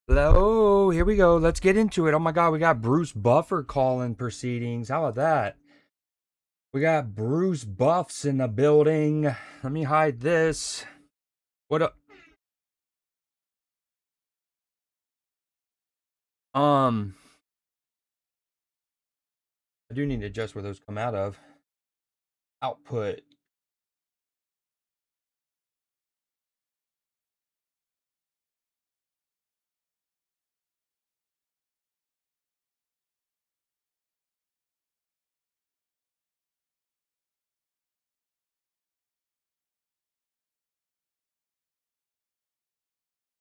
Hello, here we go. Let's get into it. Oh my God, we got Bruce Buffer calling proceedings. How about that? We got Bruce Buffs in the building. Let me hide this. What up? Um, I do need to adjust where those come out of. Output.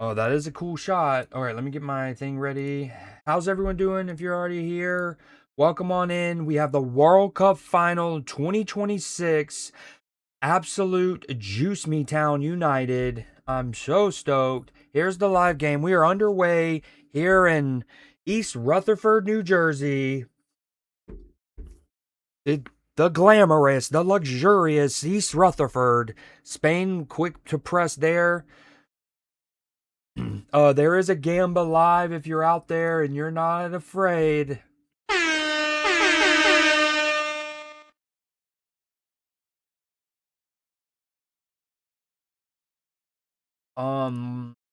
Oh, that is a cool shot. All right, let me get my thing ready. How's everyone doing? If you're already here, welcome on in. We have the World Cup Final 2026. Absolute Juice Me Town United. I'm so stoked. Here's the live game. We are underway here in East Rutherford, New Jersey. The glamorous, the luxurious East Rutherford. Spain quick to press there. There is a Gamba live if you're out there and you're not afraid.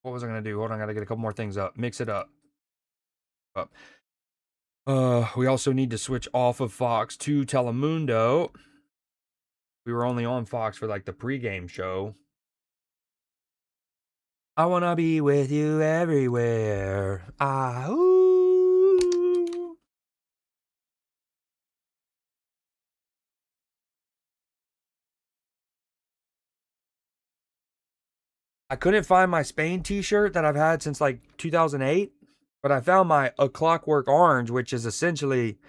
What was I gonna do? Hold on, I gotta get a couple more things up. Mix it up. Up. We also need to switch off of Fox to Telemundo. We were only on Fox for like the pregame show. I wanna be with you everywhere. Ah, ooh. I couldn't find my Spain T-shirt that I've had since like 2008, but I found my A Clockwork Orange, which is essentially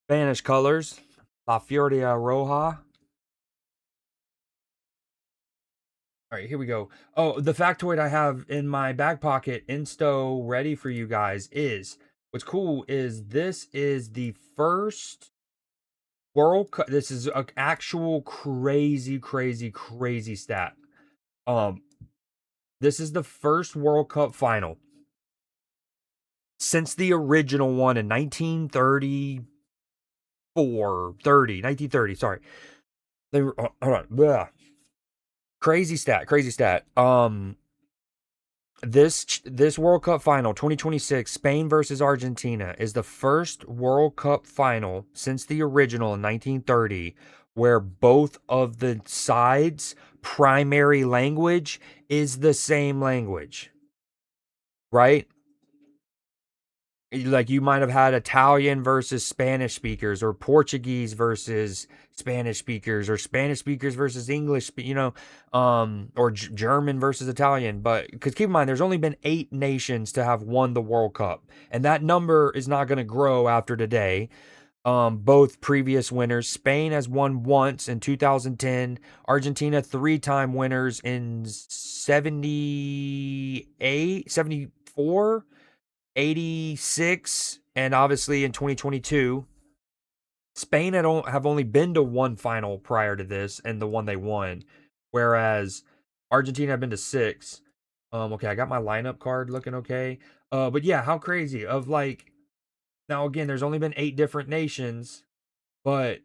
Spanish colors, La Furia Roja. All right, here we go. Oh, the factoid I have in my back pocket, insto ready for you guys is what's cool is this is the first World Cup. This is an actual crazy stat. Um, this is the first World Cup final since the original one in 1930. Sorry. They were, hold on. Blah. Crazy stat. This World Cup final 2026 Spain versus Argentina is the first World Cup final since the original in 1930 where both of the sides primary language is the same language, right? Like you might have had Italian versus Spanish speakers or Portuguese versus Spanish speakers or Spanish speakers versus English, or German versus Italian. But because keep in mind, there's only been 8 nations to have won the World Cup, and that number is not going to grow after today. Both previous winners. Spain has won once in 2010. Argentina 3-time winners in 78, 74. 86, and obviously in 2022. Spain have only been to one final prior to this, and the one they won, whereas Argentina have been to 6. Okay, I got my lineup card looking okay. But yeah, how crazy of like now again, there's only been 8 different nations, but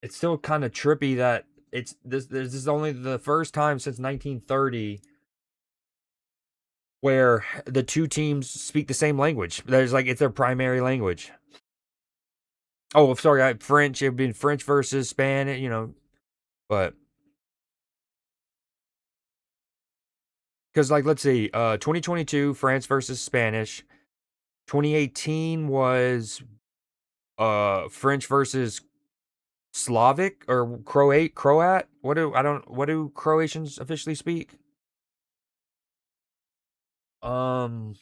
it's still kind of trippy that this is only the first time since 1930 where the two teams speak the same language. There's like it's their primary language. Oh, sorry, French. It'd been French versus Spanish, but because like let's see, 2022 France versus Spanish. 2018 was French versus Slavic or Croat. What do Croatians officially speak? Um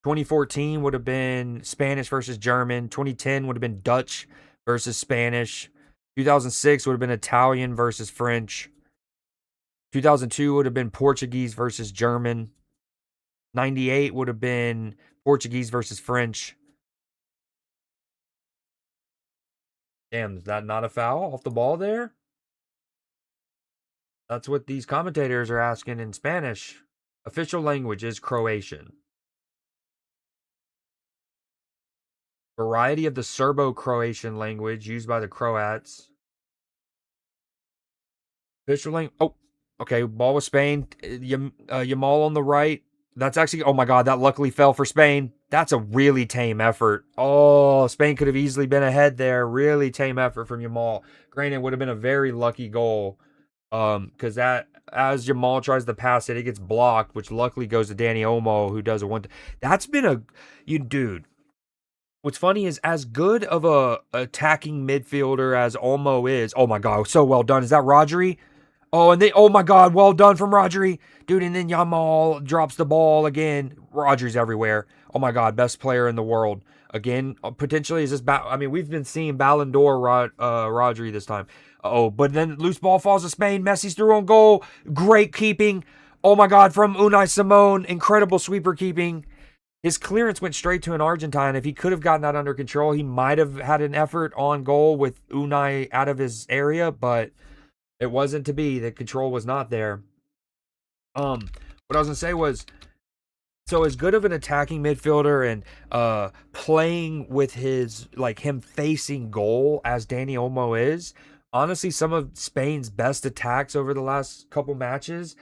2014 would have been Spanish versus German. 2010 would have been Dutch versus Spanish. 2006 would have been Italian versus French. 2002 would have been Portuguese versus German. 98 would have been Portuguese versus French. Damn, is that not a foul off the ball there? That's what these commentators are asking in Spanish. Official language is Croatian. Variety of the Serbo-Croatian language used by the Croats. Official language. Oh, okay. Ball with Spain. Yamal on the right. That's actually. Oh my God! That luckily fell for Spain. That's a really tame effort. Oh, Spain could have easily been ahead there. Really tame effort from Yamal. Granted, it would have been a very lucky goal. Because that as Jamal tries to pass it, it gets blocked, which luckily goes to Danny Olmo, who does a one. That's been a you dude. What's funny is as good of a attacking midfielder as Olmo is. Oh my God, so well done. Is that Rodri? Oh, and they. Oh my God, well done from Rodri, dude. And then Yamal drops the ball again. Rodri's everywhere. Oh my God, best player in the world again. Potentially is this. I mean, we've been seeing Ballon d'Or Rodri this time. Oh, but then loose ball falls to Spain. Messi's through on goal. Great keeping. Oh my God, from Unai Simon, incredible sweeper keeping. His clearance went straight to an Argentine. If he could have gotten that under control, he might have had an effort on goal with Unai out of his area, but it wasn't to be. The control was not there. What I was gonna say was, so as good of an attacking midfielder and playing with his like him facing goal as Danny Olmo is, honestly, some of Spain's best attacks over the last couple matches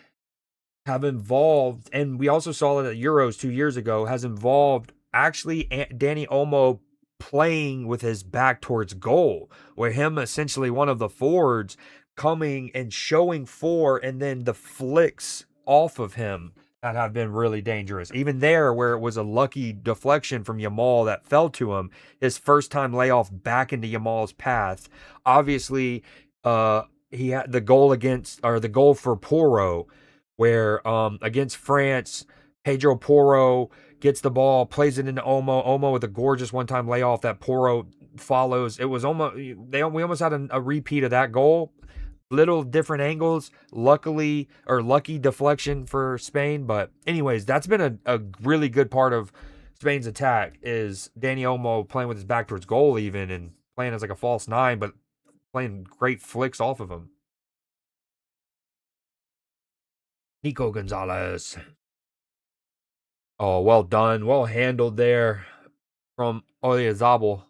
have involved, and we also saw it at Euros 2 years ago, has involved actually Danny Olmo playing with his back towards goal, where him essentially one of the forwards coming and showing for, and then the flicks off of him that have been really dangerous. Even there, where it was a lucky deflection from Yamal that fell to him, his first time layoff back into Yamal's path. Obviously, he had the goal against, or the goal for Porro, where against France, Pedro Porro gets the ball, plays it into Olmo. Olmo with a gorgeous one-time layoff that Porro follows. It was almost we almost had a repeat of that goal. Little different angles, lucky deflection for Spain. But anyways, that's been a really good part of Spain's attack is Danny Olmo playing with his back towards goal even and playing as like a false nine, but playing great flicks off of him. Nico Gonzalez. Oh, well done. Well handled there from Oyazabal.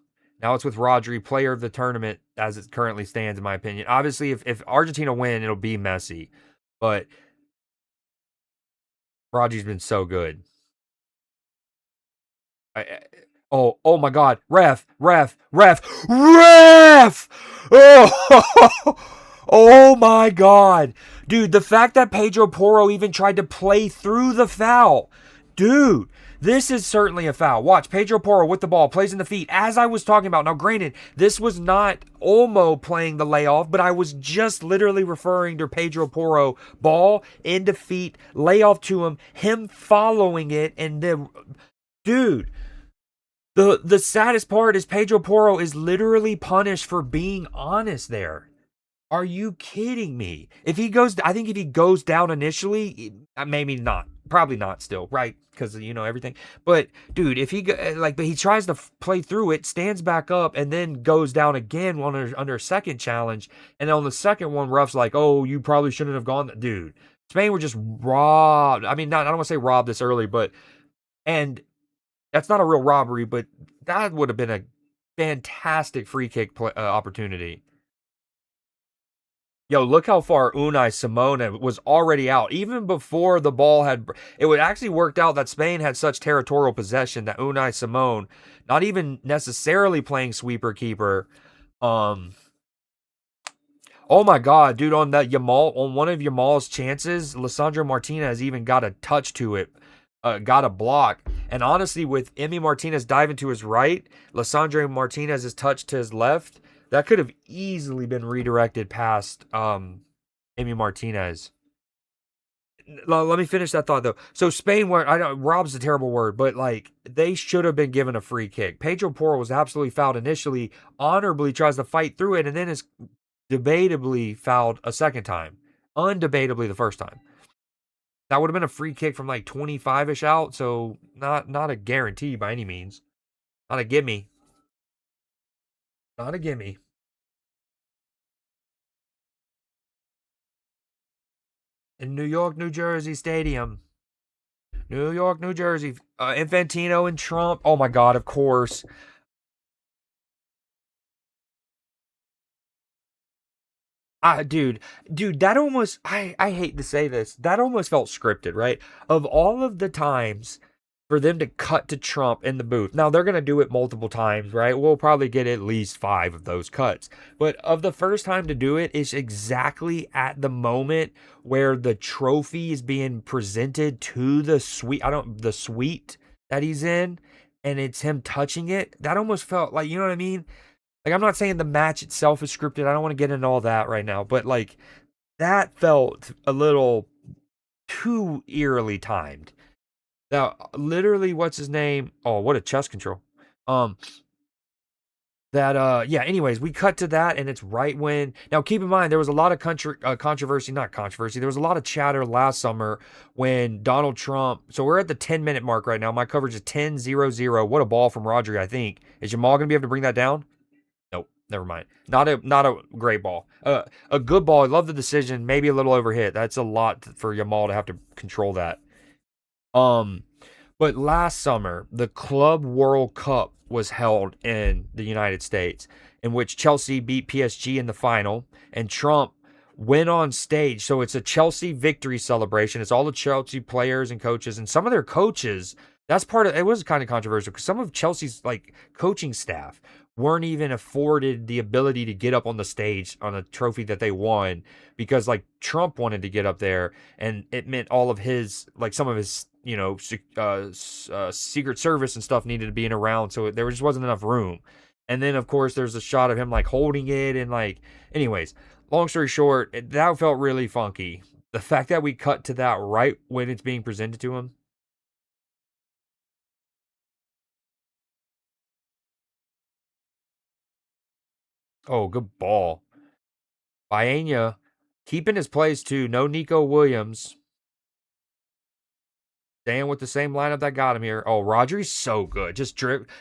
Now it's with Rodri, player of the tournament as it currently stands, in my opinion. Obviously, if Argentina win, it'll be Messi. But Rodri's been so good. Oh my God. Ref. Oh, oh my God. Dude, the fact that Pedro Porro even tried to play through the foul. Dude, this is certainly a foul. Watch, Pedro Porro with the ball, plays in the feet, as I was talking about. Now, granted, this was not Olmo playing the layoff, but I was just literally referring to Pedro Porro. Ball, into feet, layoff to him following it, and then, dude, the saddest part is Pedro Porro is literally punished for being honest there. Are you kidding me? I think if he goes down initially, maybe not, probably not still, right? Because everything. But dude, if but he tries to play through it, stands back up, and then goes down again under a second challenge, and on the second one, ref's like, "Oh, you probably shouldn't have gone." Dude, Spain were just robbed. I mean, I don't want to say robbed this early, but and that's not a real robbery, but that would have been a fantastic free kick opportunity. Yo, look how far Unai Simone was already out. Even before the ball had... It would actually worked out that Spain had such territorial possession that Unai Simone, not even necessarily playing sweeper keeper, oh my God, dude, on one of Yamal's chances, Lisandro Martinez even got a touch to it, got a block. And honestly, with Emi Martinez diving to his right, Lisandro Martinez's touch to his left, that could have easily been redirected past Emi Martinez. Let me finish that thought though. So Spain, I know rob's a terrible word, but like they should have been given a free kick. Pedro Porro was absolutely fouled initially, honorably tries to fight through it, and then is debatably fouled a second time. Undebatably the first time. That would have been a free kick from like 25-ish out, so not a guarantee by any means. Not a gimme. Not a gimme. In New York, New Jersey Stadium. New York, New Jersey. Infantino and Trump. Oh my God, of course. Dude, that almost, I hate to say this, that almost felt scripted, right? Of all of the times for them to cut to Trump in the booth. Now they're going to do it multiple times, right? We'll probably get at least 5 of those cuts. But of the first time to do it, it's exactly at the moment where the trophy is being presented to the suite. The suite that he's in, and it's him touching it. That almost felt like, you know what I mean? Like, I'm not saying the match itself is scripted. I don't want to get into all that right now, but like that felt a little too eerily timed. Now, literally, what's his name? Oh, what a chest control. Um, yeah, anyways, we cut to that, and it's right when. Now, keep in mind, there was a lot of controversy, not controversy, there was a lot of chatter last summer when Donald Trump. So we're at the 10-minute mark right now. My coverage is 10-0-0. What a ball from Rodri, I think. Is Jamal going to be able to bring that down? Nope, never mind. Not a great ball. A good ball. I love the decision. Maybe a little overhit. That's a lot for Jamal to have to control that. Um, but last summer, the Club World Cup was held in the United States, in which Chelsea beat PSG in the final, and Trump went on stage. So it's a Chelsea victory celebration. It's all the Chelsea players and coaches, and some of their coaches. That's part of it. Was kind of controversial because some of Chelsea's like coaching staff weren't even afforded the ability to get up on the stage on a trophy that they won because like Trump wanted to get up there, and it meant all of his like some of his Secret Service and stuff needed to be in around, so there just wasn't enough room. And then of course there's a shot of him like holding it and like, anyways, long story short, that felt really funky. The fact that we cut to that right when it's being presented to him. Oh, good ball. Baena keeping his place too. No Nico Williams. Staying with the same lineup that got him here. Oh, Rodri's so good. Just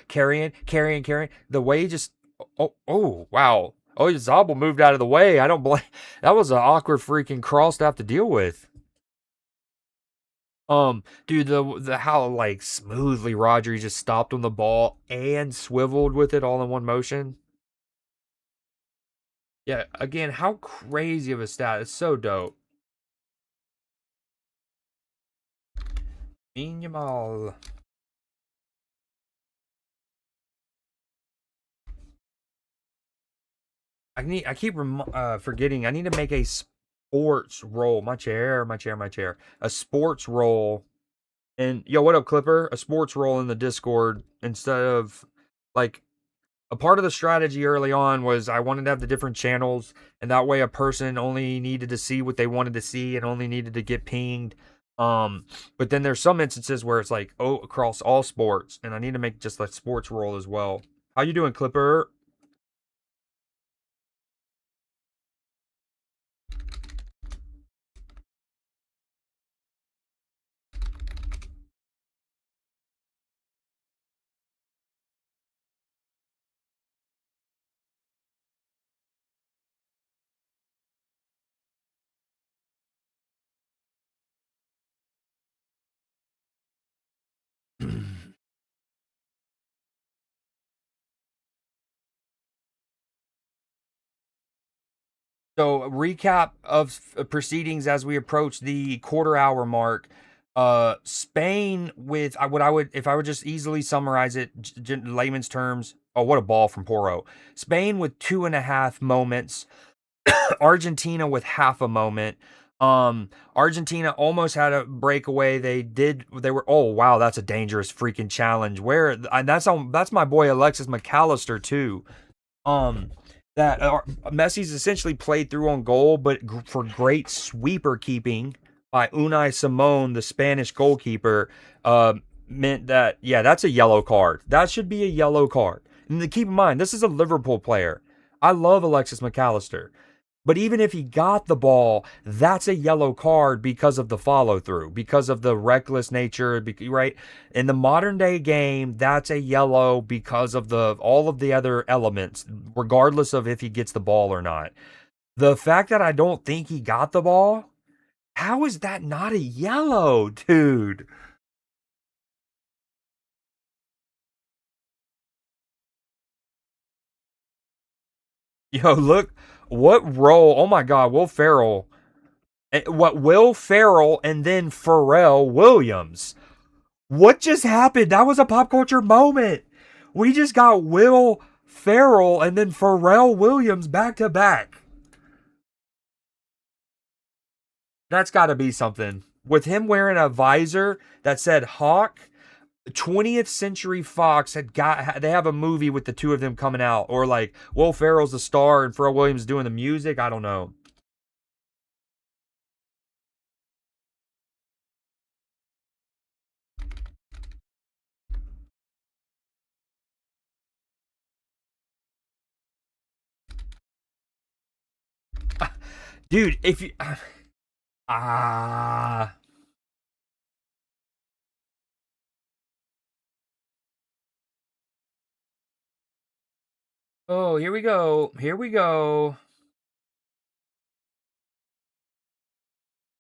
carrying. The way he just. Oh, wow. Oh, Zabel moved out of the way. I don't blame. That was an awkward freaking cross to have to deal with. Dude, the how like smoothly Rodri just stopped on the ball and swiveled with it all in one motion. Yeah, again, how crazy of a stat. It's so dope. Minimal. I keep forgetting. I need to make a sports roll. My chair. A sports roll. And yo, what up, Clipper? A sports roll in the Discord instead of like a part of the strategy early on was I wanted to have the different channels, and that way a person only needed to see what they wanted to see and only needed to get pinged. But then there's some instances where it's like, oh, across all sports, and I need to make just like sports roll as well. How you doing, Clipper? So, recap of proceedings as we approach the quarter hour mark. Spain with what I would, if I would just easily summarize it, layman's terms. Oh, what a ball from Poro. Spain with 2.5 moments. Argentina with half a moment. Argentina almost had a breakaway. They were. Oh wow, that's a dangerous freaking challenge. Where and that's my boy Alexis McAllister too. Um, that Messi's essentially played through on goal, but for great sweeper keeping by Unai Simon, the Spanish goalkeeper, meant that, yeah, that's a yellow card. That should be a yellow card. And to keep in mind, this is a Liverpool player. I love Alexis McAllister. But even if he got the ball, that's a yellow card because of the follow through, because of the reckless nature, right? In the modern day game, that's a yellow because of the all of the other elements, regardless of if he gets the ball or not. The fact that I don't think he got the ball, how is that not a yellow, dude? Yo, look what role. Oh my God, Will Ferrell. What Will Ferrell and then Pharrell Williams. What just happened? That was a pop culture moment. We just got Will Ferrell and then Pharrell Williams back to back. That's got to be something. With him wearing a visor that said Hawk, 20th Century Fox they have a movie with the two of them coming out, or like Will Ferrell's the star and Pharrell Williams doing the music. I don't know. Dude, if you ah oh, here we go. Here we go.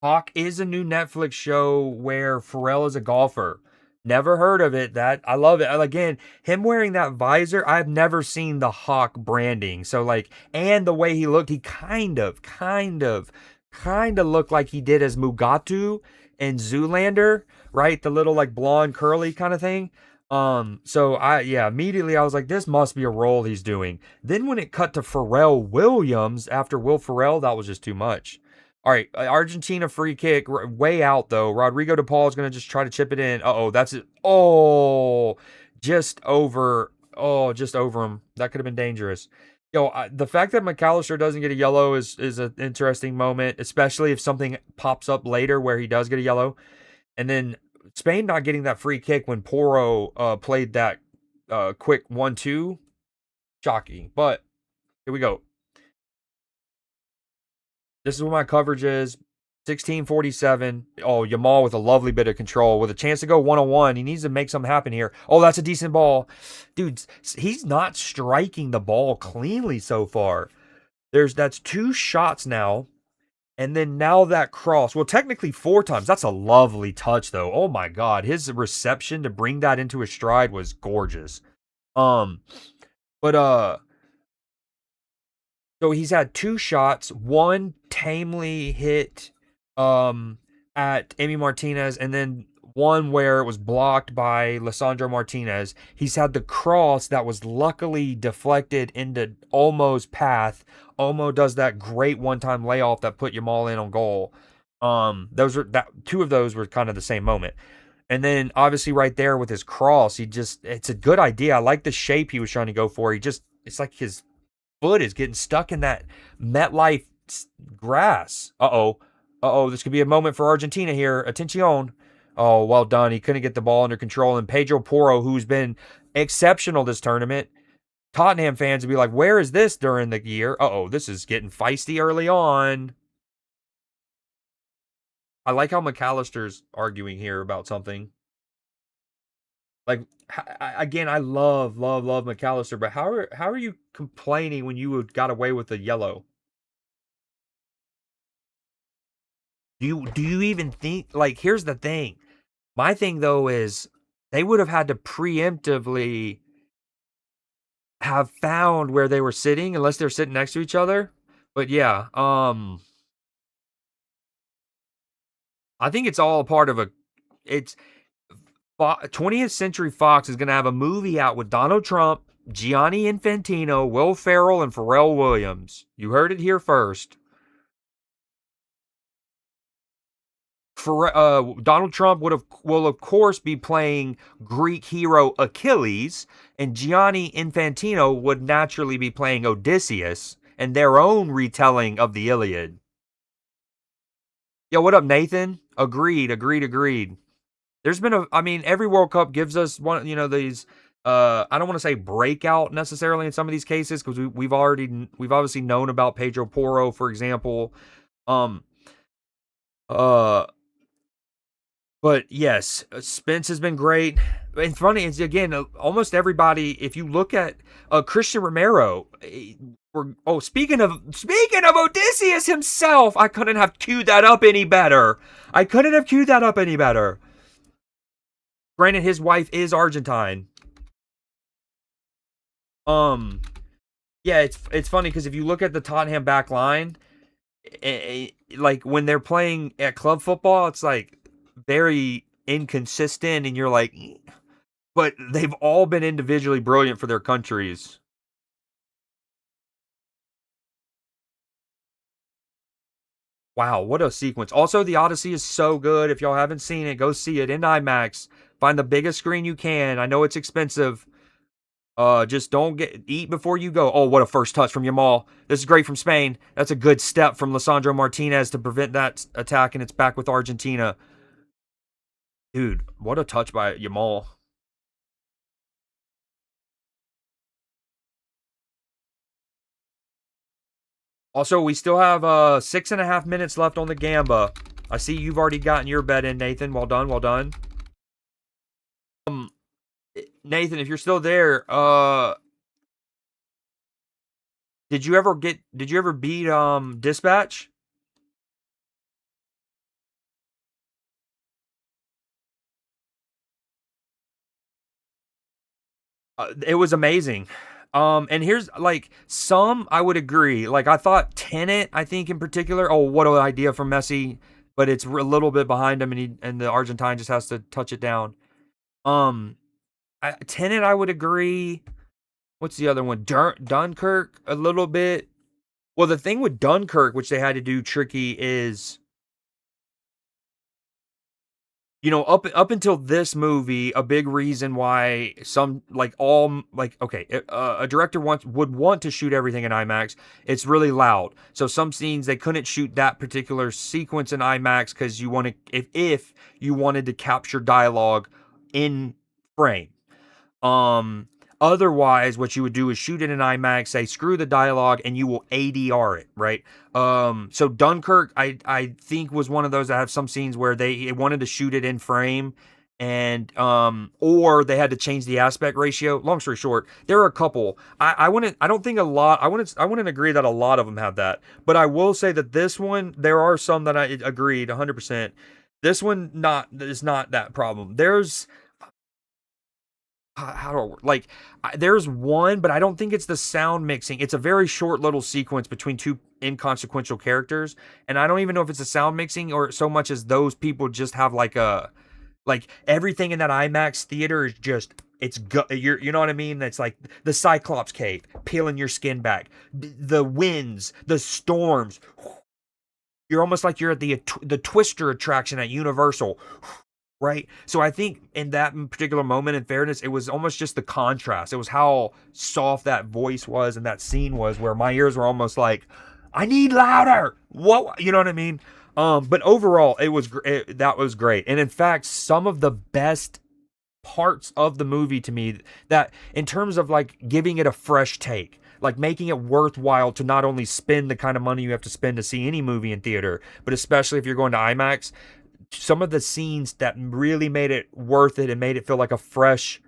Hawk is a new Netflix show where Pharrell is a golfer. Never heard of it. That I love it. Again, him wearing that visor, I've never seen the Hawk branding. So like, and the way he looked, he kind of looked like he did as Mugatu in Zoolander, right? The little like blonde curly kind of thing. So immediately I was like, this must be a role he's doing. Then when it cut to Pharrell Williams after Will Ferrell, that was just too much. All right, Argentina free kick, way out though. Rodrigo De Paul is going to just try to chip it in. Oh, that's it. Oh, just over. Oh, just over him. That could have been dangerous. Yo, the fact that McAllister doesn't get a yellow is an interesting moment, especially if something pops up later where he does get a yellow. And then Spain not getting that free kick when Poro played that quick 1-2. Shocking. But here we go. This is what my coverage is. 16:47. Oh, Yamal with a lovely bit of control with a chance to go 1-on-1. He needs to make something happen here. Oh, that's a decent ball. Dude, he's not striking the ball cleanly so far. That's two shots now. And then now that cross. Well, technically four times. That's a lovely touch though. Oh my God. His reception to bring that into his stride was gorgeous. Um, but so he's had two shots, one tamely hit at Amy Martinez, and then one where it was blocked by Lissandro Martinez. He's had the cross that was luckily deflected into Olmo's path. Olmo does that great one-time layoff that put Yamal in on goal. Those are that two of those were kind of the same moment. And then obviously right there with his cross, it's a good idea. I like the shape he was trying to go for. It's like his foot is getting stuck in that MetLife grass. This could be a moment for Argentina here. Attention. Oh, well done. He couldn't get the ball under control. And Pedro Porro, who's been exceptional this tournament, Tottenham fans would be like, where is this during the year? This is getting feisty early on. I like how McAllister's arguing here about something. Like, again, I love McAllister, but how are you complaining when you got away with the yellow? Do you even think, like, here's the thing. My thing though is they would have had to preemptively have found where they were sitting unless they're sitting next to each other. But yeah, I think it's all a part of it's 20th Century Fox is going to have a movie out with Donald Trump, Gianni Infantino, Will Ferrell, and Pharrell Williams. You heard it here first. Donald Trump will of course be playing Greek hero Achilles, and Gianni Infantino would naturally be playing Odysseus and their own retelling of the Iliad. Yo, what up, Nathan? Agreed. There's been every World Cup gives us one, these. I don't want to say breakout necessarily in some of these cases because we've obviously known about Pedro Porro, for example. But yes, Spence has been great. And funny is again, almost everybody. If you look at Christian Romero, speaking of Odysseus himself, I couldn't have queued that up any better. Granted, his wife is Argentine. Yeah, it's funny because if you look at the Tottenham back line, like when they're playing at club football, it's like very inconsistent, and you're like, but they've all been individually brilliant for their countries. Wow, what a sequence. Also, the Odyssey is so good. If y'all haven't seen it, go see it in IMAX. Find the biggest screen you can. I know it's expensive. Just don't eat before you go. Oh, what a first touch from Yamal. This is great from Spain. That's a good step from Lisandro Martinez to prevent that attack, and it's back with Argentina. Dude, what a touch by Yamal. Also, we still have 6.5 minutes left on the Gamba. I see you've already gotten your bet in, Nathan. Well done, well done. Um, Nathan, if you're still there, did you ever beat Dispatch? It was amazing. And here's like some I would agree. Like I thought Tenet, I think in particular. Oh, what an idea from Messi, but it's a little bit behind him, and the Argentine just has to touch it down. Um, Tenet, I would agree. What's the other one? Dunkirk, a little bit. Well, the thing with Dunkirk, which they had to do tricky, is up until this movie, a big reason why some like all like okay, a director would want to shoot everything in IMAX. It's really loud, so some scenes they couldn't shoot that particular sequence in IMAX because you want to if you wanted to capture dialogue in frame. Um, Otherwise, what you would do is shoot it in IMAX, say screw the dialogue, and you will ADR it, right? So Dunkirk, I think was one of those that have some scenes where they wanted to shoot it in frame, and or they had to change the aspect ratio. Long story short, there are a couple. I wouldn't. I don't think a lot. I wouldn't agree that a lot of them have that, but I will say that this one, there are some that I agreed 100%. This one not is not that problem. There's how do I like there's one, but I don't think it's the sound mixing. It's a very short little sequence between two inconsequential characters, and I don't even know if it's the sound mixing or so much as those people just have like everything in that IMAX theater is just you know what I mean? That's like the Cyclops cave peeling your skin back, the winds, the storms. You're almost like you're at the Twister attraction at Universal, right? So I think in that particular moment, in fairness, it was almost just the contrast. It was how soft that voice was and that scene was, where my ears were almost like, I need louder. What you know what I mean? But overall, that was great. And in fact, some of the best parts of the movie to me, that in terms of like giving it a fresh take, like making it worthwhile to not only spend the kind of money you have to spend to see any movie in theater, but especially if you're going to IMAX, some of the scenes that really made it worth it and made it feel like a fresh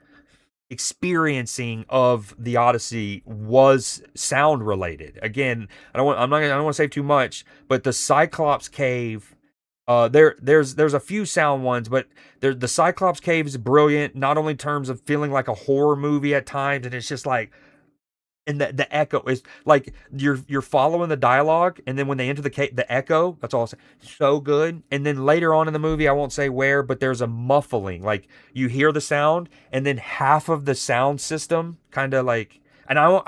experiencing of the Odyssey was sound related. Again, I don't want to say too much, but the Cyclops cave, there's a few sound ones, but the Cyclops cave is brilliant, not only in terms of feeling like a horror movie at times, and it's just like, and the echo is like you're following the dialogue, and then when they enter the echo, that's all I'll say, so good. And then later on in the movie, I won't say where, but there's a muffling, like you hear the sound and then half of the sound system kind of like, and I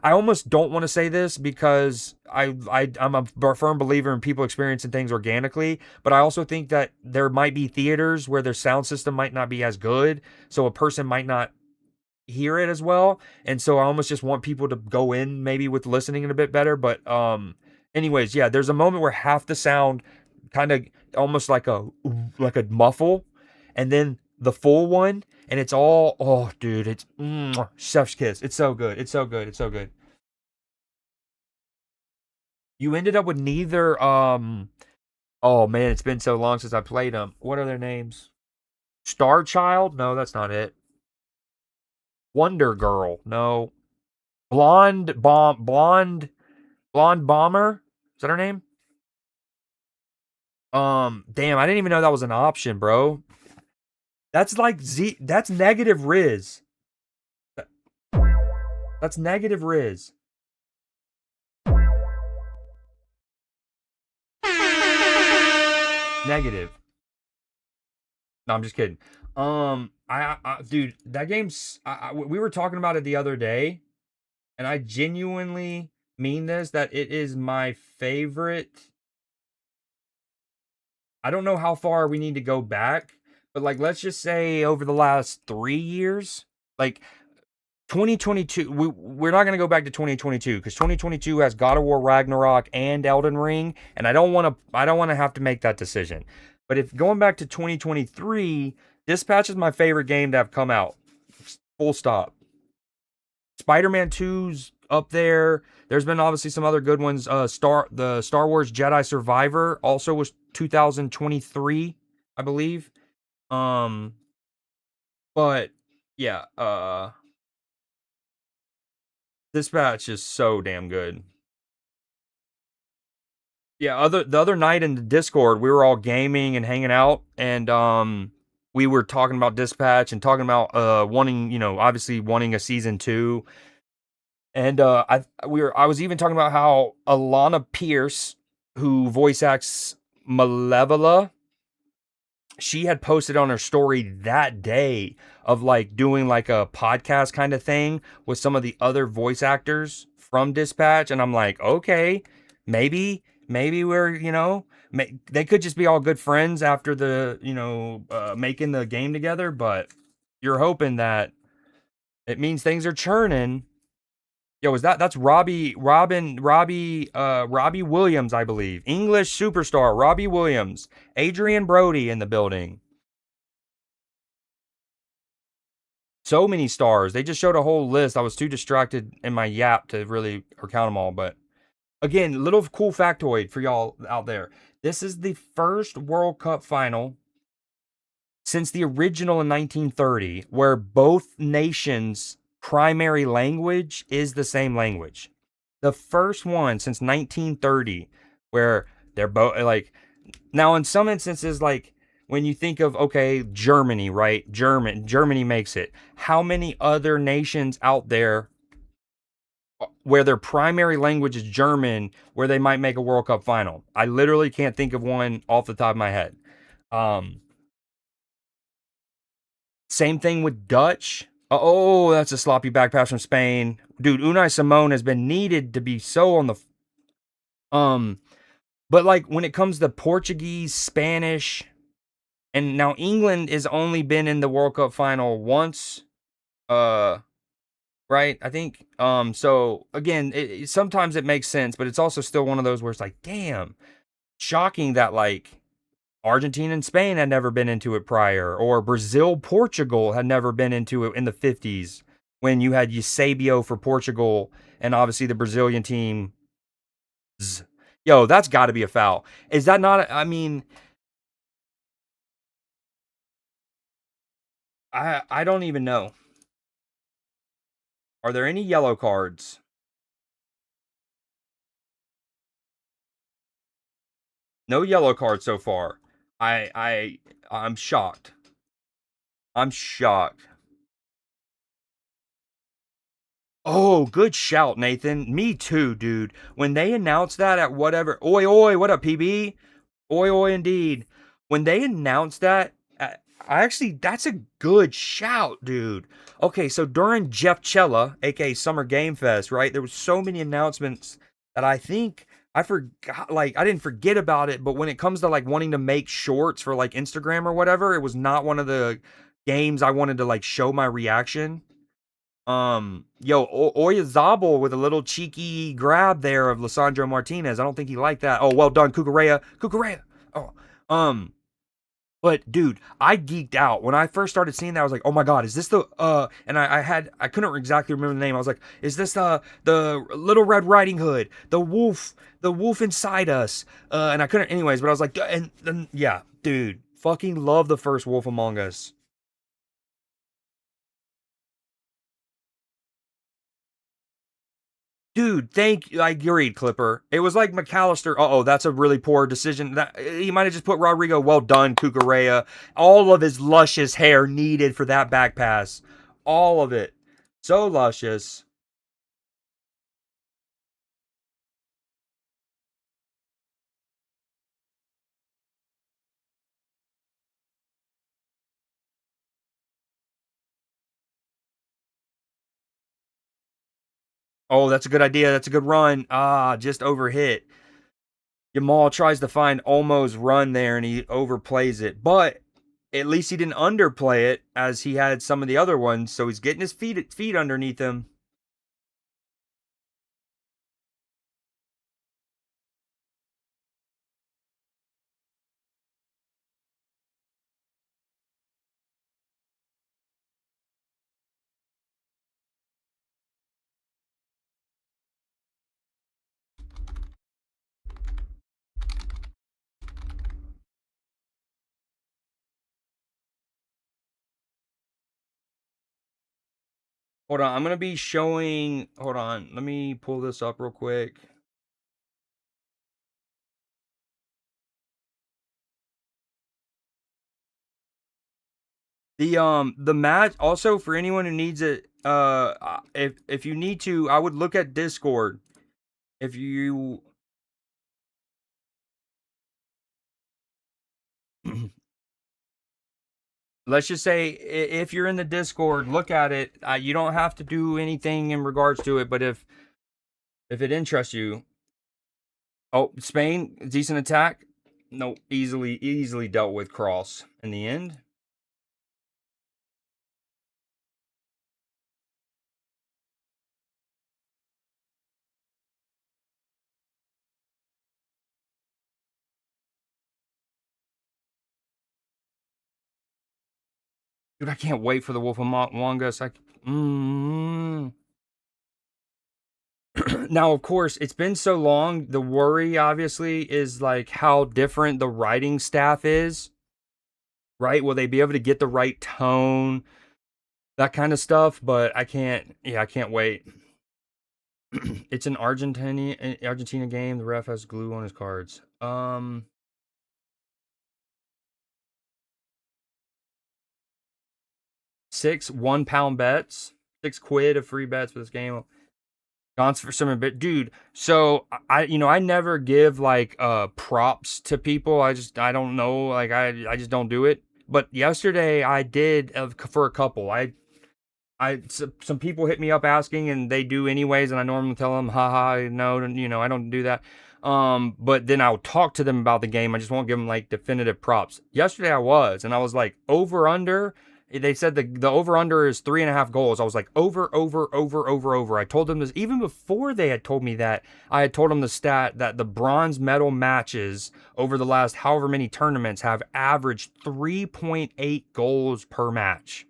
almost don't want to say this because I'm a firm believer in people experiencing things organically, but I also think that there might be theaters where their sound system might not be as good, so a person might not hear it as well. And so I almost just want people to go in maybe with listening a bit better. But anyways, yeah, there's a moment where half the sound kind of almost like a muffle, and then the full one, and it's all, oh dude, it's chef's kiss. It's so good. It's so good. It's so good. You ended up with neither oh man, it's been so long since I played them. What are their names? Star Child? No, that's not it. Wonder Girl? No. Blonde Bomber? Is that her name? Damn, I didn't even know that was an option, bro. That's like that's negative Riz. That's negative Riz. Negative. No, I'm just kidding. Dude, that game's. We were talking about it the other day, and I genuinely mean this that it is my favorite. I don't know how far we need to go back, but like let's just say over the last 3 years, like 2022, we're not going to go back to 2022 because 2022 has God of War Ragnarok and Elden Ring, and I don't want to have to make that decision. But if going back to 2023, Dispatch is my favorite game to have come out. Full stop. Spider-Man 2's up there. There's been obviously some other good ones. The Star Wars Jedi Survivor also was 2023, I believe. Um, but yeah, Dispatch is so damn good. Yeah, the other night in the Discord, we were all gaming and hanging out, and we were talking about Dispatch and talking about wanting, obviously wanting a season 2. And I was even talking about how Alana Pierce, who voice acts Malevola, she had posted on her story that day of like doing like a podcast kind of thing with some of the other voice actors from Dispatch, and I'm like, okay, maybe we're they could just be all good friends after the making the game together, but you're hoping that it means things are churning. Yo, is that's Robbie Williams, I believe. English superstar Robbie Williams. Adrian Brody in the building. So many stars. They just showed a whole list. I was too distracted in my yap to really or count them all. But again, little cool factoid for y'all out there. This is the first World Cup final since the original in 1930 where both nations' primary language is the same language. The first one since 1930 where they're both like, now in some instances, like when you think of, okay, Germany, right? Germany makes it. How many other nations out there where their primary language is German where they might make a World Cup final? I literally can't think of one off the top of my head. Um, Same thing with Dutch. Oh, that's a sloppy back pass from Spain. Dude, Unai Simon has been needed to be so on the um but like when it comes to Portuguese, Spanish, and now England has only been in the World Cup final once, uh right? I think so again, sometimes it makes sense, but it's also still one of those where it's like, damn, shocking that like Argentina and Spain had never been into it prior, or Brazil, Portugal had never been into it in the 50s when you had Eusebio for Portugal and obviously the Brazilian team. Yo, that's got to be a foul. Is that not? I mean, I don't even know. Are there any yellow cards? No yellow cards so far. I'm shocked. I'm shocked. Oh, good shout, Nathan. Me too, dude. When they announced that at whatever, oi oi, what up, PB? Oi oi, indeed. When they announced that, I actually, that's a good shout, dude. Okay, so during Jeff Chella, aka Summer Game Fest, right? There was so many announcements that I think I forgot. Like, I didn't forget about it, but when it comes to like wanting to make shorts for like Instagram or whatever, it was not one of the games I wanted to like show my reaction. Oyazabal with a little cheeky grab there of Lissandro Martinez. I don't think he liked that. Oh, well done, Cucurella. Oh, um, but dude, I geeked out when I first started seeing that. I was like, oh my god, is this the And I couldn't exactly remember the name. I was like, is this the Little Red Riding Hood, the wolf inside us? And I couldn't, anyways. But I was like, and yeah, dude, fucking love the first Wolf Among Us. Dude, thank you. I agreed, Clipper. It was like McAllister. Oh, that's a really poor decision. He might have just put Rodrigo. Well done, Cucurella. All of his luscious hair needed for that back pass. All of it. So luscious. Oh, that's a good idea. That's a good run. Ah, just overhit. Jamal tries to find Olmo's run there and he overplays it. But at least he didn't underplay it as he had some of the other ones. So he's getting his feet underneath him. Hold on, I'm gonna be showing. Hold on, let me pull this up real quick. The match also for anyone who needs it. If you need to, I would look at Discord. If you let's just say if you're in the Discord, look at it. You don't have to do anything in regards to it, but if it interests you, oh, Spain, decent attack. No, easily dealt with cross in the end. Dude, I can't wait for the Wolf of Wangus. Now, of course, it's been so long. The worry, obviously, is like how different the writing staff is, right? Will they be able to get the right tone, that kind of stuff? But I can't. Yeah, I can't wait. It's an Argentina game. The ref has glue on his cards. 6 1 pound bets, 6 quid of free bets for this game. Gone for some bit, dude. So I never give like props to people. I don't know, like I just don't do it. But yesterday I did for a couple. Some people hit me up asking, and they do anyways, and I normally tell them, haha, no, I don't do that. But then I'll talk to them about the game. I just won't give them like definitive props. Yesterday and I was like over under. They said the over under is 3.5 goals. I was like over. I told them this even before they had told me that. I had told them the stat that the bronze medal matches over the last however many tournaments have averaged 3.8 goals per match.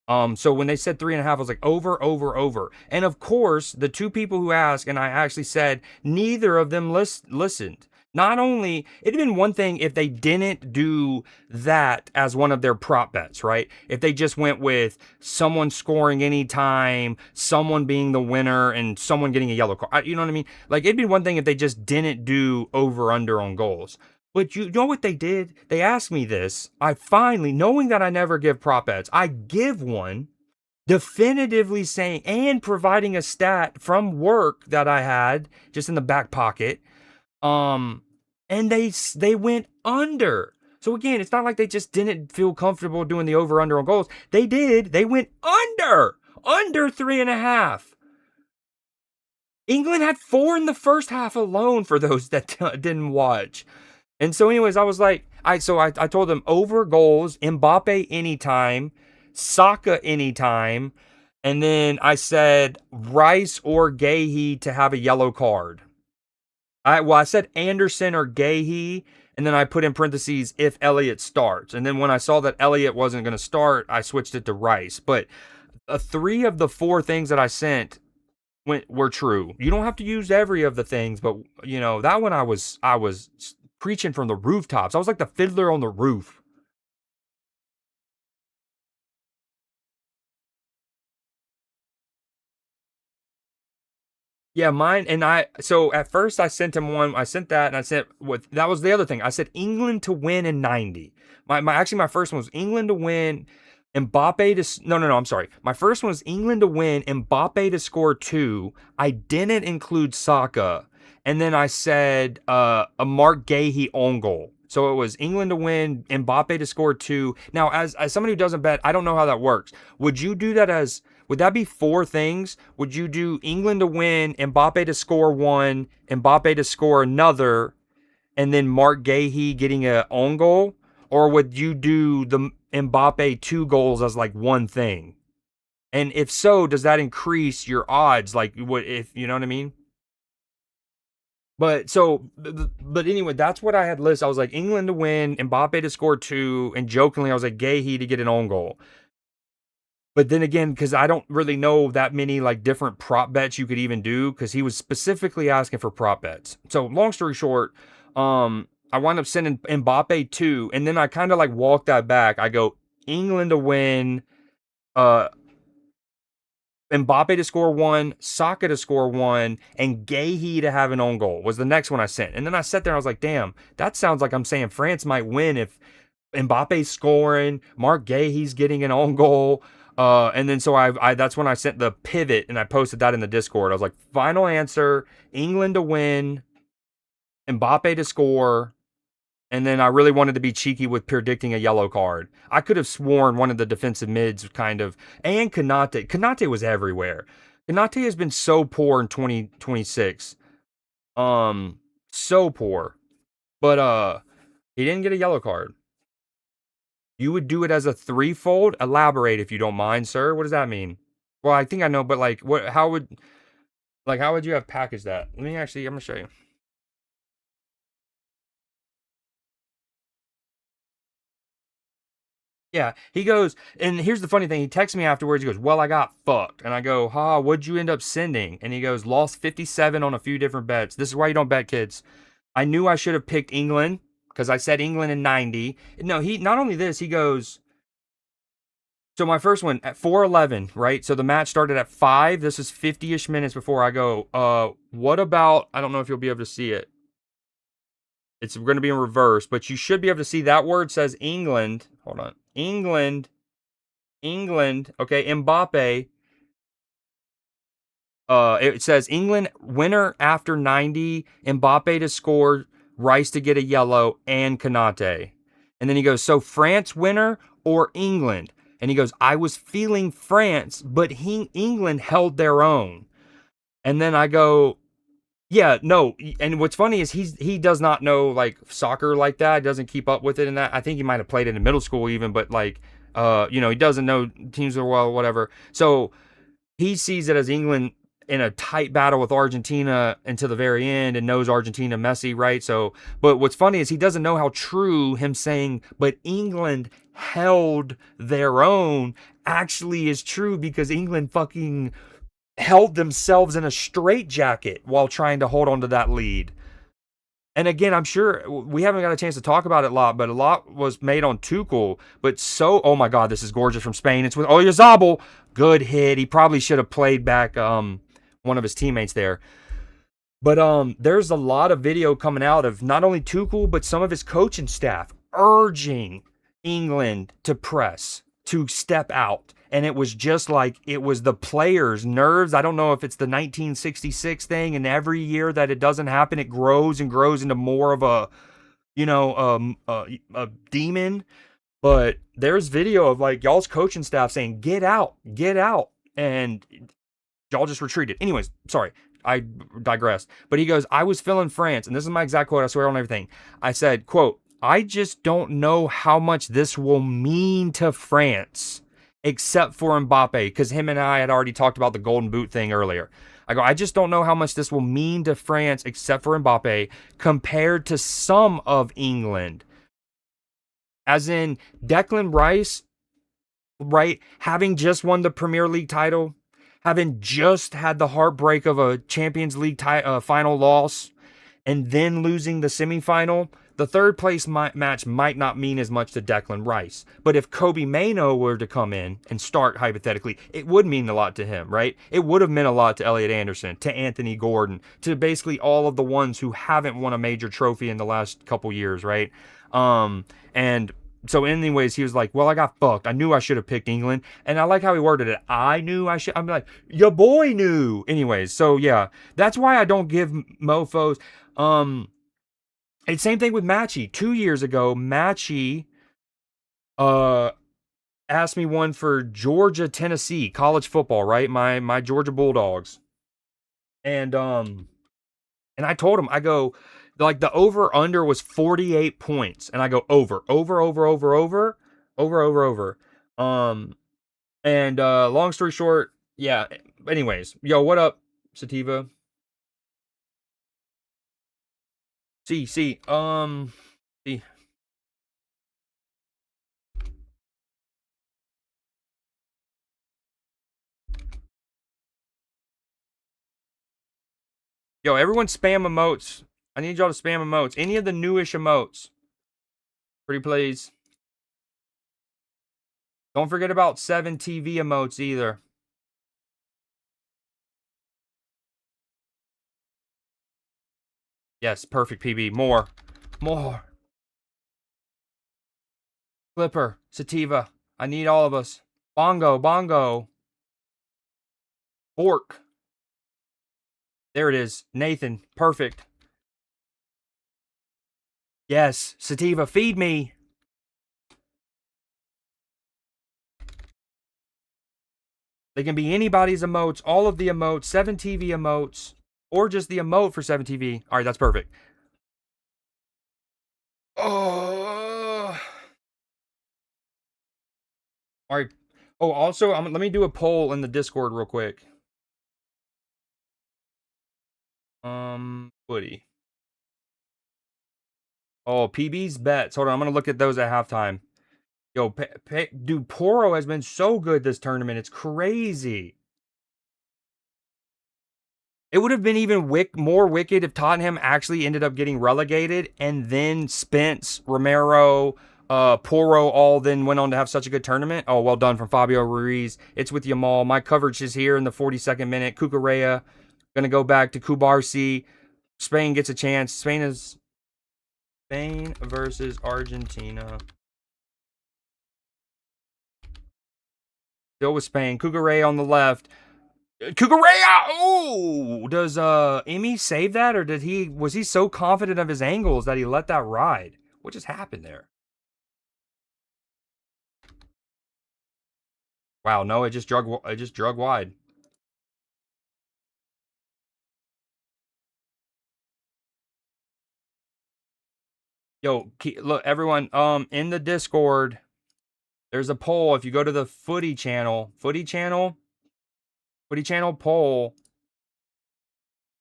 So when they said 3.5, I was like over. And of course, the two people who asked, and I actually said neither of them listened. Not only, it'd been one thing if they didn't do that as one of their prop bets, right? If they just went with someone scoring anytime, someone being the winner, and someone getting a yellow card. You know what I mean? Like, it'd be one thing if they just didn't do over under on goals. But you know what they did? They asked me this. I finally, knowing that I never give prop bets, I give one definitively saying and providing a stat from work that I had just in the back pocket. And they went under. So again, it's not like they just didn't feel comfortable doing the over under on goals. They did. They went under 3.5. England had 4 in the first half alone for those that didn't watch. And so, anyways, I was like, I told them over goals, Mbappe anytime, Saka anytime, and then I said Rice or Gahey to have a yellow card. I said Anderson or Gahey, and then I put in parentheses if Elliott starts. And then when I saw that Elliott wasn't going to start, I switched it to Rice. But 3 of the 4 things that I sent were true. You don't have to use every of the things, but that one I was preaching from the rooftops. I was like the fiddler on the roof. Yeah, mine so at first I sent him one. I sent that and I sent that was the other thing. I said England to win in 90. My first one was England to win, Mbappe to no, I'm sorry. My first one was England to win, Mbappe to score 2. I didn't include Saka. And then I said a Mark Gahey own goal. So it was England to win, Mbappe to score 2. Now, as somebody who doesn't bet, I don't know how that works. Would you do that as would that be four things? Would you do England to win, Mbappe to score one, Mbappe to score another, and then Mark Gahey getting a own goal? Or would you do the Mbappe 2 goals as like one thing? And if so, does that increase your odds? Like, what if you know what I mean? But anyway, that's what I had listed. I was like England to win, Mbappe to score two, and jokingly I was like Gahey to get an own goal. But then again, because I don't really know that many like different prop bets you could even do, because he was specifically asking for prop bets. So long story short, I wound up sending Mbappe two, and then I kind of like walked that back. I go England to win, uh, Mbappe to score one, Saka to score one, and Gahey to have an own goal was the next one I sent. And then I sat there and I was like, damn, that sounds like I'm saying France might win if Mbappe's scoring, Mark Gahey's getting an own goal. And then so I that's when I sent the pivot and I posted that in the Discord. I was like, final answer, England to win, Mbappe to score, and then I really wanted to be cheeky with predicting a yellow card. I could have sworn one of the defensive mids kind of, and Konate. Konate was everywhere. Konate has been so poor in 2026. So poor. But he didn't get a yellow card. You would do it as a threefold? Elaborate if you don't mind, sir. What does that mean? Well, I think I know, but like how would you have packaged that? I'm gonna show you. Yeah, he goes, and here's the funny thing. He texts me afterwards. He goes, well, I got fucked. And I go, what'd you end up sending? And he goes, lost 57 on a few different bets. This is why you don't bet, kids. I knew I should have picked England because I said England in 90. No, he, not only this, he goes, so my first one at 4:11, right? So the match started at 5. This is 50-ish minutes before I go, what about, I don't know if you'll be able to see it. It's going to be in reverse, but you should be able to see that word says England. Hold on. England. Okay, Mbappe. It says England winner after 90. Mbappe to score, Rice to get a yellow, and Konate. And then he goes, so France winner or England? And he goes, I was feeling France, but England held their own. And then I go, yeah, no, and what's funny is he does not know like soccer like that. He doesn't keep up with it in that. I think he might have played it in middle school even, but like, he doesn't know teams are well, whatever. So he sees it as England in a tight battle with Argentina until the very end, and knows Argentina Messi, right? So, but what's funny is he doesn't know how true him saying, but England held their own actually is true, because England fucking held themselves in a straitjacket while trying to hold on to that lead. And again, I'm sure we haven't got a chance to talk about it a lot, but a lot was made on Tuchel. But oh my God, this is gorgeous from Spain. It's with Oyarzabal. Good hit. He probably should have played back one of his teammates there. But there's a lot of video coming out of not only Tuchel, but some of his coaching staff urging England to press, to step out. And it was just like, it was the players' nerves. I don't know if it's the 1966 thing, and every year that it doesn't happen, it grows and grows into more of a demon. But there's video of like y'all's coaching staff saying, get out. And y'all just retreated. Anyways, sorry, I digressed. But he goes, I was feeling France. And this is my exact quote. I swear on everything. I said, quote, I just don't know how much this will mean to France, except for Mbappe, because him and I had already talked about the golden boot thing earlier. I go, I just don't know how much this will mean to France, except for Mbappe, compared to some of England. As in Declan Rice, right, having just won the Premier League title, having just had the heartbreak of a Champions League final loss, and then losing the semifinal. The third place match might not mean as much to Declan Rice. But if Kobe Mano were to come in and start hypothetically, it would mean a lot to him, right? It would have meant a lot to Elliot Anderson, to Anthony Gordon, to basically all of the ones who haven't won a major trophy in the last couple years, right? And so anyways, he was like, well, I got fucked. I knew I should have picked England. And I like how he worded it. I knew I should. I'm like, your boy knew. Anyways, so yeah, that's why I don't give mofos. It's same thing with Matchy. 2 years ago, Matchy asked me one for Georgia, Tennessee, college football, right? My Georgia Bulldogs. And I told him, I go, like the over under was 48 points. And I go over, over, over, over, over, over, over, over. Um, and long story short, yeah. Anyways, yo, what up, Sativa? See. Yo, everyone spam emotes. I need y'all to spam emotes. Any of the newish emotes. Pretty please. Don't forget about 7 TV emotes either. Yes, perfect PB. More. More. Clipper. Sativa. I need all of us. Bongo. Bork. There it is. Nathan. Perfect. Yes. Sativa, feed me. They can be anybody's emotes, all of the emotes, 7 TV emotes, or just the emote for 7 TV. All right, that's perfect. Oh. All right. Oh, also, let me do a poll in the Discord real quick. Woody. Oh, PB's bets. Hold on, I'm gonna look at those at halftime. Yo, dude, Poro has been so good this tournament. It's crazy. It would have been even more wicked if Tottenham actually ended up getting relegated and then Spence, Romero, Poro all then went on to have such a good tournament. Oh, well done from Fabio Ruiz. It's with Yamal. My coverage is here in the 42nd minute. Cucurella going to go back to Kubarsi. Spain gets a chance. Spain versus Argentina. Still with Spain. Cucurella on the left. Cucurella! Oh! Does Emi save that, or was he so confident of his angles that he let that ride? What just happened there? Wow, no, it just drug wide. Yo, look, everyone, in the Discord, there's a poll. If you go to the footy channel poll,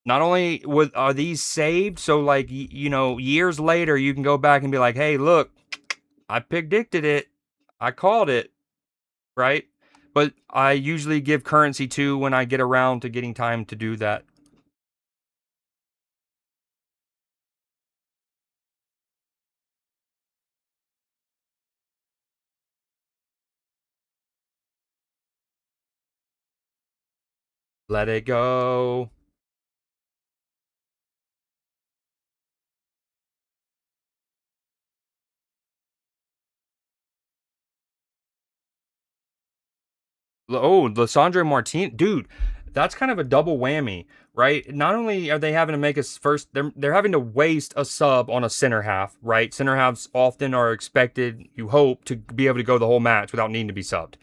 not only are these saved, so like years later you can go back and be like, hey, look, I predicted it, I called it, right? But I usually give currency to when I get around to getting time to do that. Let it go. Oh, Lissandro Martinez, dude, that's kind of a double whammy, right? Not only are they having to make us first, they're having to waste a sub on a center half, right? Center halves often are expected, you hope, to be able to go the whole match without needing to be subbed.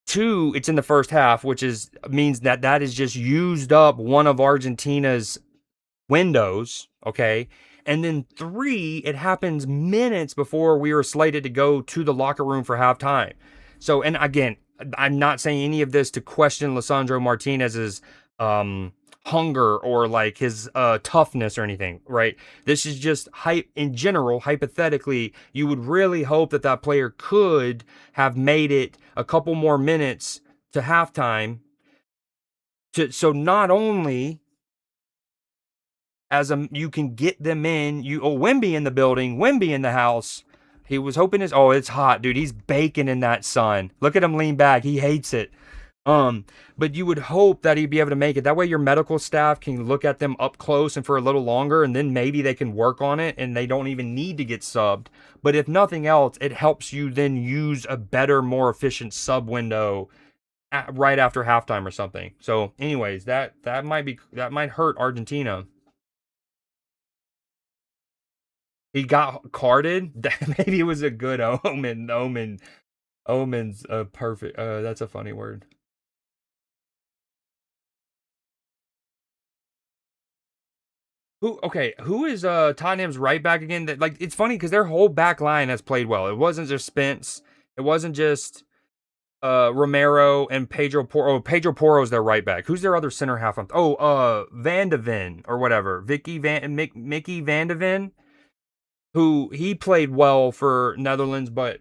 2, it's in the first half, which means that is just used up one of Argentina's windows, okay? And then 3, it happens minutes before we were slated to go to the locker room for halftime. So, and again, I'm not saying any of this to question Lissandro Martinez's hunger or like his toughness or anything, right? This is just hype in general. Hypothetically, you would really hope that player could have made it a couple more minutes to halftime. So not only you can get them in. Wemby in the building, Wemby in the house. He was hoping it's hot, dude. He's baking in that sun. Look at him lean back. He hates it. But you would hope that he'd be able to make it. That way your medical staff can look at them up close and for a little longer, and then maybe they can work on it and they don't even need to get subbed. But if nothing else, it helps you then use a better, more efficient sub window right after halftime or something. So anyways, that might hurt Argentina. He got carded. Maybe it was a good omen. Omen's a perfect. That's a funny word. Who? Okay, who is Tottenham's right back again? That like it's funny because their whole back line has played well. It wasn't just Spence. It wasn't just Romero and Pedro Porro. Oh, Pedro Porro's their right back. Who's their other center half? Van de Ven or whatever. Mickey Van de Ven, who he played well for Netherlands, but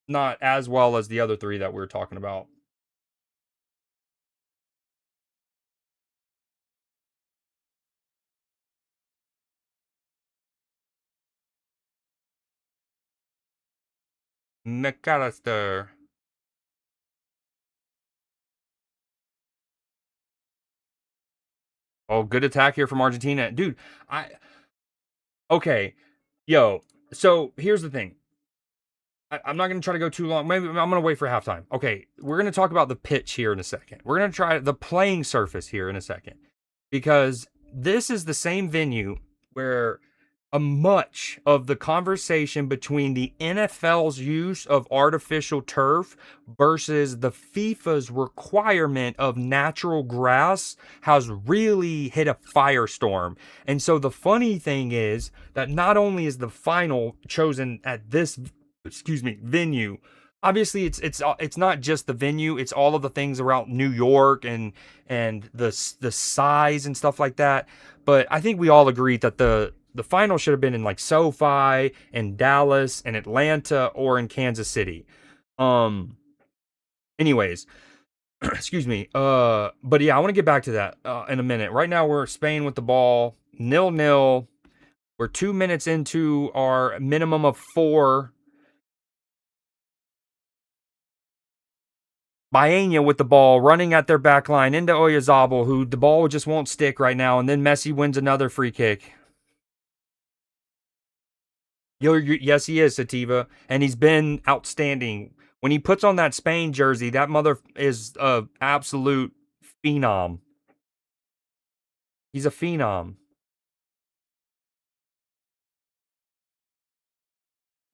not as well as the other three that we were talking about. McAllister. Oh, good attack here from Argentina, dude. I okay, yo. So here's the thing. I'm not going to try to go too long. Maybe I'm going to wait for halftime. Okay, we're going to talk about the pitch here in a second. We're going to try the playing surface here in a second because this is the same venue where a much of the conversation between the NFL's use of artificial turf versus the FIFA's requirement of natural grass has really hit a firestorm. And so the funny thing is that not only is the final chosen at this venue, obviously it's not just the venue, it's all of the things around New York and the size and stuff like that. But I think we all agree that the final should have been in like SoFi and Dallas and Atlanta or in Kansas City. Anyways, excuse me. But yeah, I want to get back to that in a minute. Right now we're Spain with the ball, 0-0. We're 2 minutes into our minimum of 4. Baena with the ball, running at their back line into Oyazabal, who the ball just won't stick right now, and then Messi wins another free kick. Yes, he is, Sativa, and he's been outstanding. When he puts on that Spain jersey, that mother is a absolute phenom. He's a phenom.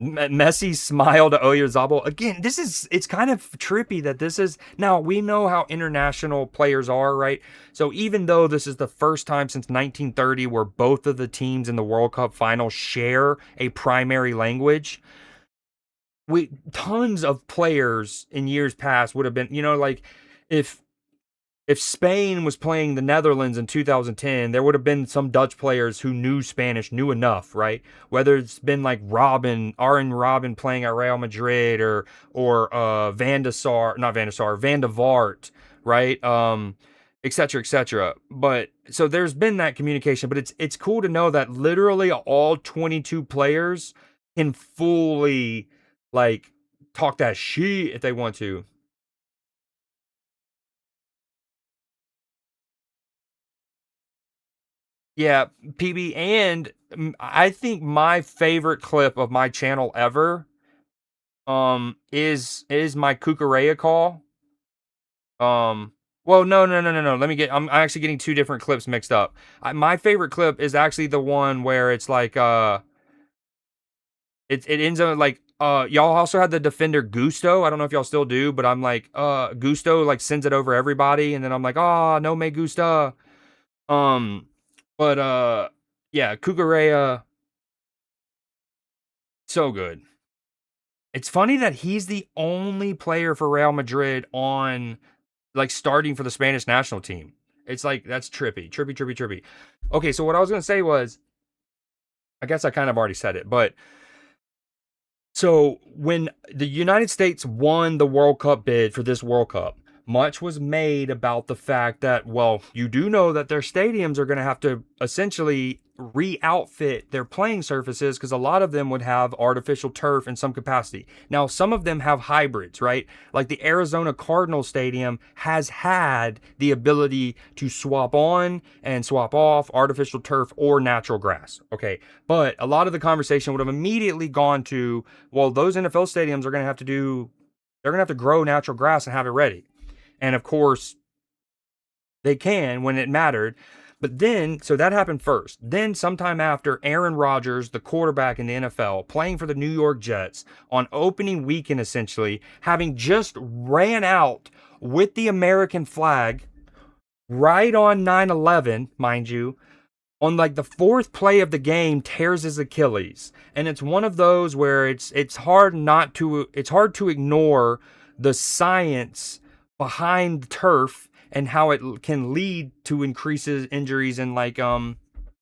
Messi's smile to Oyazabal. Again, it's kind of trippy that this is, now we know how international players are, right? So even though this is the first time since 1930 where both of the teams in the World Cup final share a primary language, tons of players in years past would have been, like if if Spain was playing the Netherlands in 2010, there would have been some Dutch players who knew Spanish, knew enough, right? Whether it's been like Arjen Robben playing at Real Madrid or Van de Sar, not Van de Sar, Van de Vaart, right? Et cetera, et cetera. But so there's been that communication, but it's cool to know that literally all 22 players can fully like talk that shit if they want to. Yeah, PB, and I think my favorite clip of my channel ever is my Cucurella call. Well, no. I'm actually getting two different clips mixed up. My favorite clip is actually the one where it's like it ends up like y'all also had the defender Gusto. I don't know if y'all still do, but I'm like Gusto like sends it over everybody, and then I'm like, oh, no me gusta. Um, but yeah, Cucurella, so good. It's funny that he's the only player for Real Madrid on like starting for the Spanish national team. It's like that's trippy. Okay, so what I was gonna say was, I guess I kind of already said it, but so when the United States won the World Cup bid for this World Cup, much was made about the fact that, well, you do know that their stadiums are going to have to essentially re-outfit their playing surfaces because a lot of them would have artificial turf in some capacity. Now, some of them have hybrids, right? Like the Arizona Cardinals Stadium has had the ability to swap on and swap off artificial turf or natural grass. Okay. But a lot of the conversation would have immediately gone to, well, those NFL stadiums are going to have to they're going to have to grow natural grass and have it ready. And of course, they can when it mattered. But then, so that happened first. Then, sometime after, Aaron Rodgers, the quarterback in the NFL, playing for the New York Jets on opening weekend, essentially, having just ran out with the American flag right on 9/11, mind you, on like the fourth play of the game, tears his Achilles. And it's one of those where it's hard to ignore the science behind turf and how it can lead to increases injuries in like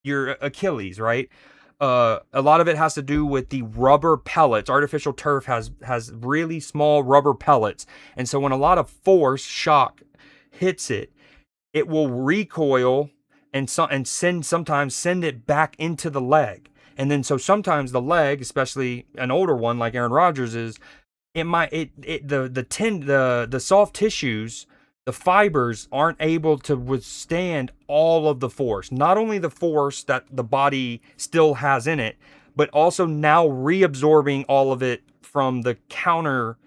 your Achilles, right? A lot of it has to do with the rubber pellets. Artificial turf has really small rubber pellets, and so when a lot of force shock hits it, it will recoil and sometimes send it back into the leg. And then so sometimes the leg, especially an older one like Aaron Rodgers is, the soft tissues, the fibers aren't able to withstand all of the force. Not only the force that the body still has in it, but also now reabsorbing all of it from the counter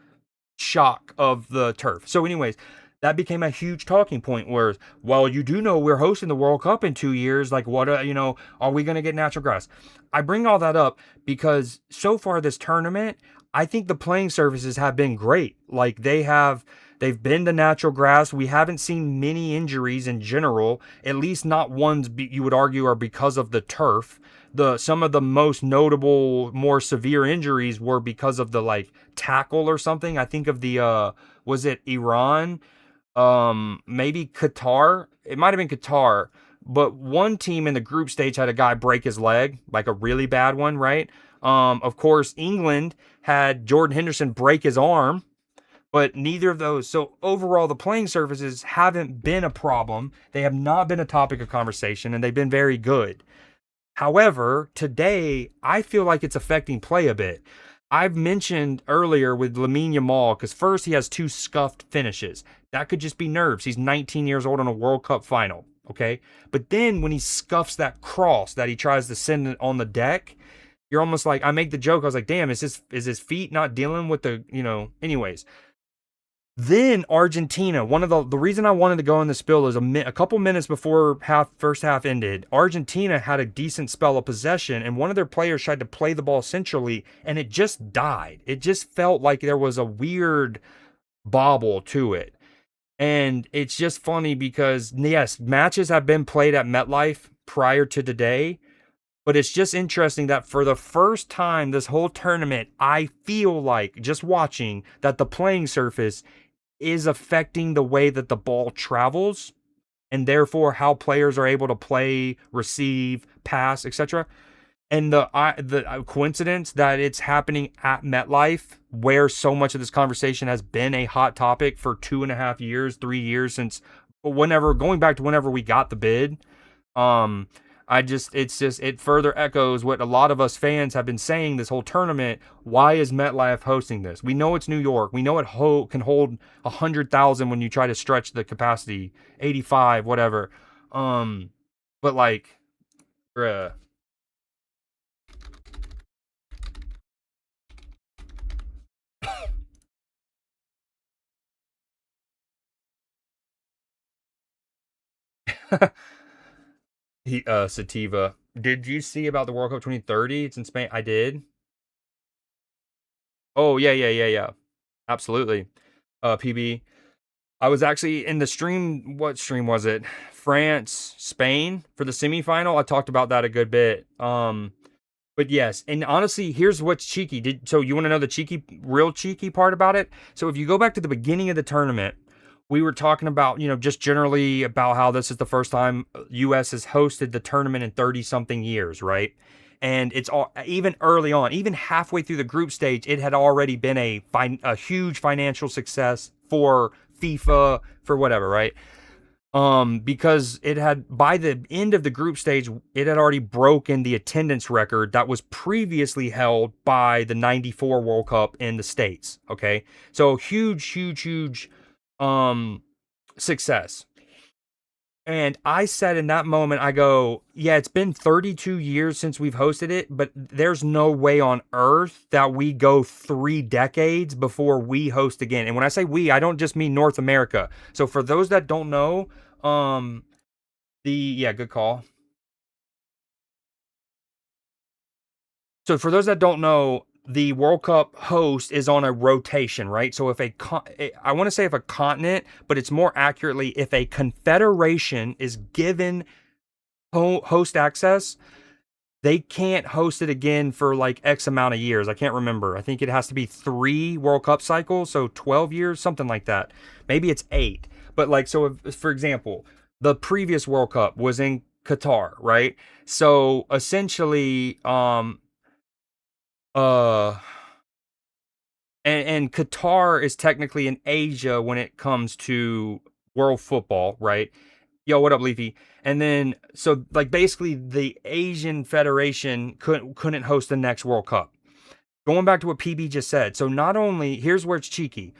shock of the turf. So anyways, that became a huge talking point where, well, you do know we're hosting the World Cup in 2 years. Like, what, are we going to get natural grass? I bring all that up because so far this tournament, I think the playing surfaces have been great. Like they've been to natural grass. We haven't seen many injuries in general, at least not ones you would argue are because of the turf. Some of the most notable, more severe injuries were because of the like tackle or something. I think of the was it Iran? Maybe Qatar. It might have been Qatar, but one team in the group stage had a guy break his leg, like a really bad one, right? Of course, England had Jordan Henderson break his arm, but neither of those. So overall, the playing surfaces haven't been a problem. They have not been a topic of conversation, and they've been very good. However, today, I feel like it's affecting play a bit. I've mentioned earlier with Wembenyama, because first he has two scuffed finishes. That could just be nerves. He's 19 years old on a World Cup final, okay? But then when he scuffs that cross that he tries to send it on the deck, you're almost like, I make the joke, I was like, damn, is his feet not dealing with the, anyways. Then Argentina, one of the reason I wanted to go in the spill is a couple minutes before first half ended, Argentina had a decent spell of possession, and one of their players tried to play the ball centrally, and it just died. It just felt like there was a weird bobble to it. And it's just funny because, yes, matches have been played at MetLife prior to today, but it's just interesting that for the first time this whole tournament, I feel like, just watching, that the playing surface is affecting the way that the ball travels and therefore how players are able to play, receive, pass, etc. And the coincidence that it's happening at MetLife, where so much of this conversation has been a hot topic for 2.5 years, 3 years, since going back to whenever we got the bid. It further echoes what a lot of us fans have been saying this whole tournament. Why is MetLife hosting this? We know it's New York. We know it can hold 100,000 when you try to stretch the capacity, 85, whatever. But like, bruh. Sativa. Did you see about the World Cup 2030? It's in Spain. I did. Oh, yeah. Absolutely. PB. I was actually in the stream. What stream was it? France, Spain for the semifinal. I talked about that a good bit. But yes, and honestly, here's what's cheeky. So you want to know the real cheeky part about it? So if you go back to the beginning of the tournament, we were talking about, just generally about how this is the first time U.S. has hosted the tournament in 30 something years, right? And it's all, even early on, even halfway through the group stage, it had already been a huge financial success for FIFA, for whatever, right? Because it had, by the end of the group stage, it had already broken the attendance record that was previously held by the 94 World Cup in the States. Okay. So huge success. And I said in that moment, I go, yeah, it's been 32 years since we've hosted it, but there's no way on earth that we go 3 decades before we host again. And when I say we, I don't just mean North America. So for those that don't know, Yeah, good call. So for those that don't know, the World Cup host is on a rotation, right? So if I want to say if a continent, but it's more accurately if a confederation is given host access, they can't host it again for like X amount of years. I can't remember. I think it has to be 3 World Cup cycles, so 12 years, something like that. Maybe it's 8. But like, so if, for example, the previous World Cup was in Qatar, right? So essentially, uh, and Qatar is technically in Asia when it comes to world football, right? Yo, what up, Leafy? And then so like basically the Asian Federation couldn't host the next World Cup. Going back to what PB just said. So not only here's where it's cheeky.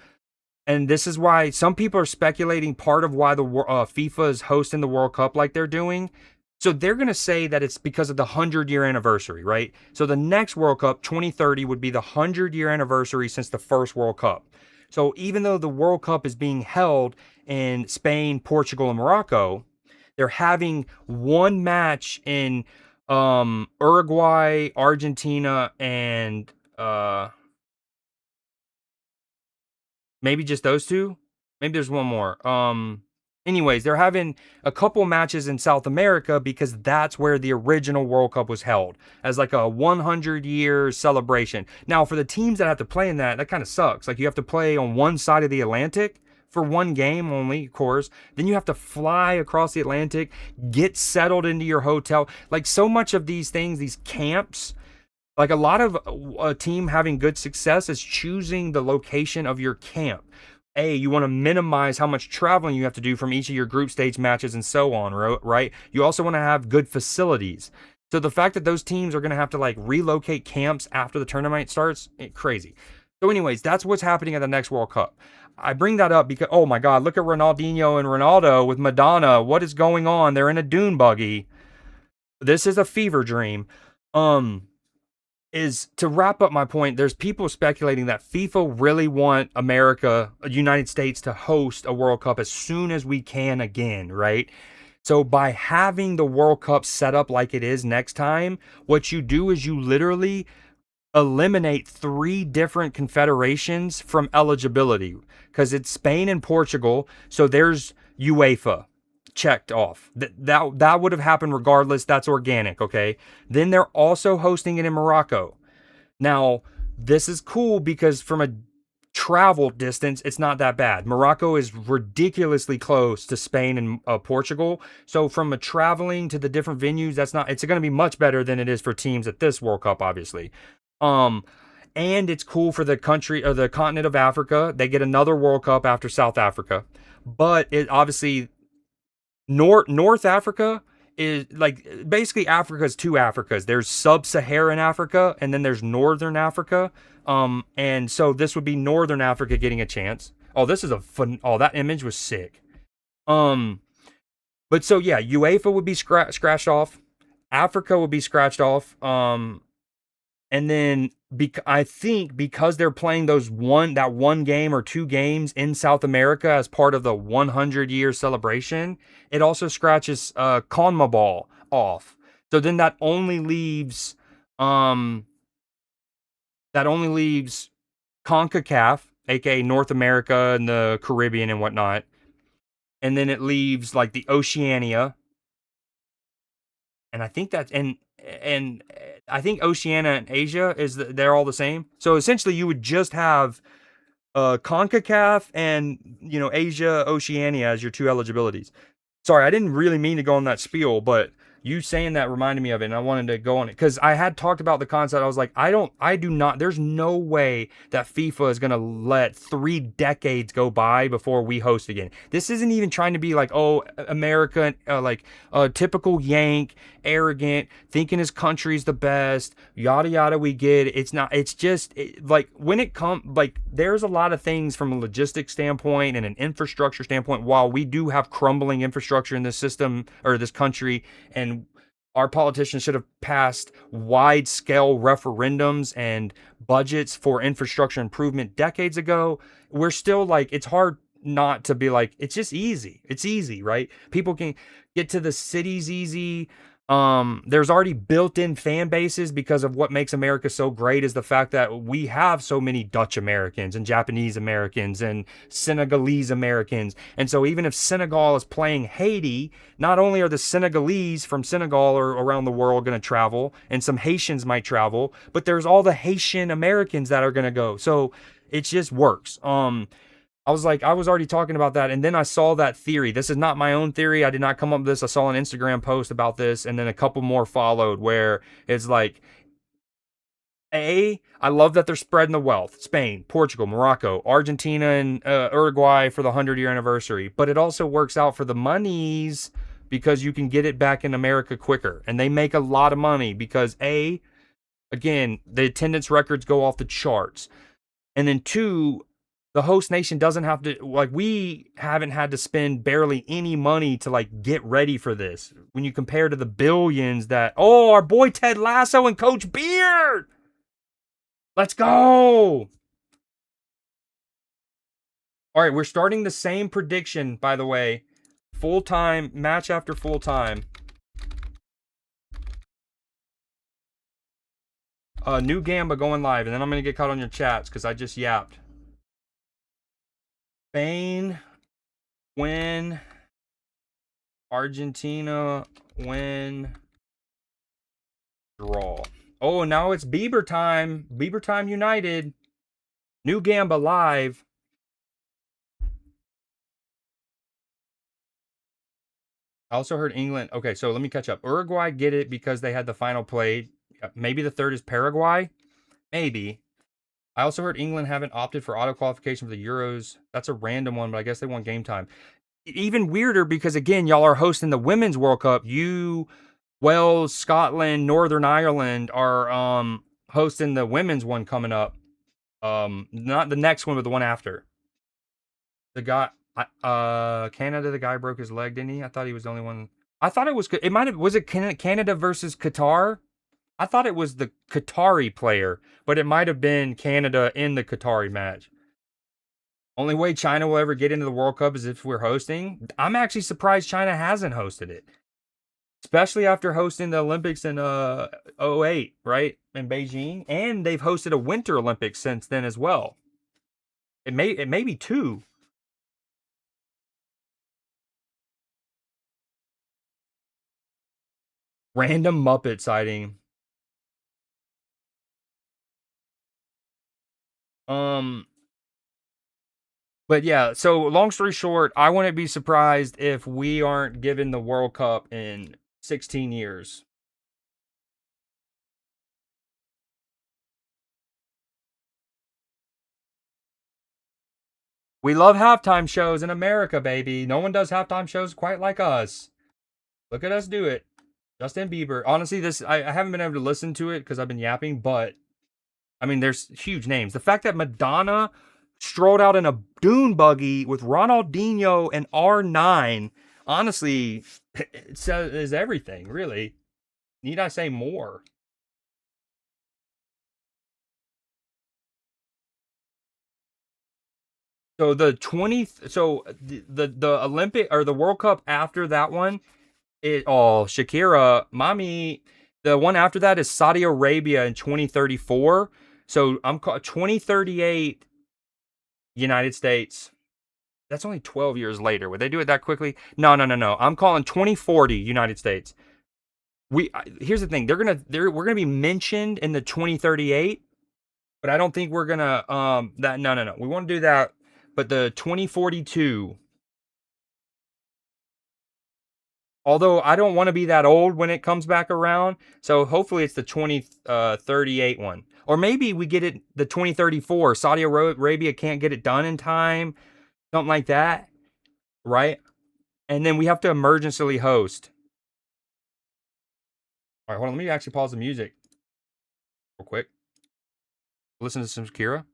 And this is why some people are speculating part of why the FIFA is hosting the World Cup like they're doing. So they're going to say that it's because of the 100-year anniversary, right? So the next World Cup, 2030, would be the 100-year anniversary since the first World Cup. So even though the World Cup is being held in Spain, Portugal, and Morocco, they're having one match in Uruguay, Argentina, and maybe just those two. Maybe there's one more. Anyways, they're having a couple matches in South America because that's where the original World Cup was held as like a 100-year celebration. Now, for the teams that have to play in that kind of sucks. Like you have to play on one side of the Atlantic for one game only, of course. Then you have to fly across the Atlantic, get settled into your hotel. Like so much of these things, these camps, like a lot of a team having good success is choosing the location of your camp. You want to minimize how much traveling you have to do from each of your group stage matches and so on, right? You also want to have good facilities. So the fact that those teams are going to have to like relocate camps after the tournament starts, crazy. So anyways, that's what's happening at the next World Cup. I bring that up because, oh my God, look at Ronaldinho and Ronaldo with Madonna. What is going on? They're in a dune buggy. This is a fever dream. Is to wrap up my point, there's people speculating that FIFA really want America, United States, to host a World Cup as soon as we can again, right? So by having the World Cup set up like it is next time, what you do is you literally eliminate 3 different confederations from eligibility because it's Spain and Portugal. So there's UEFA checked off. That would have happened regardless. That's organic, okay? Then they're also hosting it in Morocco. Now, this is cool because from a travel distance, it's not that bad. Morocco is ridiculously close to Spain and Portugal. So from a traveling to the different venues, it's going to be much better than it is for teams at this World Cup, obviously. And it's cool for the country or the continent of Africa. They get another World Cup after South Africa. But it obviously North Africa is like basically Africa's 2 Africas. There's sub-Saharan Africa and then there's Northern Africa. And so this would be Northern Africa getting a chance. Oh, this is a fun. Oh, that image was sick. But so yeah, UEFA would be scratched off. Africa would be scratched off. And then I think because they're playing that one game or 2 games in South America as part of the 100-year celebration, it also scratches CONMEBOL off. So then that only leaves CONCACAF, aka North America and the Caribbean and whatnot. And then it leaves like the Oceania. And I think that's and I think Oceania and Asia they're all the same. So essentially, you would just have CONCACAF and Asia, Oceania as your 2 eligibilities. Sorry, I didn't really mean to go on that spiel, but you saying that reminded me of it, and I wanted to go on it because I had talked about the concept. I was like, I do not. There's no way that FIFA is gonna let 3 decades go by before we host again. This isn't even trying to be like, oh, America, like a typical Yank, arrogant, thinking his country's the best, yada yada. We get it. It's not. It's just like when it comes, like there's a lot of things from a logistics standpoint and an infrastructure standpoint. While we do have crumbling infrastructure in this system or this country, and our politicians should have passed wide-scale referendums and budgets for infrastructure improvement decades ago, we're still like, it's hard. not to be like, it's just easy. It's easy, right? People can get to the cities easy. There's already built-in fan bases because of what makes America so great is the fact that we have so many Dutch Americans and Japanese Americans and Senegalese Americans. And so even if Senegal is playing Haiti, not only are the Senegalese from Senegal or around the world going to travel, and some Haitians might travel, but there's all the Haitian Americans that are going to go. So it just works. I was like, I was already talking about that, and then I saw that theory. This is not my own theory. I did not come up with this. I saw an Instagram post about this, and then a couple more followed where it's like, I love that they're spreading the wealth. Spain, Portugal, Morocco, Argentina, and Uruguay for the 100-year anniversary. But it also works out for the monies because you can get it back in America quicker. And they make a lot of money because again, the attendance records go off the charts. And then two, the host nation doesn't have to, like, we haven't had to spend barely any money to like get ready for this when you compare to the billions that, our boy Ted Lasso and Coach Beard, let's go. All right, we're starting the same prediction, by the way, full time match after full time. New Gamba going live, and then I'm gonna get caught on your chats because I just yapped. Spain win. Argentina win. Draw. Oh, now it's Bieber time. Bieber time United. New Gamba live. I also heard England. Okay, so let me catch up. Uruguay get it because they had the final played. Maybe the third is Paraguay. Maybe. I also heard England haven't opted for auto qualification for the Euros. That's a random one, but I guess they want game time. Even weirder because, again, y'all are hosting the Women's World Cup. Wales, Scotland, Northern Ireland are hosting the women's one coming up. Not the next one, but the one after. The guy, Canada, the guy broke his leg, didn't he? I thought he was the only one. I thought it was. It might have. Was it Canada versus Qatar? I thought it was the Qatari player, but it might have been Canada in the Qatari match. Only way China will ever get into the World Cup is if we're hosting. I'm actually surprised China hasn't hosted it. Especially after hosting the Olympics in 08, right? In Beijing. And they've hosted a Winter Olympics since then as well. It may be two. Random Muppet sighting. But yeah, so long story short, I wouldn't be surprised if we aren't given the World Cup in 16 years. We love halftime shows in America, baby. No one does halftime shows quite like us. Look at us do it. Justin Bieber. Honestly, I haven't been able to listen to it because I've been yapping, but I mean, there's huge names. The fact that Madonna strolled out in a dune buggy with Ronaldinho and R9, honestly, it says everything, really. Need I say more? So the 20th, so the Olympic or the World Cup after that one, Shakira, mommy, the one after that is Saudi Arabia in 2034. So I'm 2038 United States. That's only 12 years later. Would they do it that quickly? No. I'm calling 2040 United States. Here's the thing. We're gonna be mentioned in the 2038, but I don't think we're gonna that no. We want to do that, but the 2042. Although I don't want to be that old when it comes back around, so hopefully it's the 2038 one. Or maybe we get it the 2034. Saudi Arabia can't get it done in time, something like that, right? And then we have to emergency host. All right, hold on. Let me actually pause the music real quick. Listen to some Shakira.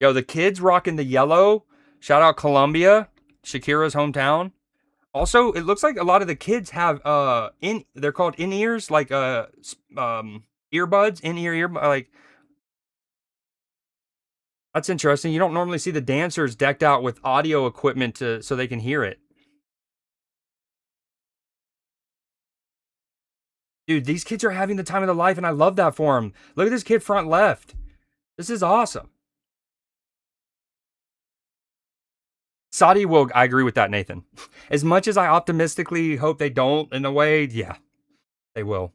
Yo, the kids rocking the yellow. Shout out Colombia. Shakira's hometown. Also, it looks like a lot of the kids have they're called in-ears, like earbuds, in-ear like that's interesting. You don't normally see the dancers decked out with audio equipment so they can hear it. Dude, these kids are having the time of their life, and I love that for them. Look at this kid front left. This is awesome. Saudi will, I agree with that, Nathan. As much as I optimistically hope they don't, in a way, yeah, they will.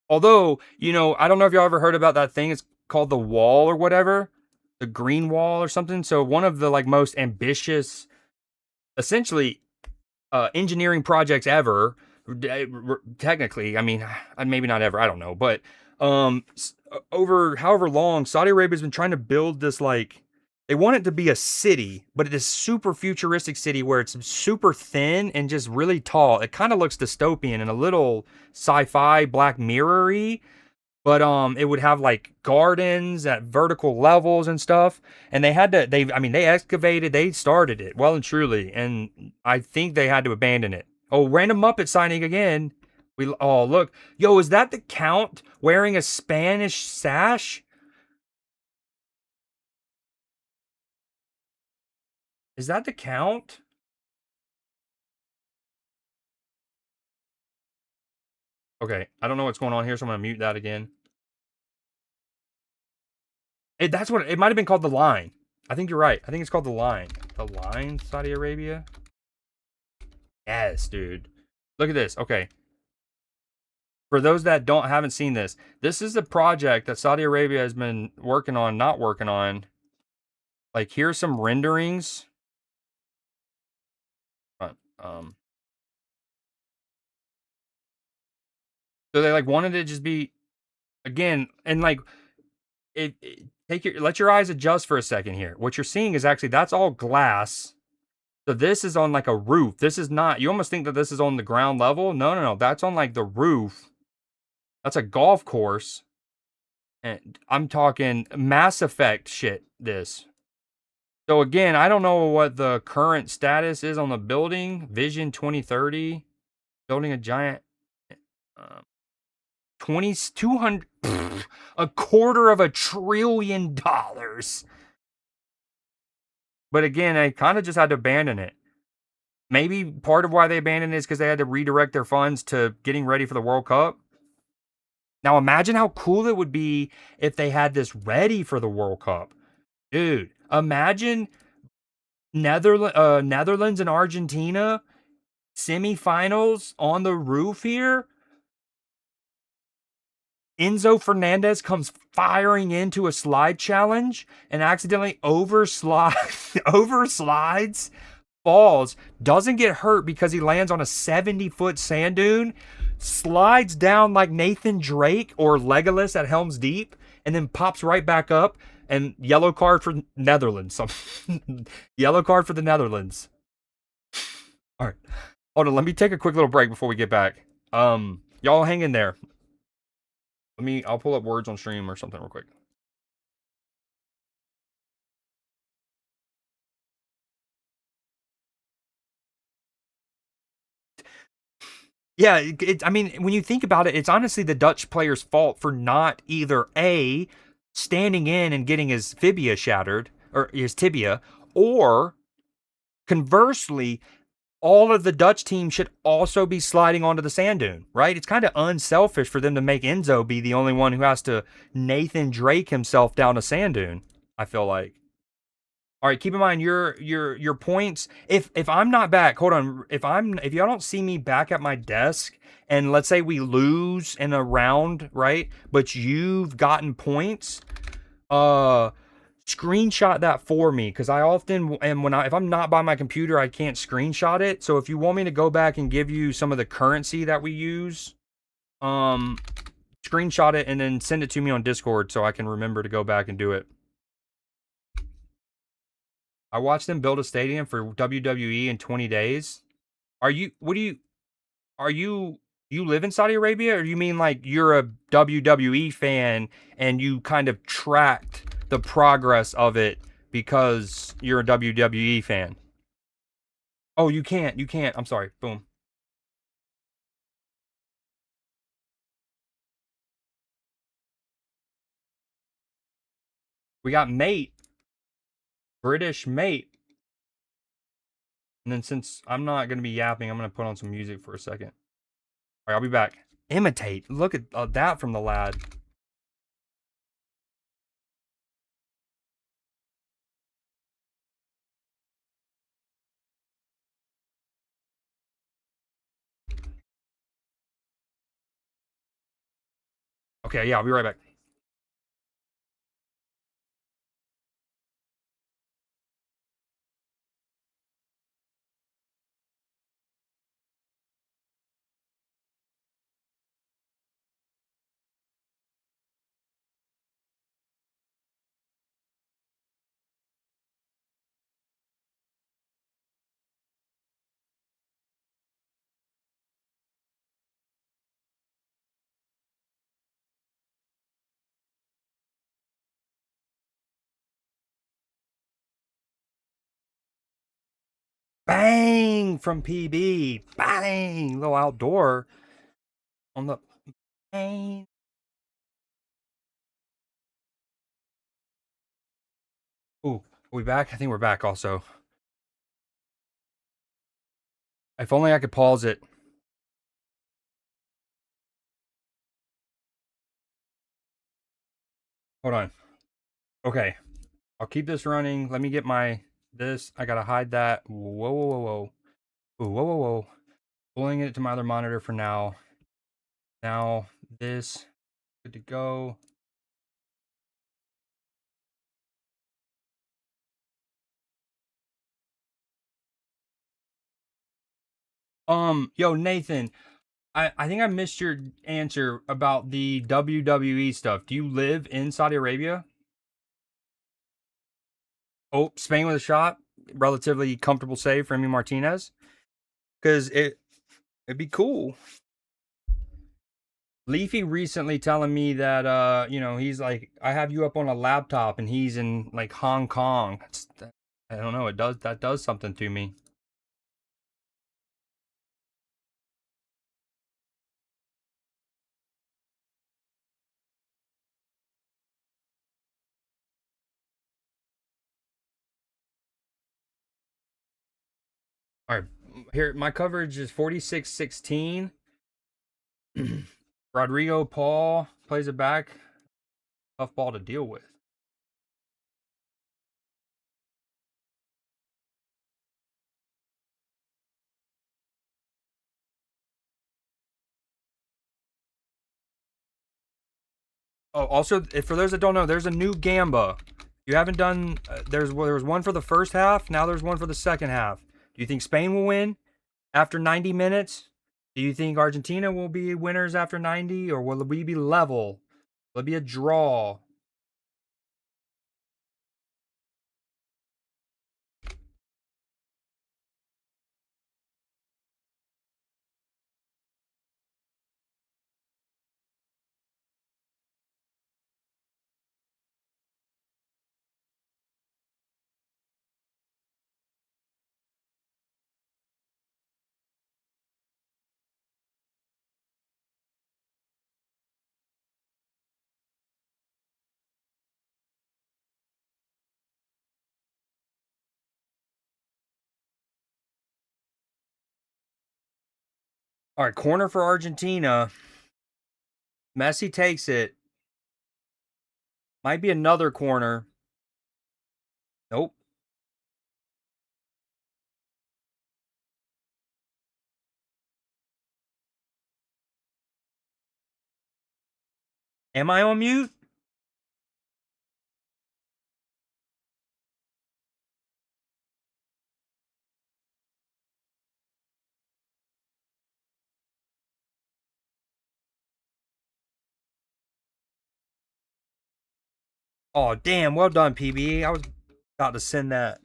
Although, I don't know if y'all ever heard about that thing. It's called the wall or whatever, the green wall or something. So one of the like most ambitious, essentially, engineering projects ever. Technically, I mean, maybe not ever. I don't know, but over however long, Saudi Arabia's been trying to build this like. They want it to be a city, but it is super futuristic city where it's super thin and just really tall. It kind of looks dystopian and a little sci-fi Black Mirror-y, but it would have like gardens at vertical levels and stuff. And they excavated, they started it well and truly, and I think they had to abandon it. Oh, random Muppet signing again. Look. Yo, is that the Count wearing a Spanish sash? Is that the Count? Okay, I don't know what's going on here, so I'm gonna mute that again. That's what it might have been called. The Line. I think you're right. I think it's called The Line. The Line, Saudi Arabia. Yes, dude. Look at this. Okay. For those that haven't seen this, this is a project that Saudi Arabia has been not working on. Like, here's some renderings. So they like wanted it to just be, again, and like let your eyes adjust for a second here. What you're seeing is actually that's all glass. So this is on like a roof. This is not. You almost think that this is on the ground level. No. That's on like the roof. That's a golf course. And I'm talking Mass Effect shit. This. So again, I don't know what the current status is on the building. Vision 2030, building a giant 200 $250 billion. But again, I kind of just had to abandon it. Maybe part of why they abandoned it is because they had to redirect their funds to getting ready for the World Cup. Now imagine how cool it would be if they had this ready for the World Cup. Dude, imagine Netherlands and Argentina semifinals on the roof here. Enzo Fernandez comes firing into a slide challenge and accidentally overslides, falls, doesn't get hurt because he lands on a 70-foot sand dune, slides down like Nathan Drake or Legolas at Helm's Deep, and then pops right back up. And yellow card for Netherlands. Yellow card for the Netherlands. All right. Hold on. Let me take a quick little break before we get back. Y'all hang in there. I'll pull up words on stream or something real quick. Yeah, I mean, when you think about it, it's honestly the Dutch player's fault for not either A, standing in and getting his fibia shattered, or his tibia, or conversely, all of the Dutch team should also be sliding onto the sand dune, right? It's kind of unselfish for them to make Enzo be the only one who has to Nathan Drake himself down a sand dune, I feel like. All right, keep in mind your points. If I'm not back, hold on. If y'all don't see me back at my desk, and let's say we lose in a round, right? But you've gotten points, screenshot that for me, because I often and if I'm not by my computer, I can't screenshot it. So if you want me to go back and give you some of the currency that we use, screenshot it and then send it to me on Discord so I can remember to go back and do it. I watched them build a stadium for WWE in 20 days. You live in Saudi Arabia, or you mean like you're a WWE fan and you kind of tracked the progress of it because you're a WWE fan? Oh, you can't. You can't. I'm sorry. Boom. We got mate. British mate. And then since I'm not going to be yapping, I'm going to put on some music for a second. All right, I'll be back. Imitate. Look at that from the lad. Okay, yeah, I'll be right back. Bang from PB. Bang. Little outdoor on the bang. Ooh, are we back? I think we're back also. If only I could pause it. Hold on. Okay. I'll keep this running. Let me get my this. I gotta hide that. Whoa, whoa, whoa, whoa. Ooh, whoa, whoa, whoa. Pulling it to my other monitor for now. Now this. Good to go. Yo, Nathan, I think I missed your answer about the WWE stuff. Do you live in Saudi Arabia? Oh, Spain with a shot, relatively comfortable save for Emi Martinez, because it'd be cool. Leafy recently telling me that he's like, I have you up on a laptop and he's in like Hong Kong. I don't know, it does something to me. All right, here my coverage is 46-16. Rodrigo Paul plays it back. Tough ball to deal with. Oh, also, for those that don't know, there's a new Gamba. You haven't done. There was one for the first half. Now there's one for the second half. Do you think Spain will win after 90 minutes? Do you think Argentina will be winners after 90, or will we be level? Will it be a draw? All right, corner for Argentina. Messi takes it. Might be another corner. Nope. Am I on mute? Oh, damn. Well done, PB. I was about to send that.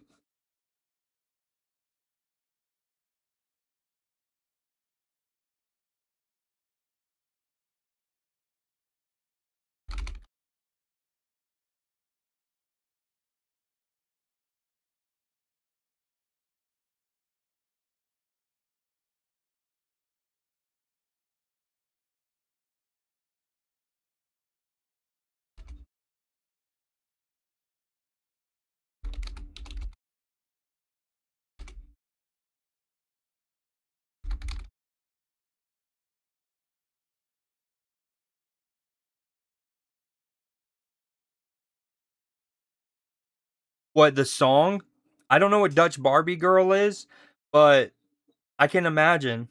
What, the song? I don't know what Dutch Barbie Girl is, but I can imagine.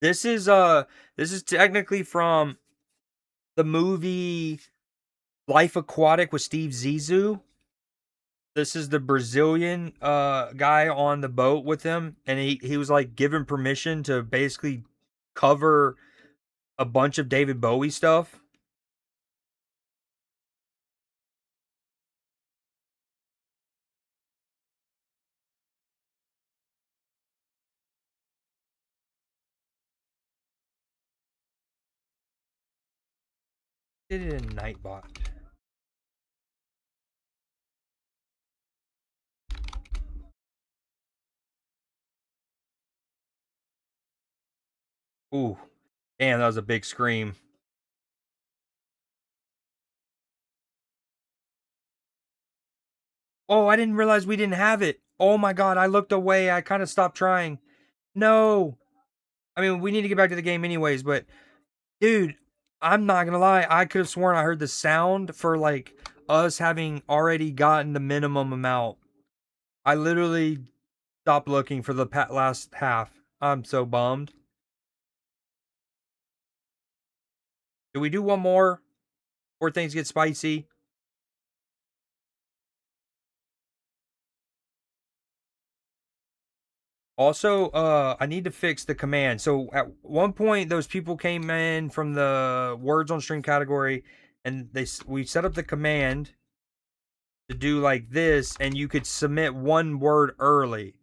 This is, this is technically from the movie Life Aquatic with Steve Zissou. This is the Brazilian guy on the boat with him, and he was like given permission to basically cover a bunch of David Bowie stuff. Did it in Nightbot. Ooh, damn, that was a big scream. Oh, I didn't realize we didn't have it. Oh my god, I looked away. I kind of stopped trying. No. I mean, we need to get back to the game anyways, but dude, I'm not gonna lie. I could have sworn I heard the sound for like us having already gotten the minimum amount. I literally stopped looking for the last half. I'm so bummed. Do we do one more before things get spicy? Also, I need to fix the command. So at one point, those people came in from the words on string category, and we set up the command to do like this, and you could submit one word early.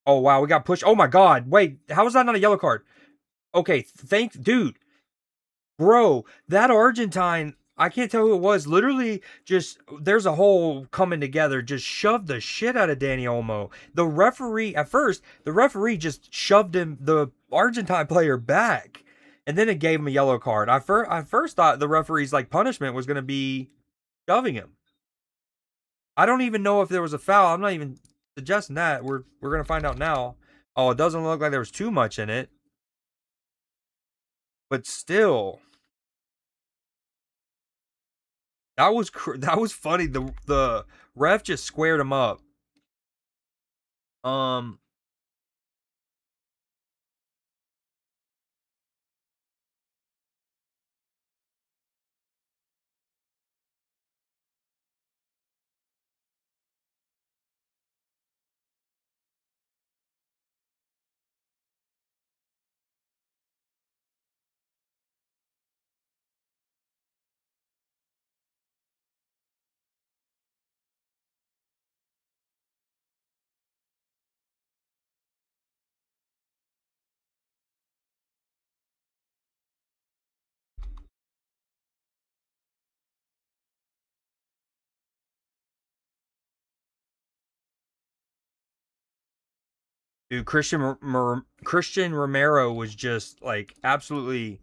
Oh wow, we got pushed. Oh my god, wait, how is that not a yellow card? Okay, dude, bro, that Argentine. I can't tell who it was. Literally, just there's a whole coming together. Just shoved the shit out of Danny Olmo. The referee at first, the referee just shoved the Argentine player back, and then it gave him a yellow card. I first thought the referee's like punishment was gonna be shoving him. I don't even know if there was a foul. I'm not even suggesting that. We're gonna find out now. Oh, it doesn't look like there was too much in it, but still, that was funny. The ref just squared him up. Um, dude, Christian Romero was just like absolutely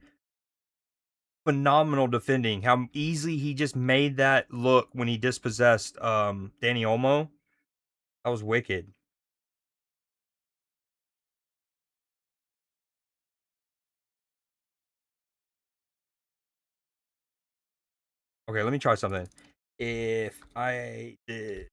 phenomenal defending. How easily he just made that look when he dispossessed Danny Olmo. That was wicked. Okay, let me try something. If I did.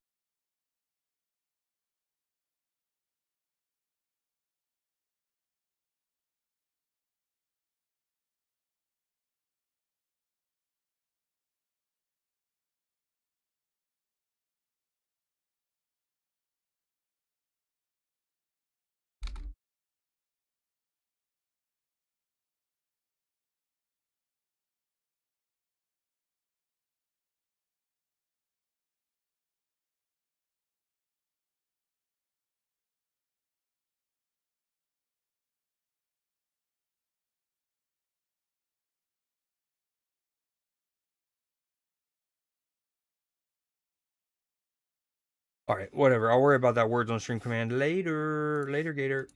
All right, whatever. I'll worry about that words on stream command later. Later, Gator.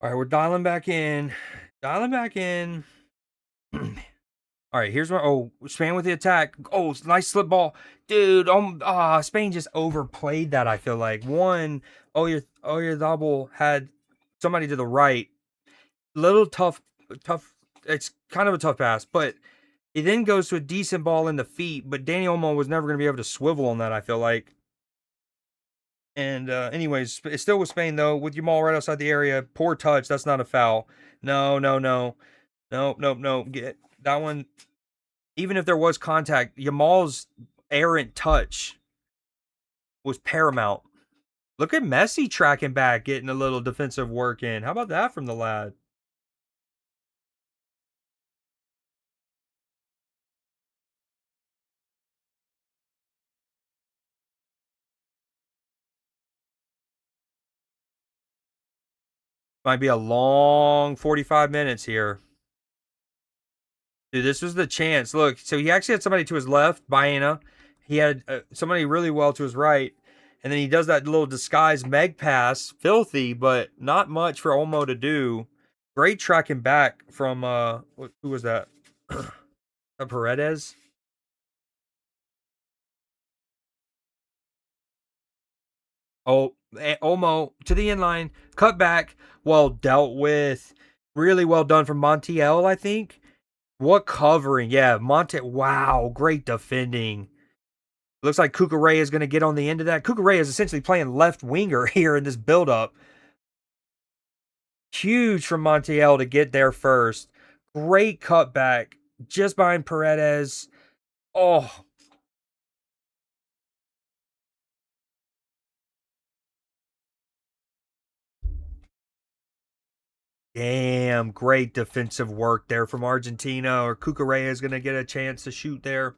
All right, we're dialing back in. Dialing back in. All right, here's my Spain with the attack. Oh, nice slip ball, dude. Spain just overplayed that. I feel like your double had somebody to the right. Little tough. It's kind of a tough pass, but it then goes to a decent ball in the feet. But Danny Olmo was never going to be able to swivel on that. I feel like. And anyways, it's still with Spain though, with Yamal right outside the area. Poor touch. That's not a foul. No, no, no, no, no, no. Get that one. Even if there was contact, Yamal's errant touch was paramount. Look at Messi tracking back, getting a little defensive work in. How about that from the lad? Might be a long 45 minutes here. Dude, this was the chance. Look, so he actually had somebody to his left, Baena. He had somebody really well to his right. And then he does that little disguised Meg pass. Filthy, but not much for Olmo to do. Great tracking back from, who was that? Paredes? Oh, Olmo to the inline, cut back, well dealt with. Really well done from Montiel, I think. What covering? Yeah, Wow, great defending. Looks like Cucurella is going to get on the end of that. Cucurella is essentially playing left winger here in this buildup. Huge from Montiel to get there first. Great cutback just behind Paredes. Oh, damn. Great defensive work there from Argentina. Or Cucurella is going to get a chance to shoot there.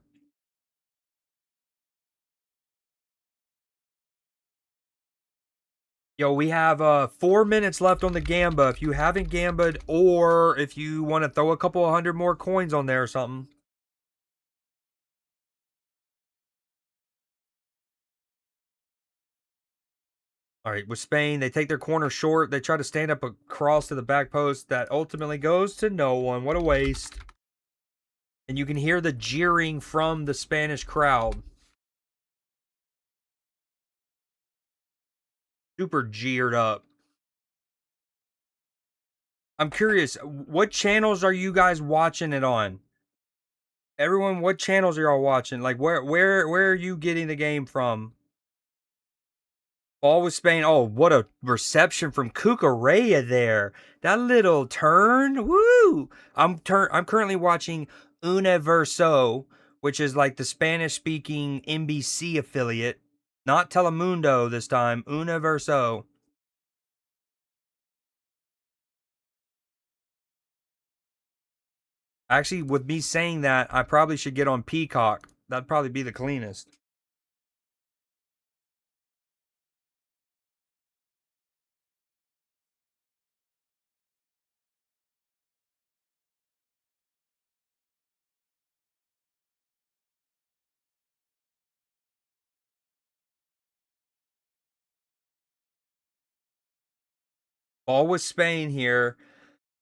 Yo, we have 4 minutes left on the Gamba. If you haven't gambled, or if you want to throw a couple of hundred more coins on there or something. All right, with Spain, they take their corner short. They try to stand up across to the back post. That ultimately goes to no one. What a waste. And you can hear the jeering from the Spanish crowd. Super jeered up. I'm curious, what channels are you guys watching it on? Everyone, what channels are y'all watching? Like where are you getting the game from? All with Spain. Oh, what a reception from Cucurella there. That little turn. Woo! I'm currently watching Universo, which is like the Spanish speaking NBC affiliate. Not Telemundo this time. Universo. Actually, with me saying that, I probably should get on Peacock. That'd probably be the cleanest. All with Spain here.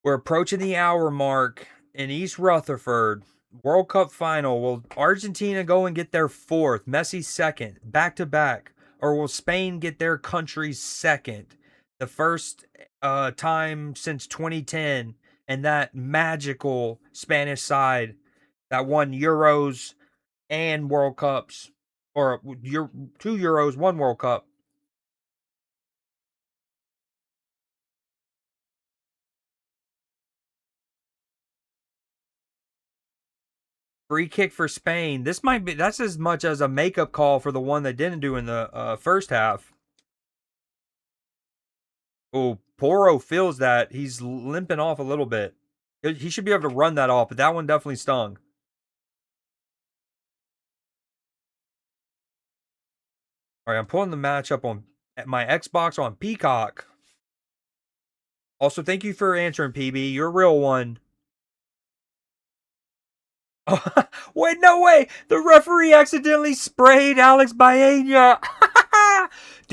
We're approaching the hour mark in East Rutherford. World Cup final. Will Argentina go and get their fourth? Messi second, back to back, or will Spain get their country's second? The first time since 2010, and that magical Spanish side that won Euros and World Cups, or 2 Euros, 1 World Cup. Free kick for Spain. This might be that's as much as a makeup call for the one they didn't do in the first half. Oh, Poro feels that he's limping off a little bit. He should be able to run that off, but that one definitely stung. All right, I'm pulling the match up on my Xbox on Peacock. Also, thank you for answering, PB. You're a real one. Wait, no way! The referee accidentally sprayed Alex Baena.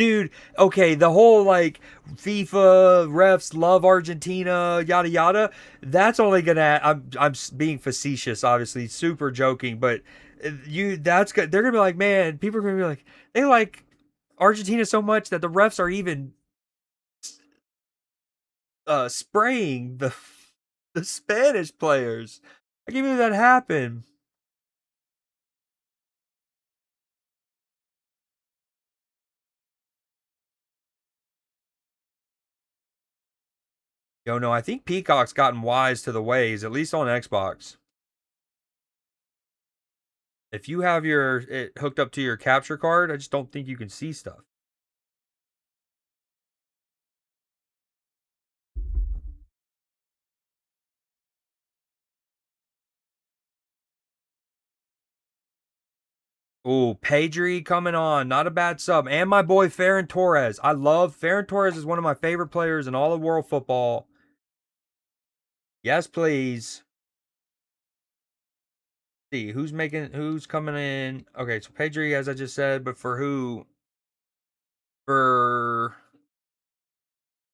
Dude, okay, the whole like FIFA refs love Argentina, yada yada. That's only gonna. I'm being facetious, obviously, super joking, but that's good. They're gonna be like, man, people are gonna be like, they like Argentina so much that the refs are even spraying the Spanish players. I can't believe that happened. Yo, no, I think Peacock's gotten wise to the ways, at least on Xbox. If you have it hooked up to your capture card, I just don't think you can see stuff. Ooh, Pedri coming on, not a bad sub, and my boy Ferran Torres. I love Ferran Torres is one of my favorite players in all of world football. Yes, please. See who's coming in. Okay, so Pedri, as I just said, but for who? For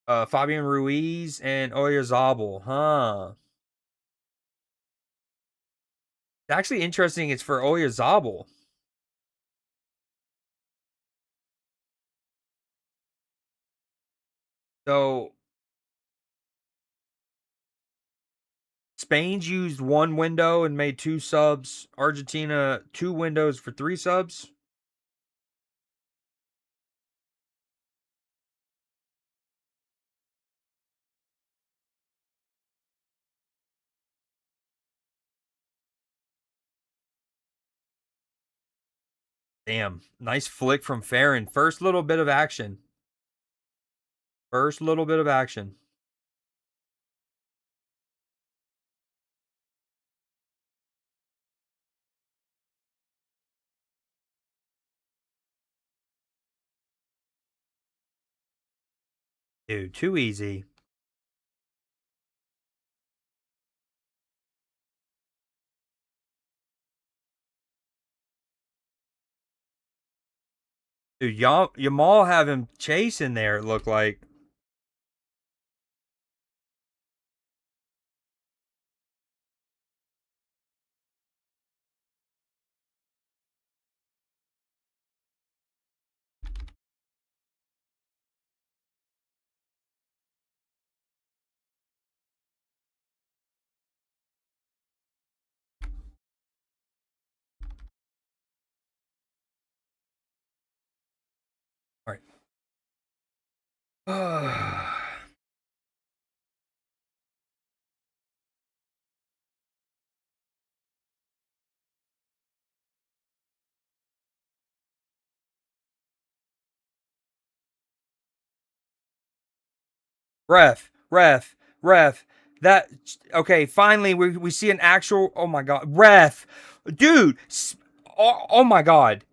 Fabian Ruiz and Oyazabal, huh? It's actually interesting. It's for Oyazabal. So Spain's used one window and made two subs. Argentina, two windows for three subs. Damn. Nice flick from Farron. First little bit of action. First little bit of action. Dude, too easy. Dude, Yamal have him chasing there, it looked like. All right. Ref. That okay? Finally, we see an actual. Oh my god, ref, dude. Oh my god,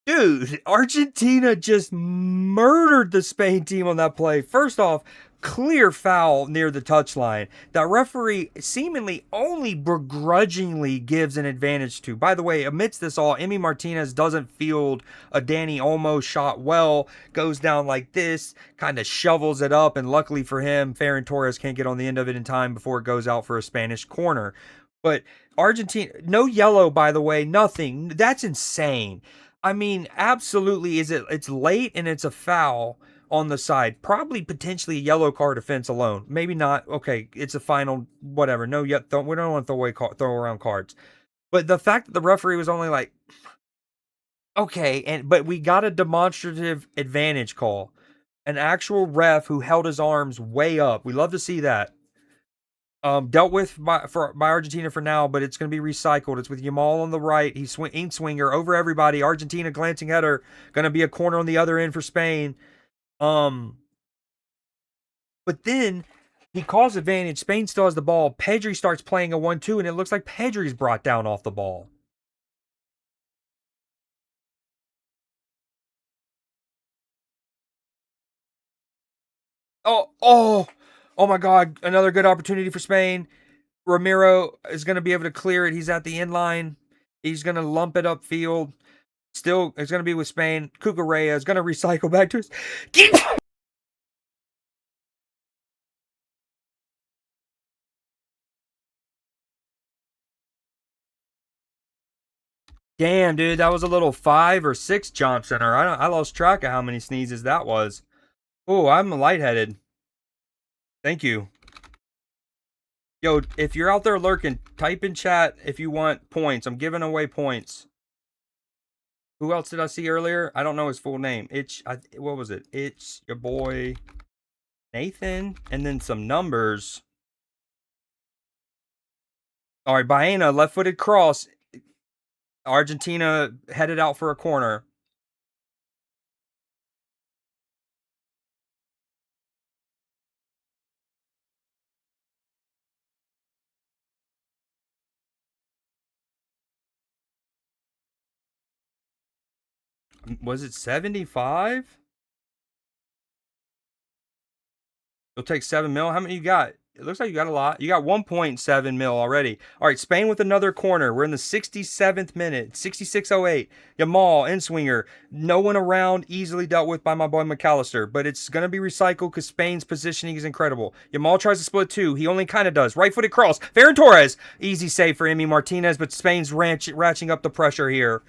dude. Argentina just murdered the Spain team on that play. First off, clear foul near the touchline that referee seemingly only begrudgingly gives an advantage to. By the way, amidst this all, Emi Martinez doesn't field a Danny Olmo shot well, goes down like this, kind of shovels it up, and luckily for him, Ferran Torres can't get on the end of it in time before it goes out for a Spanish corner. But Argentina, no yellow, by the way, nothing. That's insane. I mean, absolutely. It's late and it's a foul on the side. Probably potentially a yellow card offense alone. Maybe not. Okay, it's a final whatever. No, yet we don't want to throw around cards. But the fact that the referee was only like, okay, but we got a demonstrative advantage call, an actual ref who held his arms way up. We love to see that. Dealt with by Argentina for now, but it's going to be recycled. It's with Yamal on the right. He's in swinger over everybody. Argentina glancing header, going to be a corner on the other end for Spain. Um, but then he calls advantage. Spain still has the ball. Pedri starts playing a 1-2, and it looks like Pedri's brought down off the ball. Oh my God! Another good opportunity for Spain. Ramiro is going to be able to clear it. He's at the end line. He's going to lump it upfield. Still, it's going to be with Spain. Cucurella is going to recycle back to his. Damn, dude, that was a little 5 or 6 Johnson, or I lost track of how many sneezes that was. Oh, I'm lightheaded. Thank you. Yo, if you're out there lurking, type in chat if you want points. I'm giving away points. Who else did I see earlier? I don't know his full name. What was it? It's your boy Nathan, and then some numbers. All right, Baena, left-footed cross. Argentina headed out for a corner. Was it 75? You'll take 7 mil. How many you got? It looks like you got a lot. You got 1.7 mil already. All right, Spain with another corner. We're in the 67th minute. 66:08. Yamal, in swinger. No one around. Easily dealt with by my boy McAllister. But it's going to be recycled because Spain's positioning is incredible. Yamal tries to split two. He only kind of does. Right-footed cross. Ferran Torres. Easy save for Emi Martinez, but Spain's ratcheting up the pressure here.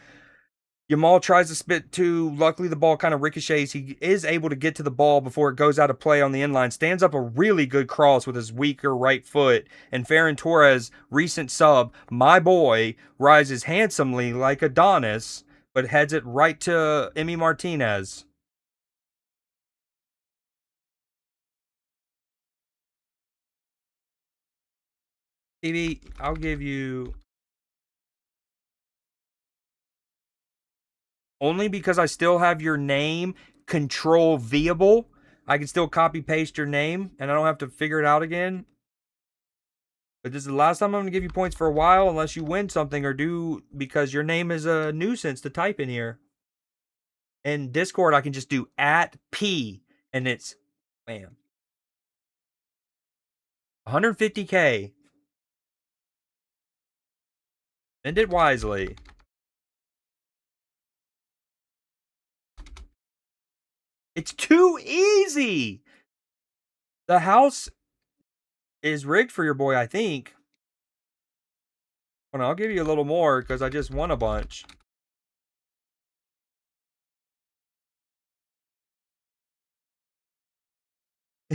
Yamal tries to spit two. Luckily, the ball kind of ricochets. He is able to get to the ball before it goes out of play on the inline. Stands up a really good cross with his weaker right foot. And Ferran Torres, recent sub, my boy, rises handsomely like Adonis, but heads it right to Emi Martinez. TV, I'll give you only because I still have your name control viable. I can still copy paste your name and I don't have to figure it out again. But this is the last time I'm going to give you points for a while unless you win something or do because your name is a nuisance to type in here. In Discord, I can just do @P and it's bam. 150K. Spend it wisely. It's too easy. The house is rigged for your boy, I think. Well, I'll give you a little more because I just won a bunch.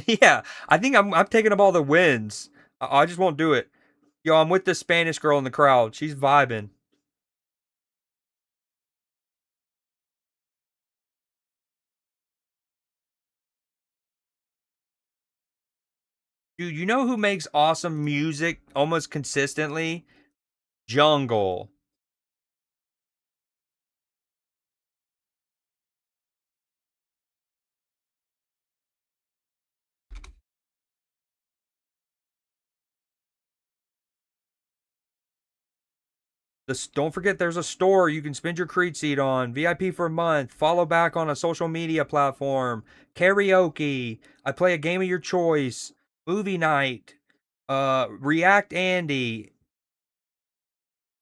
Yeah, I think I'm taking up all the wins. I just won't do it. Yo, I'm with the Spanish girl in the crowd. She's vibing. Dude, you know who makes awesome music almost consistently? Jungle. Don't forget there's a store you can spend your Creed seed on. VIP for a month. Follow back on a social media platform. Karaoke. I play a game of your choice. Movie night. React Andy.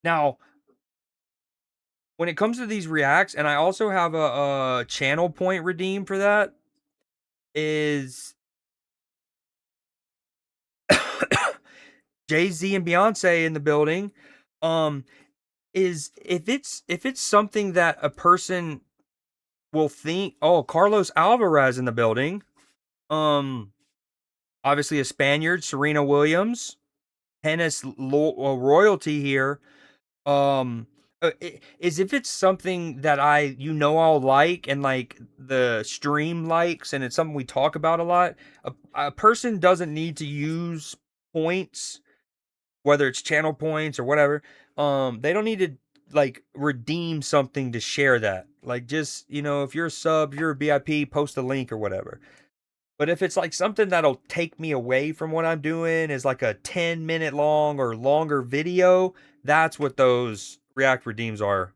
Now, when it comes to these reacts, and I also have a channel point redeem for that, is Jay-Z and Beyonce in the building. Is if it's something that a person will think, oh, Carlos Alvarez in the building. Obviously a Spaniard, Serena Williams, tennis royalty here. Is if it's something that I'll like and like the stream likes and it's something we talk about a lot. A person doesn't need to use points, whether it's channel points or whatever. They don't need to like redeem something to share that. Like just if you're a sub, you're a VIP, post a link or whatever. But if it's like something that'll take me away from what I'm doing, is like a 10-minute long or longer video, that's what those React redeems are.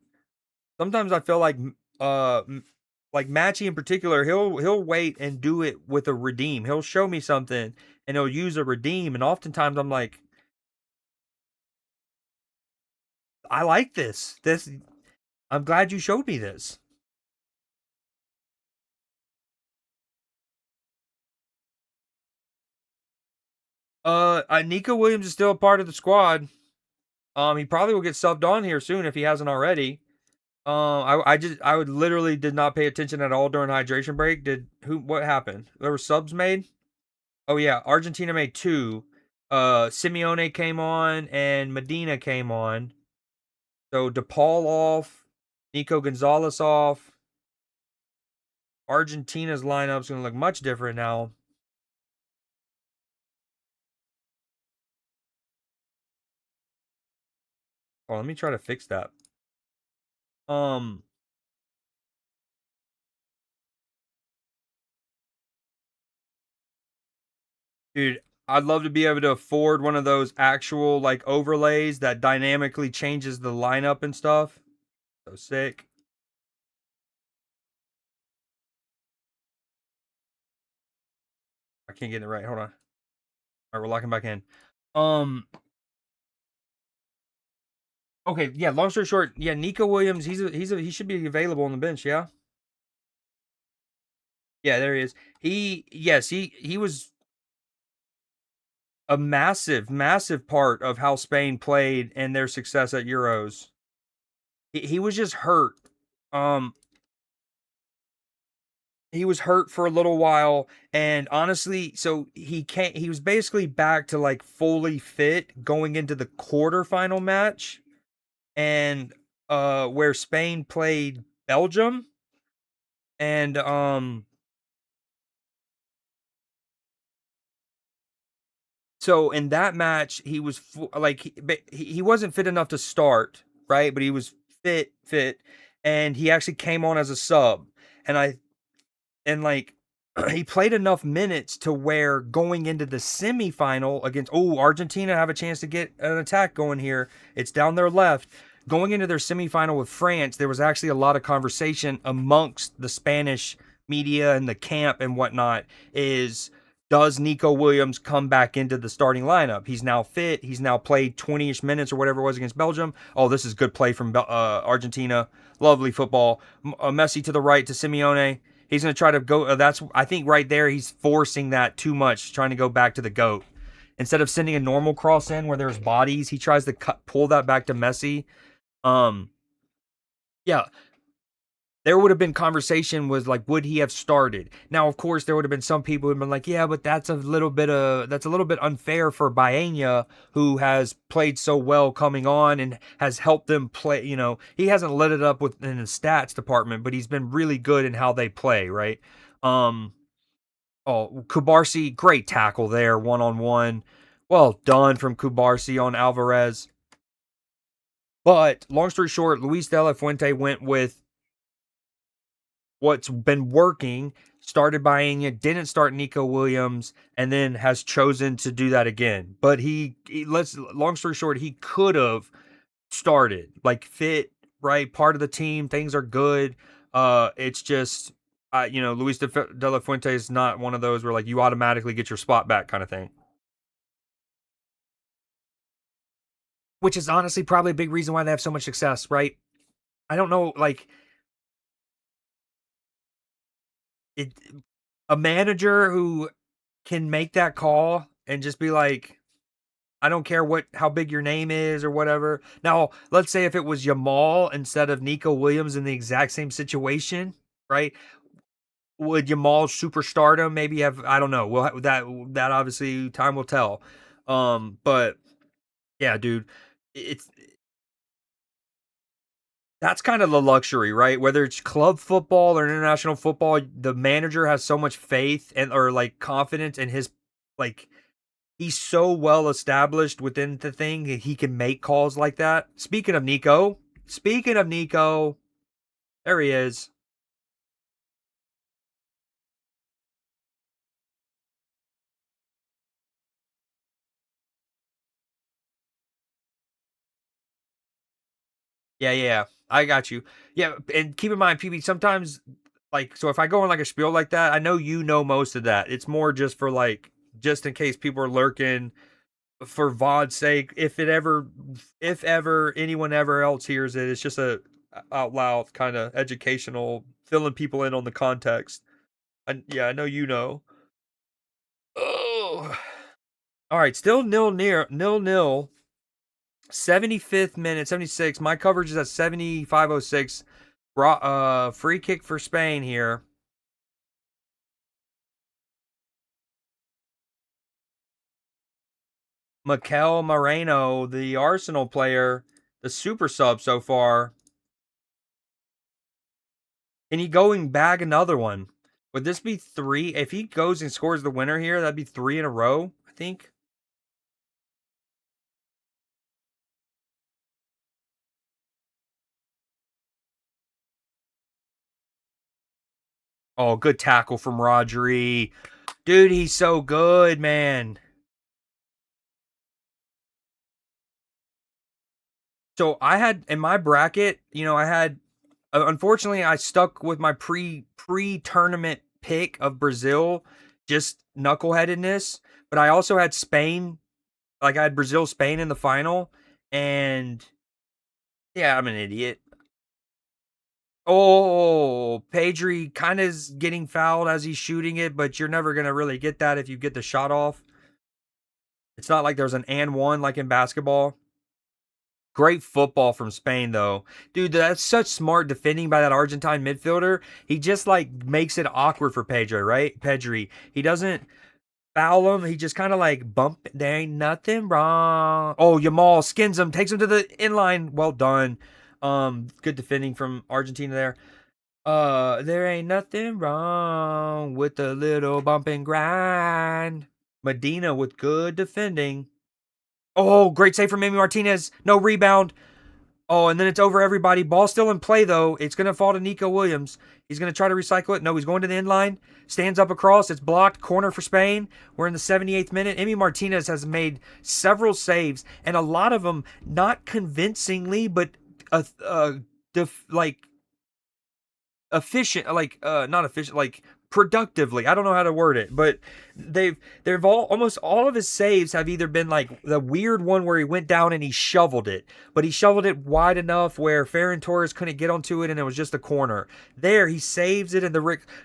Sometimes I feel uh like Matchy in particular, he'll wait and do it with a redeem. He'll show me something and he'll use a redeem, and oftentimes I'm like, I like this. I'm glad you showed me this. Nico Williams is still a part of the squad. He probably will get subbed on here soon if he hasn't already. I would literally did not pay attention at all during hydration break. What happened? There were subs made? Oh yeah, Argentina made two. Simeone came on and Medina came on. So DePaul off, Nico Gonzalez off. Argentina's lineup's gonna look much different now. Oh, let me try to fix that. Um, Dude, I'd love to be able to afford one of those actual like overlays that dynamically changes the lineup and stuff. So sick. I can't get it right. Hold on. All right, we're locking back in. Um. Okay. Yeah. Long story short. Yeah. Nico Williams. He should be available on the bench. Yeah. Yeah. There he is. He was a massive part of how Spain played and their success at Euros. He was just hurt. Um. He was hurt for a little while, and honestly, so he was basically back to like fully fit going into the quarterfinal match, and where Spain played Belgium, and so in that match he was like he wasn't fit enough to start, right, but he was fit, and he actually came on as a sub, and I and like he played enough minutes to where going into the semifinal against Argentina have a chance to get an attack going here. It's down their left. Going into their semifinal with France, there was actually a lot of conversation amongst the Spanish media and the camp and whatnot. Is does Nico Williams come back into the starting lineup? He's now fit. He's now played 20-ish minutes or whatever it was against Belgium. Oh, this is good play from Argentina. Lovely football. Messi to the right to Simeone. He's going to try to go. I think right there he's forcing that too much, trying to go back to the goat. Instead of sending a normal cross in where there's bodies, he tries to pull that back to Messi. Um, yeah, there would have been conversation was like, would he have started? Now, of course, there would have been some people who've been like, yeah, but that's a little bit unfair for Baena, who has played so well coming on and has helped them play. He hasn't lit it up in the stats department, but he's been really good in how they play, right? Um, Kubarsi, great tackle there, 1-on-1. Well done from Kubarsi on Alvarez. But long story short, Luis de la Fuente went with what's been working, started buying it, didn't start Nico Williams, and then has chosen to do that again. But long story short, he could have started, like fit, right? Part of the team, things are good. It's just, Luis de la Fuente is not one of those where like you automatically get your spot back kind of thing. Which is honestly probably a big reason why they have so much success, right? I don't know, like it a manager who can make that call and just be like, I don't care how big your name is or whatever. Now, let's say if it was Yamal instead of Nico Williams in the exact same situation, right? Would Yamal's superstardom maybe have? I don't know. Well, that obviously time will tell. But yeah, dude, it's that's kind of the luxury, right? Whether it's club football or international football, the manager has so much faith and or like confidence in his like he's so well established within the thing that he can make calls like that. Speaking of Nico, there he is. Yeah. I got you. Yeah, and keep in mind, PB, sometimes like so if I go on like a spiel like that, I know you know most of that. It's more just for like just in case people are lurking for VOD's sake. If ever anyone ever else hears it, it's just out loud, kind of educational, filling people in on the context. And yeah, I know you know. Oh, all right, still nil nil. 75th minute, 76. My coverage is at 75:06. Free kick for Spain here. Mikel Moreno, the Arsenal player, the super sub so far. And he going back another one. Would this be three? If he goes and scores the winner here, that'd be three in a row, I think. Oh, good tackle from Rodri. Dude, he's so good, man. So I had in my bracket, I had unfortunately I stuck with my pre tournament pick of Brazil, just knuckleheadedness. But I also had Spain, like I had Brazil Spain in the final, and yeah, I'm an idiot. Oh, Pedri kind of is getting fouled as he's shooting it, but you're never gonna really get that if you get the shot off. It's not like there's an and one like in basketball. Great football from Spain, though. Dude, that's such smart defending by that Argentine midfielder. He just like makes it awkward for Pedro, right? Pedri. He doesn't foul him. He just kind of like bump. There ain't nothing wrong. Oh, Yamal skins him, takes him to the inline. Well done. Good defending from Argentina there. There ain't nothing wrong with a little bump and grind. Medina with good defending. Oh, great save from Amy Martinez. No rebound. Oh, and then it's over everybody. Ball still in play, though. It's going to fall to Nico Williams. He's going to try to recycle it. No, he's going to the end line. Stands up across. It's blocked. Corner for Spain. We're in the 78th minute. Emi Martinez has made several saves, and a lot of them not convincingly, but like efficient, like not efficient, like productively. I don't know how to word it, but they've almost all of his saves have either been like the weird one where he went down and he shoveled it, but he shoveled it wide enough where Ferran Torres couldn't get onto it and it was just a corner. There he saves it, and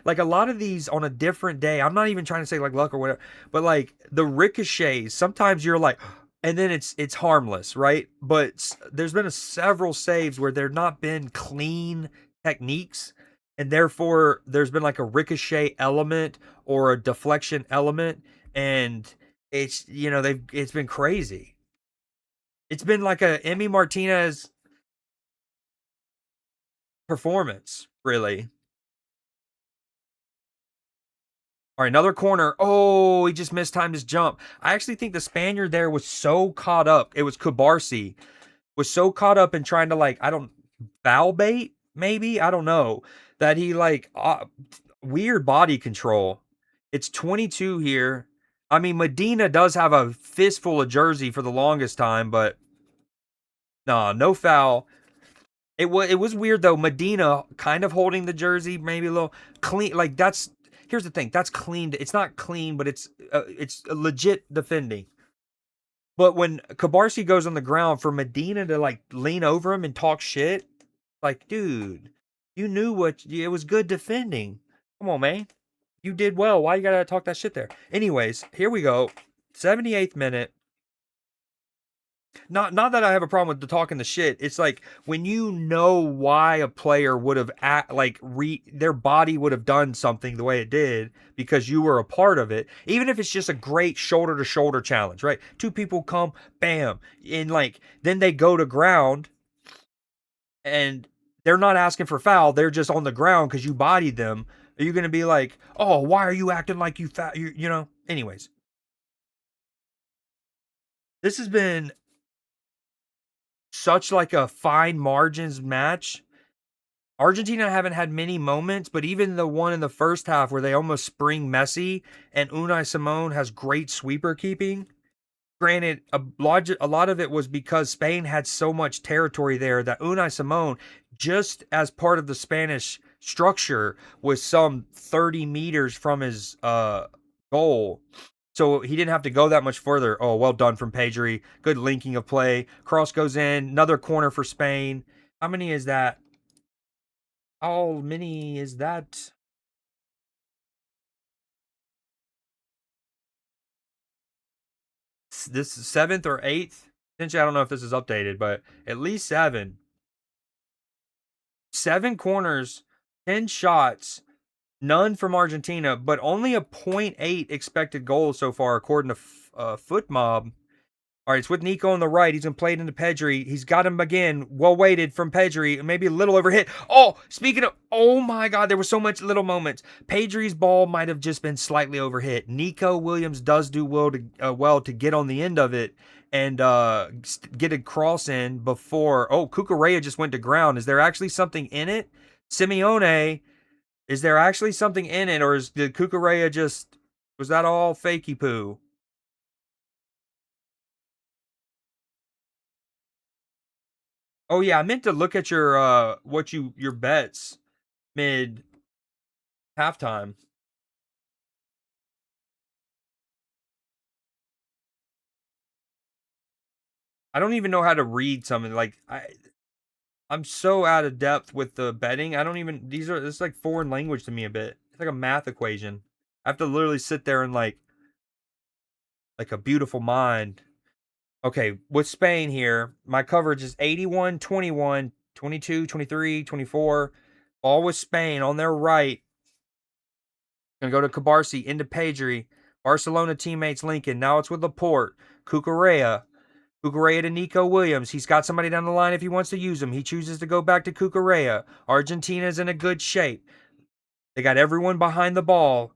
like a lot of these on a different day. I'm not even trying to say like luck or whatever, but like the ricochets. Sometimes you're like. And then it's harmless, right? But there's been several saves where there not been clean techniques, and therefore there's been like a ricochet element or a deflection element, and it's been crazy. It's been like a Emi Martinez performance, really. All right, another corner. Oh, he just mistimed his jump. I actually think the Spaniard there was so caught up. It was Kubarsi was so caught up in trying to like I don't foul bait maybe I don't know that he like weird body control. It's 22 here. I mean, Medina does have a fistful of jersey for the longest time, but nah, no foul. It was weird though. Medina kind of holding the jersey, maybe a little clean. Like that's here's the thing. That's clean. It's not clean, but it's legit defending. But when Kabarsi goes on the ground for Medina to like lean over him and talk shit, like, dude, you knew what it was good defending. Come on, man. You did well. Why you gotta talk that shit there? Anyways, here we go. 78th minute. Not that I have a problem with the talking the shit. It's like when you know why a player would have their body would have done something the way it did because you were a part of it. Even if it's just a great shoulder to shoulder challenge, right? Two people come, bam, and like then they go to ground and they're not asking for foul. They're just on the ground because you bodied them. Are you going to be like, oh, why are you acting like you know? Anyways, this has been such like a fine margins match. Argentina haven't had many moments, but even the one in the first half where they almost spring Messi and Unai Simon has great sweeper keeping. Granted, a lot of it was because Spain had so much territory there that Unai Simon, just as part of the Spanish structure, was some 30 meters from his goal. So he didn't have to go that much further. Oh, well done from Pedri. Good linking of play. Cross goes in. Another corner for Spain. How many is that? How many is that? This is seventh or eighth? Essentially, I don't know if this is updated, but at least seven. Seven corners, 10 shots, none from Argentina, but only a .8 expected goals so far, according to Foot Mob. All right, it's with Nico on the right. He's been played into Pedri. He's got him again. Well weighted from Pedri. Maybe a little overhit. Oh, speaking of, oh my God, there were so much little moments. Pedri's ball might have just been slightly overhit. Nico Williams does do well to get on the end of it and get a cross in before. Oh, Cucurella just went to ground. Is there actually something in it? Simeone, is there actually something in it, or did Cucurella just, was that all fakey poo? Oh yeah, I meant to look at your your bets mid halftime. I don't even know how to read something like I'm so out of depth with the betting. I don't even this is like foreign language to me a bit. It's like a math equation. I have to literally sit there and like a beautiful mind. Okay, with Spain here, my coverage is 81, 21, 22, 23, 24. All with Spain on their right. Gonna go to Cabarsi into Pedri. Barcelona teammates Lincoln. Now it's with Laporte. Cucurella. Cucurella to Nico Williams. He's got somebody down the line if he wants to use him. He chooses to go back to Cucurella. Argentina's in a good shape. They got everyone behind the ball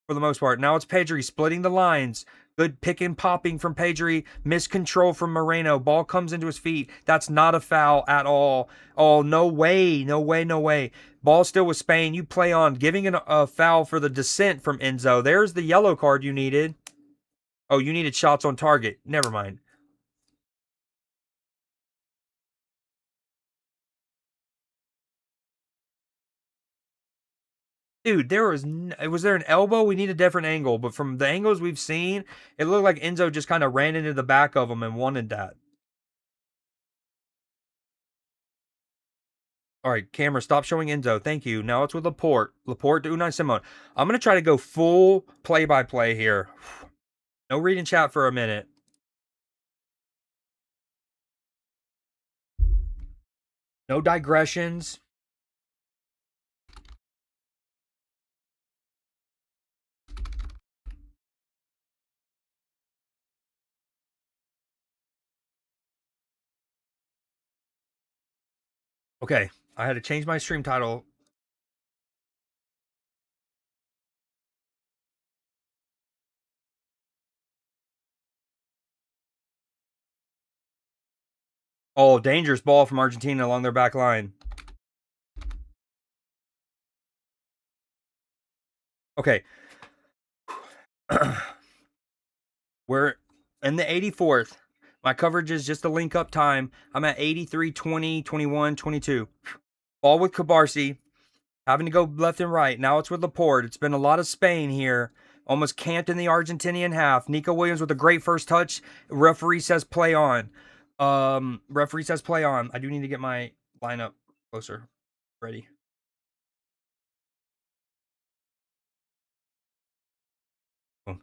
for the most part. Now it's Pedri splitting the lines. Good pick and popping from Pedri. Miscontrol from Moreno. Ball comes into his feet. That's not a foul at all. Oh, no way. No way. No way. Ball still with Spain. You play on. Giving a foul for the descent from Enzo. There's the yellow card you needed. Oh, you needed shots on target. Never mind. Dude, was there an elbow? We need a different angle, but from the angles we've seen, it looked like Enzo just kind of ran into the back of him and wanted that. All right, camera, stop showing Enzo. Thank you. Now it's with Laporte. Laporte to Unai Simon. I'm gonna try to go full play-by-play here. No reading chat for a minute. No digressions. Okay, I had to change my stream title. Oh, dangerous ball from Argentina along their back line. Okay. We're in the 84th. My coverage is just a link up time. I'm at 83, 20, 21, 22. Ball with Cabarsi. Having to go left and right. Now it's with Laporte. It's been a lot of Spain here. Almost camped in the Argentinian half. Nico Williams with a great first touch. Referee says play on. Referee says play on. I do need to get my lineup closer. Ready. Boom.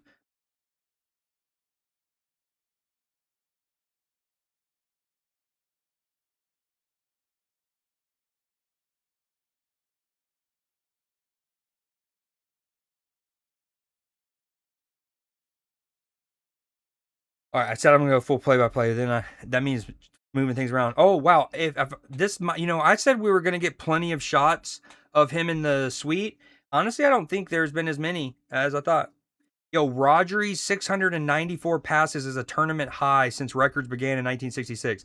All right, I said I'm gonna go full play-by-play. Then that means moving things around. Oh wow, if this, I said we were gonna get plenty of shots of him in the suite. Honestly, I don't think there's been as many as I thought. Yo, Rodri's 694 passes is a tournament high since records began in 1966.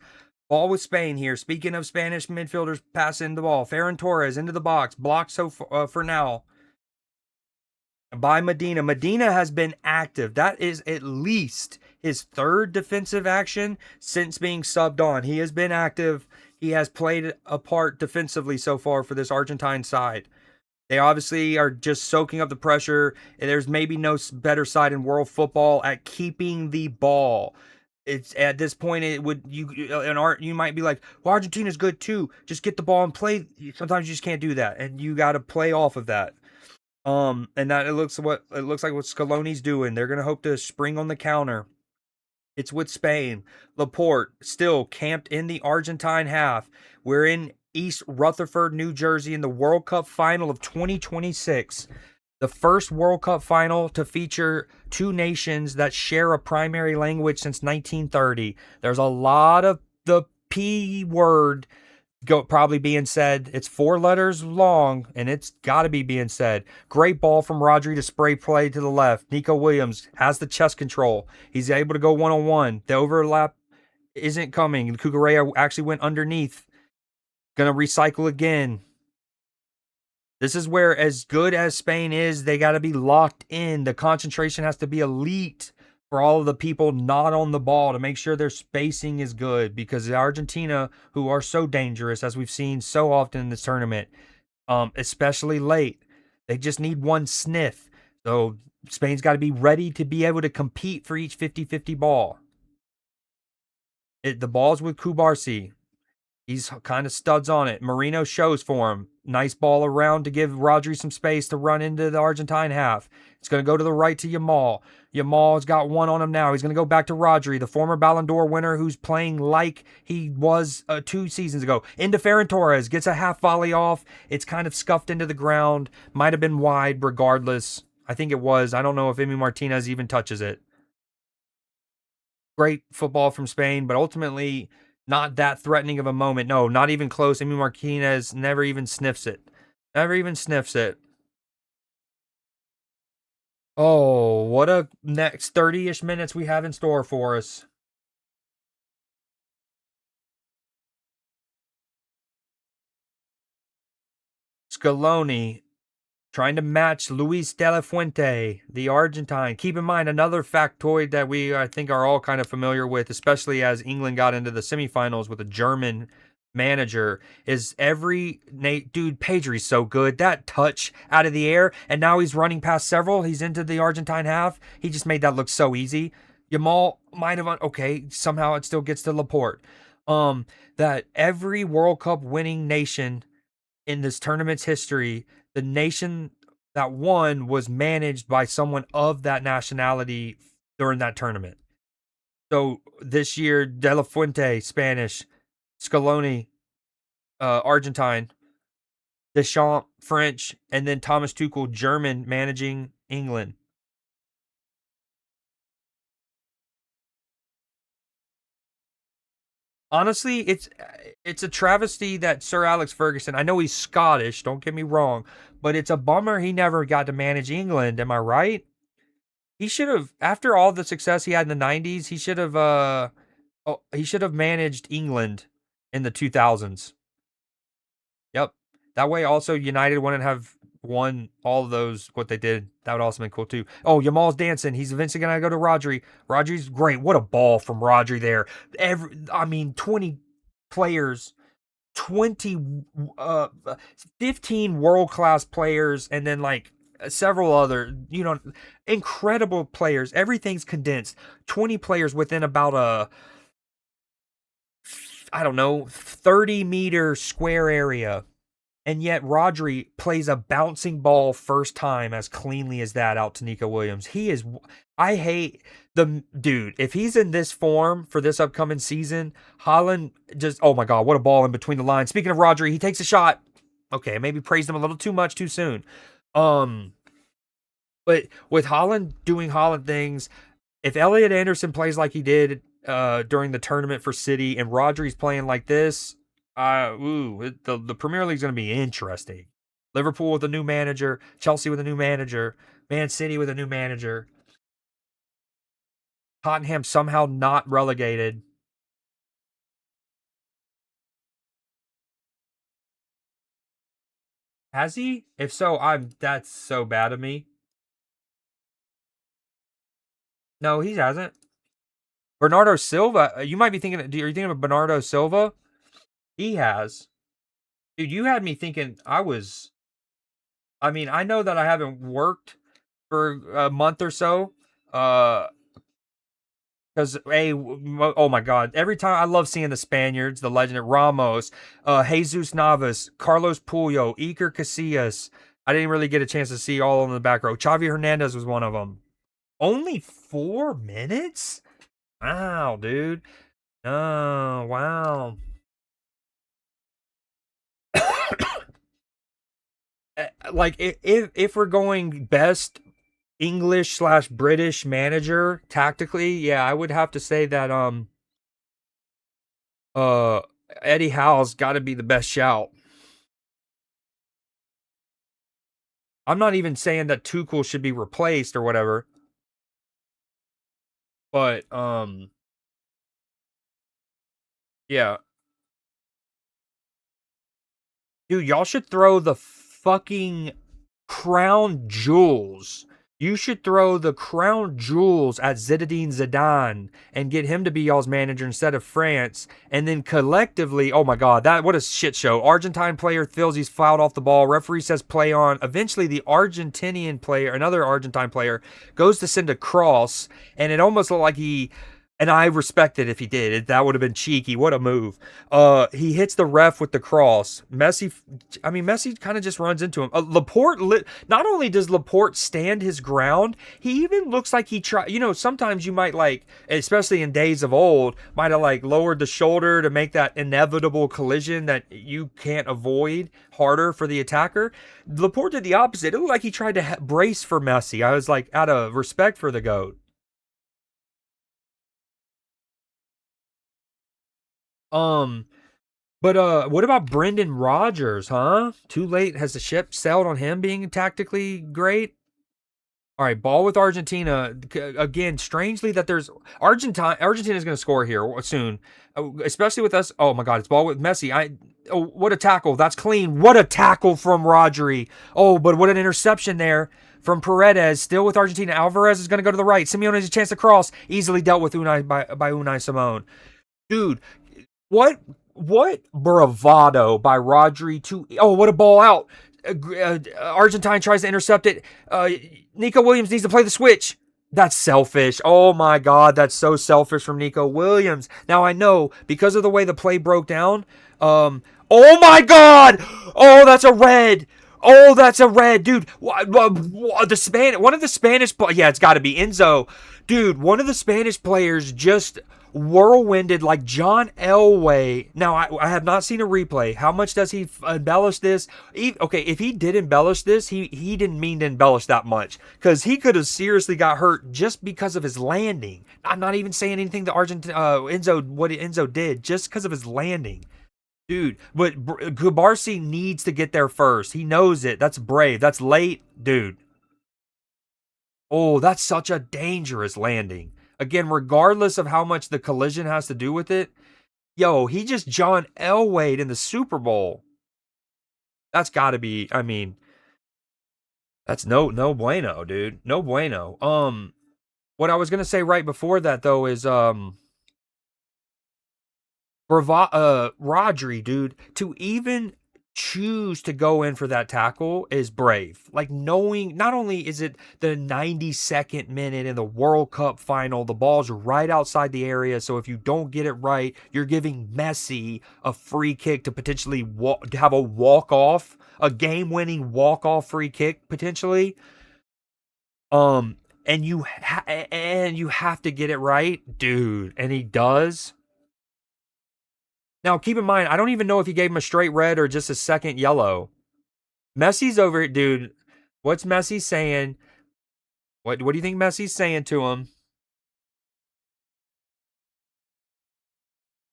Ball with Spain here. Speaking of Spanish midfielders passing the ball, Ferran Torres into the box, blocked for now by Medina. Medina has been active. That is at least his third defensive action since being subbed on. He has been active. He has played a part defensively so far for this Argentine side. They obviously are just soaking up the pressure. There's maybe no better side in world football at keeping the ball. it's at this point it would you and art you might be like, well, Argentina's good too. Just get the ball and play. Sometimes you just can't do that, and you got to play off of that. And that it looks like what Scaloni's doing. They're gonna hope to spring on the counter. It's with Spain. Laporte still camped in the Argentine half. We're in East Rutherford, New Jersey, in the World Cup final of 2026. The first World Cup final to feature two nations that share a primary language since 1930. There's a lot of the P word probably being said. It's 4 letters long, and it's got to be being said. Great ball from Rodri to spray play to the left. Nico Williams has the chest control. He's able to go one-on-one. The overlap isn't coming. Cucurella actually went underneath. Gonna recycle again. This is where, as good as Spain is, they got to be locked in. The concentration has to be elite for all of the people not on the ball to make sure their spacing is good, because Argentina, who are so dangerous, as we've seen so often in this tournament, especially late, they just need one sniff. So Spain's got to be ready to be able to compete for each 50-50 ball. The ball's with Kubarsi. He's kind of studs on it. Marino shows for him. Nice ball around to give Rodri some space to run into the Argentine half. It's going to go to the right to Yamal. Yamal's got one on him now. He's going to go back to Rodri, the former Ballon d'Or winner who's playing like he was 2 seasons ago. Into Ferran Torres. Gets a half volley off. It's kind of scuffed into the ground. Might have been wide regardless. I think it was. I don't know if Emi Martinez even touches it. Great football from Spain, but ultimately not that threatening of a moment. No, not even close. Emi Martinez never even sniffs it. Never even sniffs it. Oh, what a next 30-ish minutes we have in store for us. Scaloni trying to match Luis de la Fuente, the Argentine. Keep in mind, another factoid that I think, are all kind of familiar with, especially as England got into the semifinals with a German manager, is dude, Pedri's so good. That touch out of the air, and now he's running past several. He's into the Argentine half. He just made that look so easy. Yamal might have, okay, somehow it still gets to Laporte. That every World Cup winning nation in this tournament's history, the nation that won was managed by someone of that nationality during that tournament. So this year, De La Fuente, Spanish, Scaloni, Argentine, Deschamps, French, and then Thomas Tuchel, German, managing England. Honestly, it's a travesty that Sir Alex Ferguson, I know he's Scottish, don't get me wrong, but it's a bummer he never got to manage England. Am I right? He should have, after all the success he had in the 90s, he should have managed England in the 2000s. Yep. That way also United wouldn't have won all of those, what they did. That would also been cool too. Oh, Yamal's dancing. He's eventually going to go to Rodri. Rodri's great. What a ball from Rodri there. 20 players, 20 uh 15 world-class players, and then like several other, incredible players. Everything's condensed. 20 players within about I don't know, 30-meter square area. And yet Rodri plays a bouncing ball first time as cleanly as that out to Nico Williams. I hate the dude. If he's in this form for this upcoming season, Haaland just, oh my God, what a ball in between the lines. Speaking of Rodri, he takes a shot. Okay, maybe praised him a little too much too soon. But with Haaland doing Haaland things, if Elliot Anderson plays like he did during the tournament for City, and Rodri's playing like this, the Premier League's going to be interesting. Liverpool with a new manager, Chelsea with a new manager, Man City with a new manager, Tottenham somehow not relegated. Has he? If so, that's so bad of me. No, he hasn't. Bernardo Silva, you might be thinking, are you thinking of Bernardo Silva? He has. Dude, you had me thinking I know that I haven't worked for a month or so. Because oh my God, every time I love seeing the Spaniards, the legend Ramos, Jesus Navas, Carlos Puyo, Iker Casillas. I didn't really get a chance to see all of them in the back row. Xavi Hernandez was one of them. Only 4 minutes? Wow, dude. Oh, wow. Like if we're going best English slash British manager tactically, yeah, I would have to say that uh Eddie Howe's got to be the best shout. I'm not even saying that Tuchel should be replaced or whatever, but yeah, dude, y'all should throw the fucking crown jewels. You should throw the crown jewels at Zinedine Zidane and get him to be y'all's manager instead of France. And then collectively, oh my God, that what a shit show. Argentine player feels he's fouled off the ball. Referee says play on. Eventually, the Argentinian player, another Argentine player, goes to send a cross, and it almost looked like he. And I respect it if he did. That would have been cheeky. What a move. He hits the ref with the cross. Messi kind of just runs into him. Laporte, not only does Laporte stand his ground, he even looks like he tried. You know, sometimes you might like, especially in days of old, might have like lowered the shoulder to make that inevitable collision that you can't avoid harder for the attacker. Laporte did the opposite. It looked like he tried to brace for Messi. I was like, out of respect for the GOAT. Um, but what about Brendan Rodgers, huh? Too late. Has the ship sailed on him being tactically great? All right, ball with Argentina. Again, strangely that there's Argentina's going to score here soon, especially with us. Oh my God, it's ball with Messi. What a tackle. That's clean. What a tackle from Rodri. Oh, but what an interception there from Paredes. Still with Argentina. Alvarez is going to go to the right. Simeone has a chance to cross. Easily dealt with by Unai Simone. Dude, what bravado by Rodri to what a ball out. Argentine tries to intercept it. Nico Williams needs to play the switch. That's selfish. Oh my God, that's so selfish from Nico Williams. Now I know because of the way the play broke down. Oh my God! Oh, that's a red. Oh, that's a red, dude. One of the Spanish, yeah, it's got to be Enzo, dude. One of the Spanish players just whirlwinded like John Elway. Now, I have not seen a replay. How much does he embellish this? Okay, if he did embellish this, he didn't mean to embellish that much because he could have seriously got hurt just because of his landing. I'm not even saying anything to what Enzo did, just because of his landing. Dude, but Kubarsi needs to get there first. He knows it. That's brave. That's late, dude. Oh, that's such a dangerous landing. Again, regardless of how much the collision has to do with it, yo, he just John Elway'd in the Super Bowl. That's got to be. I mean, that's no bueno, dude. No bueno. What I was gonna say right before that though is Rodri, dude, to even choose to go in for that tackle is brave. Like knowing not only is it the 92nd minute in the World Cup final, the ball's right outside the area, so if you don't get it right, you're giving Messi a free kick to potentially have a walk-off, a game-winning walk-off free kick potentially. And you have to get it right, dude, and he does. Now, keep in mind, I don't even know if he gave him a straight red or just a second yellow. Messi's over it, dude. What's Messi saying? What do you think Messi's saying to him?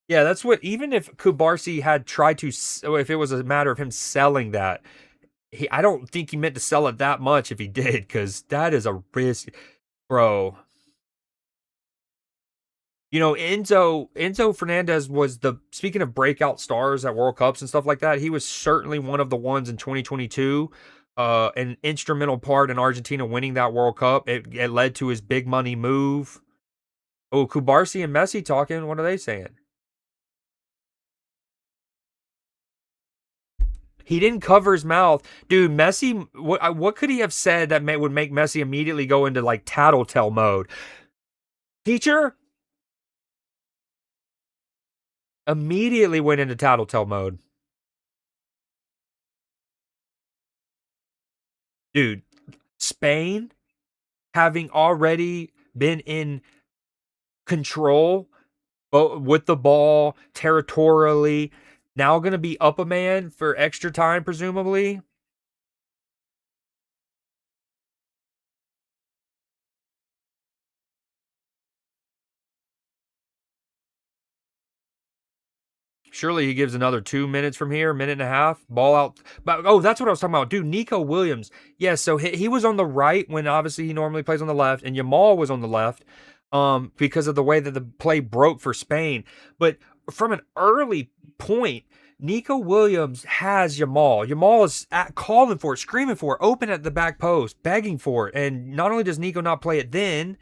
Yeah, that's what, even if Kubarsi had tried to, if it was a matter of him selling that, I don't think he meant to sell it that much if he did, because that is a risk. Bro, you know, Enzo Fernandez was speaking of breakout stars at World Cups and stuff like that, he was certainly one of the ones in 2022, an instrumental part in Argentina winning that World Cup. It led to his big money move. Oh, Kubarsi and Messi talking. What are they saying? He didn't cover his mouth. Dude, Messi, what could he have said that would make Messi immediately go into like tattletale mode? Teacher, Immediately went into tattletale mode. Dude, Spain having already been in control with the ball territorially, now going to be up a man for extra time, presumably. Surely he gives another 2 minutes from here, minute and a half, ball out. But that's what I was talking about, dude. Nico Williams, yeah. So he was on the right when obviously he normally plays on the left, and Yamal was on the left, because of the way that the play broke for Spain. But from an early point, Nico Williams has Yamal. Yamal is calling for it, screaming for it, open at the back post, begging for it. And not only does Nico not play it then,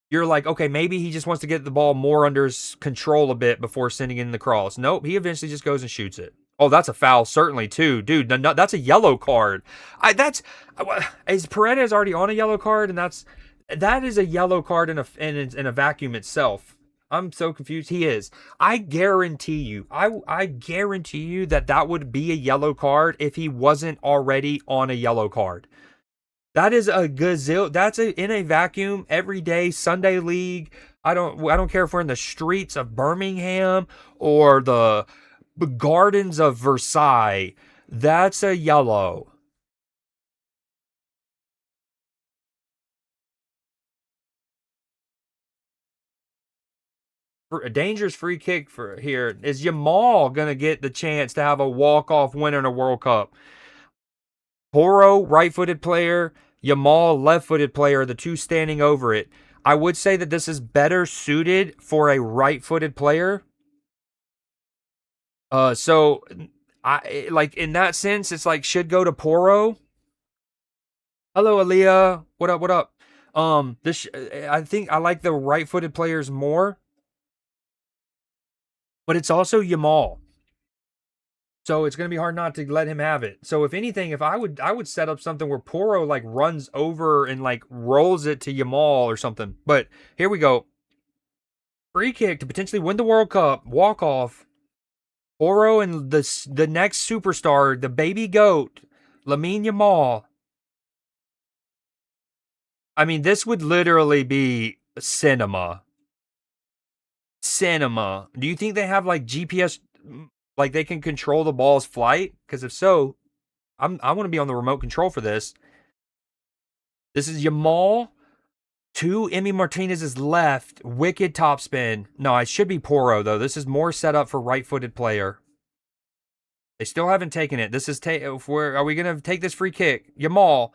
you're like, okay, maybe he just wants to get the ball more under his control a bit before sending it in the cross. Nope, he eventually just goes and shoots it. Oh, that's a foul, certainly too, dude. No, that's a yellow card. Is Paredes already on a yellow card, and that is a yellow card in a vacuum itself. I'm so confused. He is. I guarantee you. I guarantee you that would be a yellow card if he wasn't already on a yellow card. That is a gazillion. That's in a vacuum every day Sunday league. I don't care if we're in the streets of Birmingham or the gardens of Versailles. That's a yellow. For a dangerous free kick for here. Is Yamal gonna get the chance to have a walk-off winner in a World Cup? Porro, right-footed player, Yamal, left-footed player, the two standing over it. I would say that this is better suited for a right-footed player. So I like in that sense, it's like should go to Porro. Hello, Aaliyah. What up? What up? I think I like the right-footed players more, but it's also Yamal. So it's gonna be hard not to let him have it. So if anything, if I would set up something where Porro like runs over and like rolls it to Yamal or something. But here we go. Free kick to potentially win the World Cup. Walk off. Porro and the next superstar, the baby goat, Lamine Yamal. I mean, this would literally be cinema. Cinema. Do you think they have like GPS, like they can control the ball's flight? Because if so, I want to be on the remote control for this. This is Yamal to Emi Martinez's left, wicked topspin. No, it should be Porro though. This is more set up for right-footed player. They still haven't taken it. This is are we gonna take this free kick? Yamal.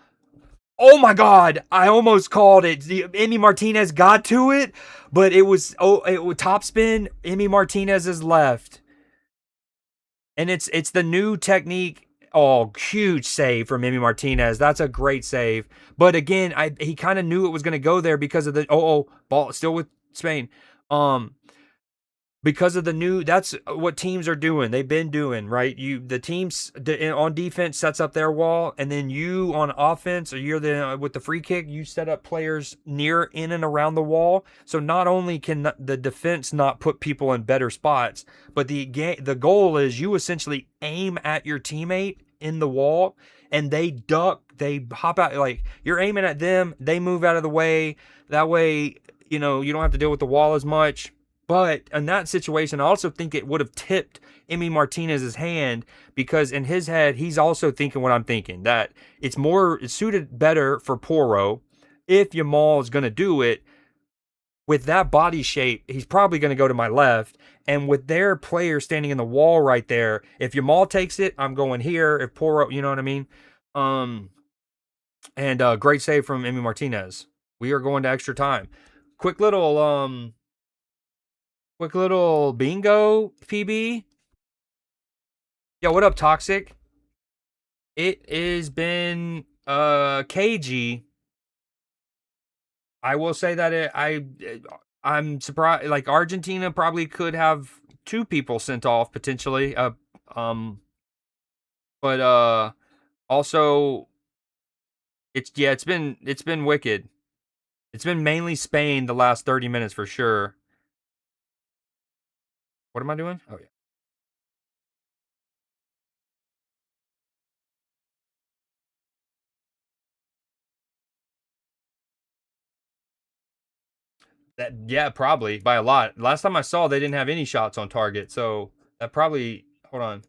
Oh my God! I almost called it. Emi Martinez got to it, but it was topspin. Emi Martinez's left, and it's the new technique. Oh, huge save from Emi Martinez. That's a great save. But again, he kind of knew it was going to go there because of the ball still with Spain. Because of the new, that's what teams are doing. They've been doing, right? The teams on defense sets up their wall, and then you on offense, or you're with the free kick, you set up players near, in, and around the wall. So not only can the defense not put people in better spots, but the goal is you essentially aim at your teammate in the wall, and they duck, they hop out, like you're aiming at them, they move out of the way. That way, you don't have to deal with the wall as much. But in that situation, I also think it would have tipped Emi Martinez's hand because in his head, he's also thinking what I'm thinking, that it's suited better for Porro if Yamal is going to do it. With that body shape, he's probably going to go to my left. And with their player standing in the wall right there, if Yamal takes it, I'm going here. If Porro, you know what I mean? And great save from Emi Martinez. We are going to extra time. Quick little bingo, PB. Yo, what up, Toxic? It has been cagey. I will say that I'm surprised. Like Argentina probably could have two people sent off potentially. But also it's been wicked. It's been mainly Spain the last 30 minutes for sure. What am I doing? Oh yeah. Yeah, probably by a lot. Last time I saw, they didn't have any shots on target, so that probably. Hold on,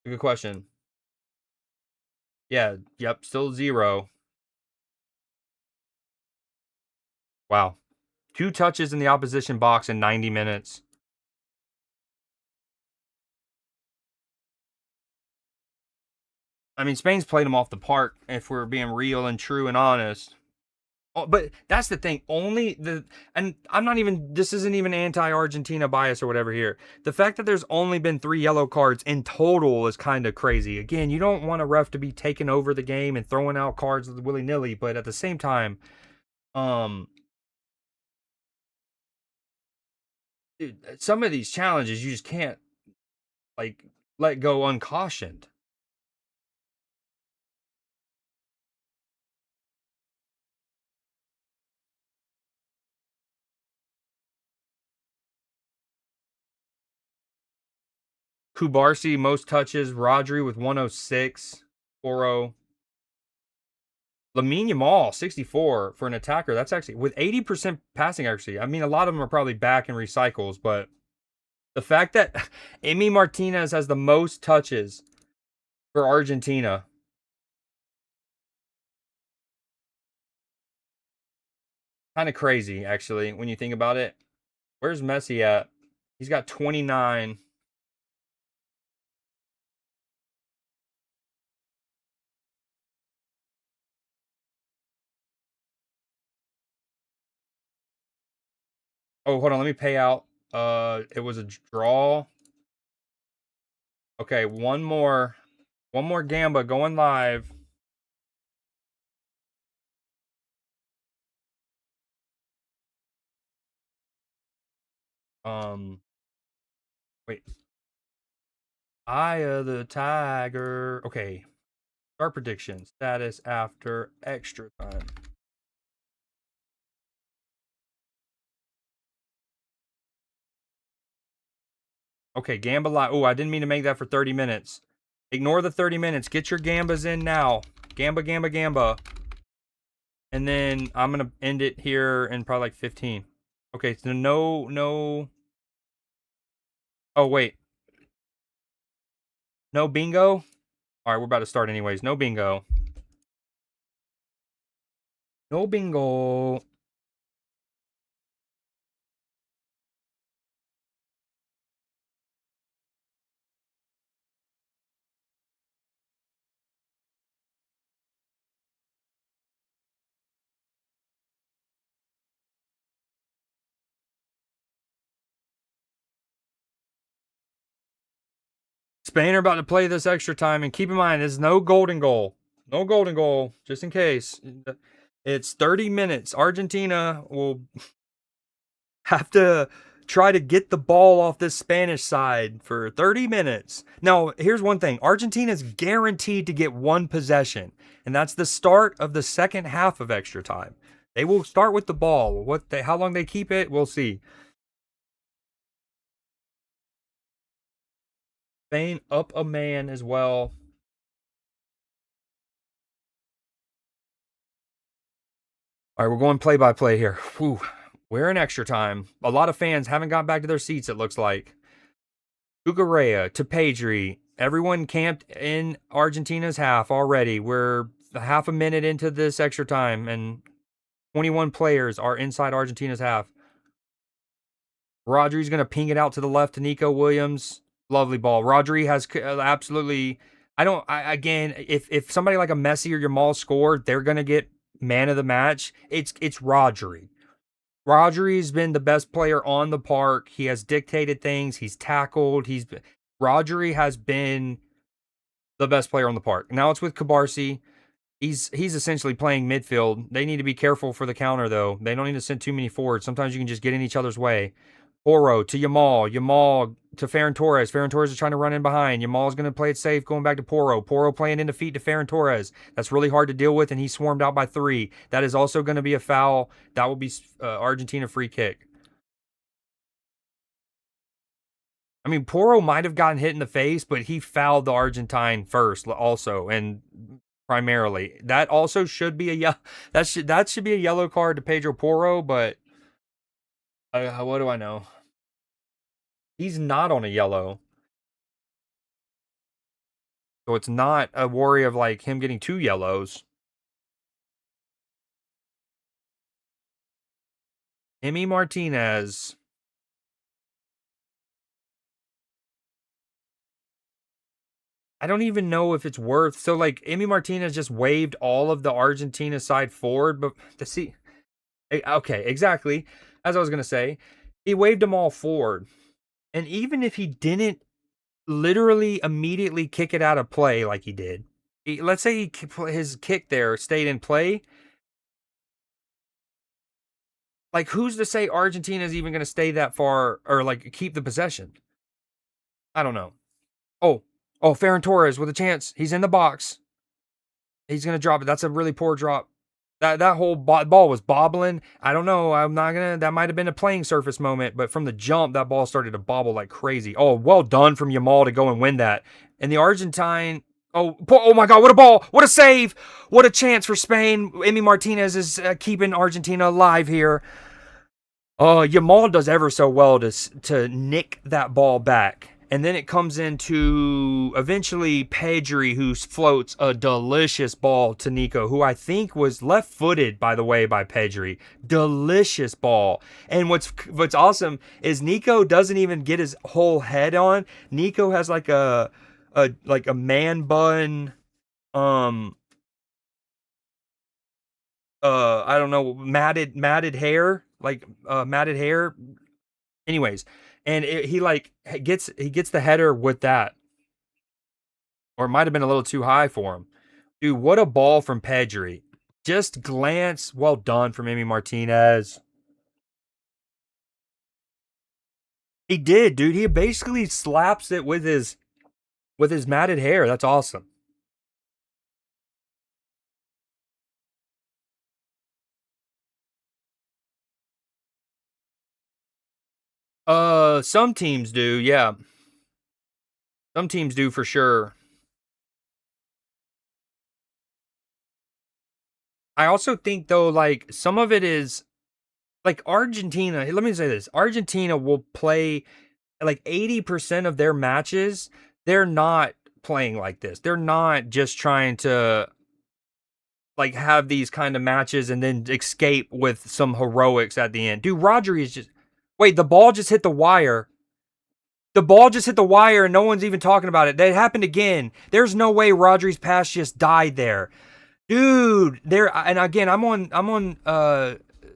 good question. Yeah, yep, still 0. Wow, 2 touches in the opposition box in 90 minutes. I mean, Spain's played them off the park. If we're being real and true and honest. Oh, but that's the thing. Only the and I'm not even. This isn't even anti-Argentina bias or whatever here. The fact that there's only been 3 yellow cards in total is kind of crazy. Again, you don't want a ref to be taking over the game and throwing out cards willy nilly, but at the same time, um, dude, some of these challenges you just can't like let go uncautioned. Kubarsi most touches. Rodri with 106. Oro. Lamine Yamal, 64 for an attacker. That's actually with 80% passing accuracy. I mean, a lot of them are probably back in recycles, but the fact that Emi Martinez has the most touches for Argentina, kind of crazy, actually, when you think about it. Where's Messi at? He's got 29. Oh, hold on. Let me pay out. It was a draw. Okay, one more. One more Gamba going live. Um, wait. Eye of the Tiger. Okay. Start prediction. Status after extra time. Okay, Gamba live. Oh, I didn't mean to make that for 30 minutes. Ignore the 30 minutes. Get your Gambas in now. Gamba, Gamba, Gamba. And then I'm going to end it here in probably like 15. Okay, so no. Oh, wait. No bingo? All right, we're about to start anyways. No bingo. No bingo. Spain are about to play this extra time, and keep in mind, there's no golden goal. No golden goal, just in case. It's 30 minutes. Argentina will have to try to get the ball off this Spanish side for 30 minutes. Now, here's one thing. Argentina's guaranteed to get one possession, and that's the start of the second half of extra time. They will start with the ball. How long they keep it, we'll see. Spain up a man as well. All right, we're going play by play here. Whew. We're in extra time. A lot of fans haven't got back to their seats, it looks like. Ugarea to Pedri. Everyone camped in Argentina's half already. We're half a minute into this extra time, and 21 players are inside Argentina's half. Rodri's going to ping it out to the left to Nico Williams. Lovely ball. Rodri has absolutely. Again, if somebody like a Messi or Yamal scored, they're going to get man of the match. It's Rodri. Rodri's been the best player on the park. He has dictated things. He's tackled. Rodri has been the best player on the park. Now it's with Cabarsi. He's essentially playing midfield. They need to be careful for the counter, though. They don't need to send too many forwards. Sometimes you can just get in each other's way. Oro to Yamal. Yamal to Ferran Torres. Ferran Torres is trying to run in behind. Yamal's going to play it safe, going back to Porro. Porro playing into feet to Ferran Torres. That's really hard to deal with, and he swarmed out by 3. That is also going to be a foul. That will be Argentina free kick. I mean, Porro might have gotten hit in the face, but he fouled the Argentine first, also, and primarily. That also should be a that should be a yellow card to Pedro Porro, but What do I know? He's not on a yellow. So it's not a worry of like him getting 2 yellows. Emmy Martinez. I don't even know if it's worth. So like Emmy Martinez just waived all of the Argentina side forward, but to see, okay, exactly as I was gonna say, he waived them all forward, and even if he didn't literally immediately kick it out of play like he did, let's say his kick there stayed in play. Like, who's to say Argentina is even going to stay that far or like keep the possession? I don't know. Oh, Ferran Torres with a chance. He's in the box. He's going to drop it. That's a really poor drop. That whole ball was bobbling. I don't know. I'm not gonna. That might have been a playing surface moment, but from the jump, that ball started to bobble like crazy. Oh, well done from Yamal to go and win that. And the Argentine. Oh my God! What a ball! What a save! What a chance for Spain! Emi Martinez is keeping Argentina alive here. Yamal does ever so well to nick that ball back. And then it comes into eventually Pedri, who floats a delicious ball to Nico, who I think was left-footed, by the way, by Pedri. Delicious ball. And what's awesome is Nico doesn't even get his whole head on. Nico has like a man bun, um, I don't know, matted hair, like matted hair. Anyways, and he gets the header with that, or it might have been a little too high for him. Dude, what a ball from Pedri! Just glance, well done from Emi Martinez. He did, dude. He basically slaps it with his matted hair. That's awesome. Some teams do, yeah. Some teams do for sure. I also think though, like some of it is like Argentina. Let me say this: Argentina will play like 80% of their matches. They're not playing like this. They're not just trying to like have these kind of matches and then escape with some heroics at the end. Dude, Rodri is just wait. The ball just hit the wire. The ball just hit the wire and no one's even talking about it. That happened again. There's no way Rodri's pass just died there. Dude, there and again I'm on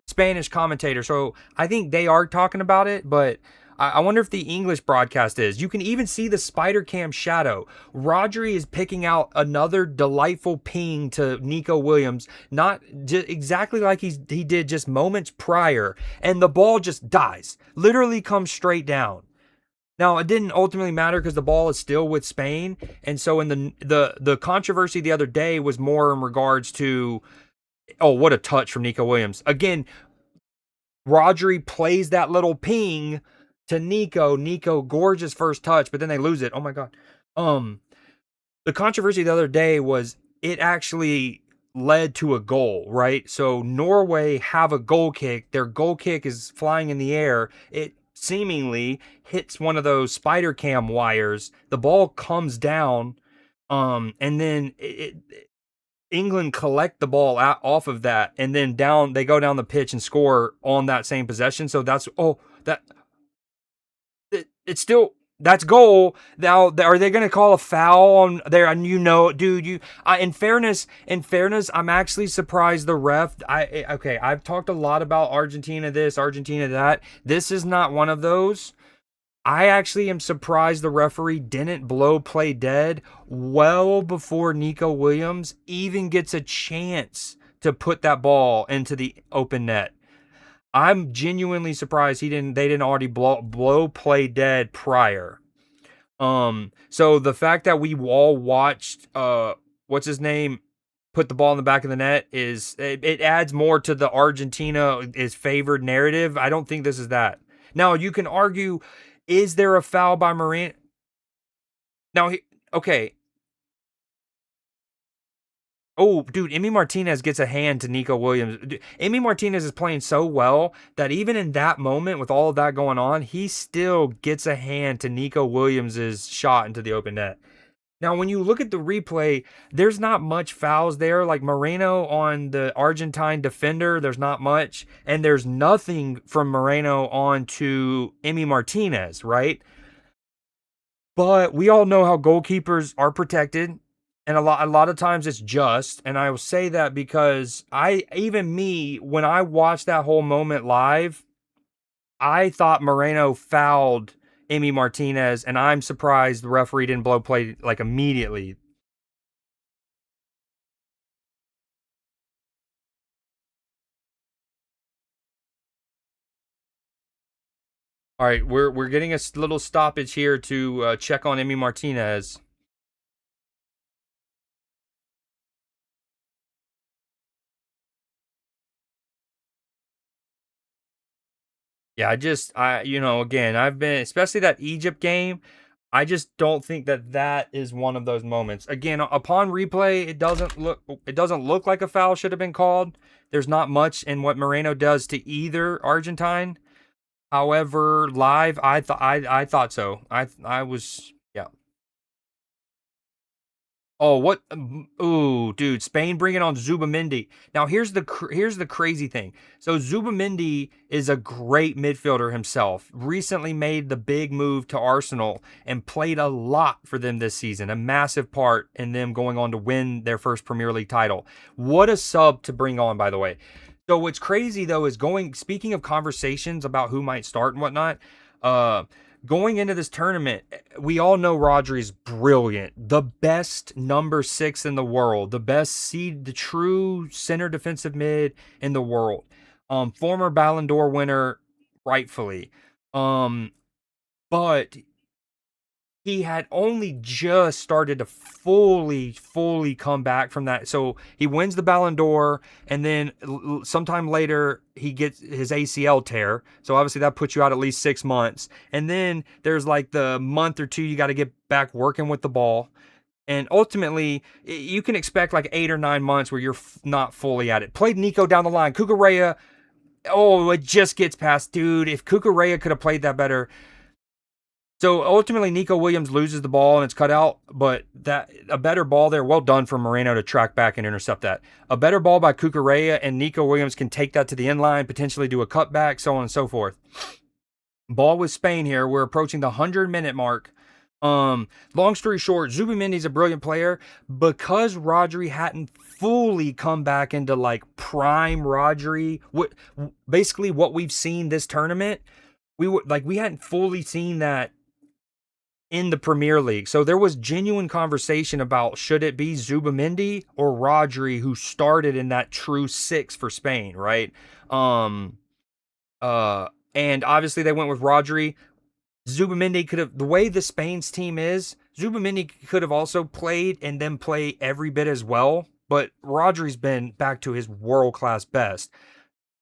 Spanish commentator, so I think they are talking about it, but I wonder if the English broadcast is. You can even see the spider cam shadow. Rodri is picking out another delightful ping to Nico Williams, not exactly like he did just moments prior, and the ball just dies. Literally comes straight down. Now it didn't ultimately matter because the ball is still with Spain, and so in the controversy the other day was more in regards to what a touch from Nico Williams. Again, Rodri plays that little ping to Nico. Nico gorgeous first touch, but then they lose it. Oh my God. Um, the controversy the other day was it actually led to a goal, right? So Norway have a goal kick. Their goal kick is flying in the air. It seemingly hits one of those spider cam wires. The ball comes down, and then England collect the ball off of that, and then they go down the pitch and score on that same possession. So that it's still that's goal. Now, are they going to call a foul on there? And dude, in fairness, I'm actually surprised the ref. Okay, I've talked a lot about Argentina this, Argentina that. This is not one of those. I actually am surprised the referee didn't blow play dead well before Nico Williams even gets a chance to put that ball into the open net. I'm genuinely surprised they didn't already blow play dead prior. So the fact that we all watched what's his name put the ball in the back of the net it adds more to the Argentina is favored narrative. I don't think this is that. Now you can argue, is there a foul by Moran? Now okay, Oh, dude, Emi Martinez gets a hand to Nico Williams. Emi Martinez is playing so well that even in that moment, with all of that going on, he still gets a hand to Nico Williams's shot into the open net. Now, when you look at the replay, there's not much fouls there. Like Moreno on the Argentine defender, there's not much. And there's nothing from Moreno on to Emi Martinez, right? But we all know how goalkeepers are protected. And a lot of times it's just. And I will say that because even me, when I watched that whole moment live, I thought Moreno fouled Emi Martinez, and I'm surprised the referee didn't blow play like immediately. All right, we're getting a little stoppage here to check on Emi Martinez. Yeah, again, I've been, especially that Egypt game. I just don't think that that is one of those moments. Again, upon replay, it doesn't look like a foul should have been called. There's not much in what Moreno does to either Argentine. However, live, I thought so. I was, yeah. Oh, what? Ooh, dude, Spain bringing on Zubamendi. Now, here's the crazy thing. So Zubamendi is a great midfielder himself. Recently made the big move to Arsenal and played a lot for them this season. A massive part in them going on to win their first Premier League title. What a sub to bring on, by the way. So what's crazy though is speaking of conversations about who might start and whatnot. Uh, Going into this tournament, we all know Rodri's brilliant. The best number 6 in the world. The best seed, the true center defensive mid in the world. Former Ballon d'Or winner, rightfully. But he had only just started to fully come back from that. So he wins the Ballon d'Or, and then sometime later he gets his ACL tear. So obviously that puts you out at least 6 months. And then there's like the month or two you got to get back working with the ball. And ultimately, you can expect like 8 or 9 months where you're not fully at it. Played Nico down the line. Cucurella, oh, it just gets past, dude. If Cucurella could have played that better, so ultimately, Nico Williams loses the ball and it's cut out, but that a better ball there. Well done for Moreno to track back and intercept that. A better ball by Cucurella, and Nico Williams can take that to the end line, potentially do a cutback, so on and so forth. Ball with Spain here. We're approaching the 100-minute mark. Long story short, Zubamendi's a brilliant player because Rodri hadn't fully come back into like prime Rodri. Basically what we've seen this tournament, we hadn't fully seen that in the Premier League. So there was genuine conversation about should it be Zubamendi or Rodri who started in that true 6 for Spain, right? Um and obviously they went with Rodri. Zubamendi could have, the way the Spain's team is, Zubamendi could have also played and then play every bit as well, but Rodri's been back to his world-class best.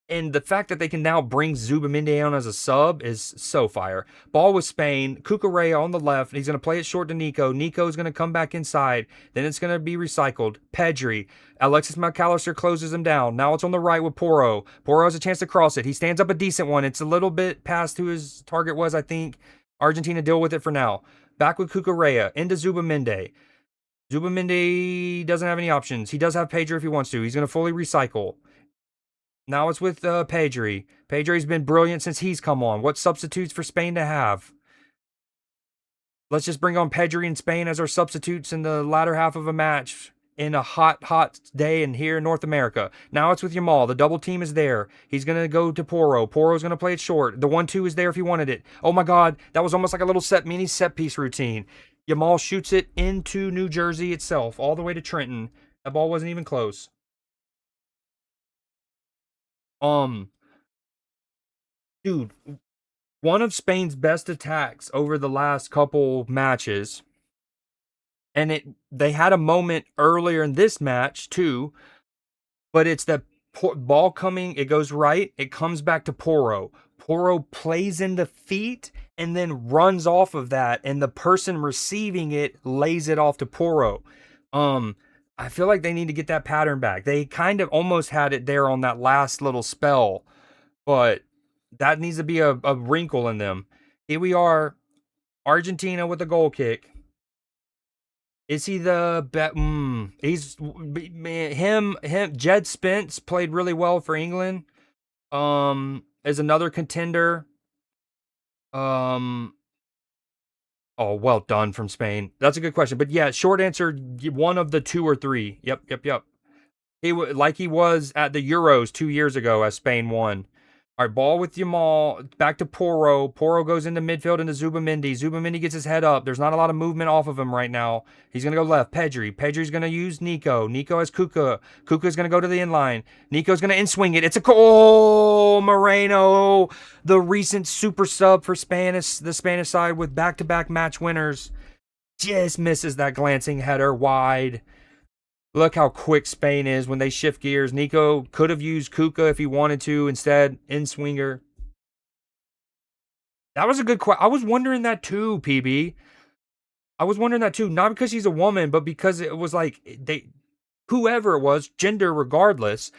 And the fact that they can now bring Zubamendi on as a sub is so fire. Ball with Spain. Cucurella on the left. He's going to play it short to Nico. Nico's going to come back inside. Then it's going to be recycled. Pedri. Alexis McAllister closes him down. Now it's on the right with Porro. Porro has a chance to cross it. He stands up a decent one. It's a little bit past who his target was, I think. Argentina deal with it for now. Back with Cucurella. Into Zubamendi. Zubamendi doesn't have any options. He does have Pedri if he wants to. He's going to fully recycle. Now it's with Pedri. Pedri's been brilliant since he's come on. What substitutes for Spain to have? Let's just bring on Pedri and Spain as our substitutes in the latter half of a match in a hot day in here in North America. Now it's with Yamal. The double team is there. He's going to go to Porro. Porro's going to play it short. The 1-2 is there if he wanted it. Oh my God, that was almost like a little mini set piece routine. Yamal shoots it into New Jersey itself, all the way to Trenton. That ball wasn't even close. Um, Dude, one of Spain's best attacks over the last couple matches. And they had a moment earlier in this match too, but it's the ball coming, it goes right, it comes back to Porro. Porro plays in the feet and then runs off of that, and the person receiving it lays it off to Porro. I feel like they need to get that pattern back. They kind of almost had it there on that last little spell, but that needs to be a wrinkle in them. Here we are, Argentina with a goal kick. Is he the bet? He's man, him. Jed Spence played really well for England. Is another contender. Um, oh, well done from Spain. That's a good question, but yeah, short answer: one of the two or three. Yep. Like he was at the Euros 2 years ago as Spain won. All right, ball with Yamal. Back to Porro. Porro goes into midfield into Zubamendi. Zubamendi gets his head up. There's not a lot of movement off of him right now. He's going to go left. Pedri. Pedri's going to use Nico. Nico has Kuka. Kuka's going to go to the inline. Nico's going to in-swing it. It's a... Oh, Moreno. The recent super sub for the Spanish side with back-to-back match winners. Just misses that glancing header wide. Look how quick Spain is when they shift gears. Nico could have used Kuka if he wanted to. Instead, in-swinger. That was a good question. I was wondering that too, PB. I was wondering that too. Not because she's a woman, but because it was like, whoever it was, gender regardless,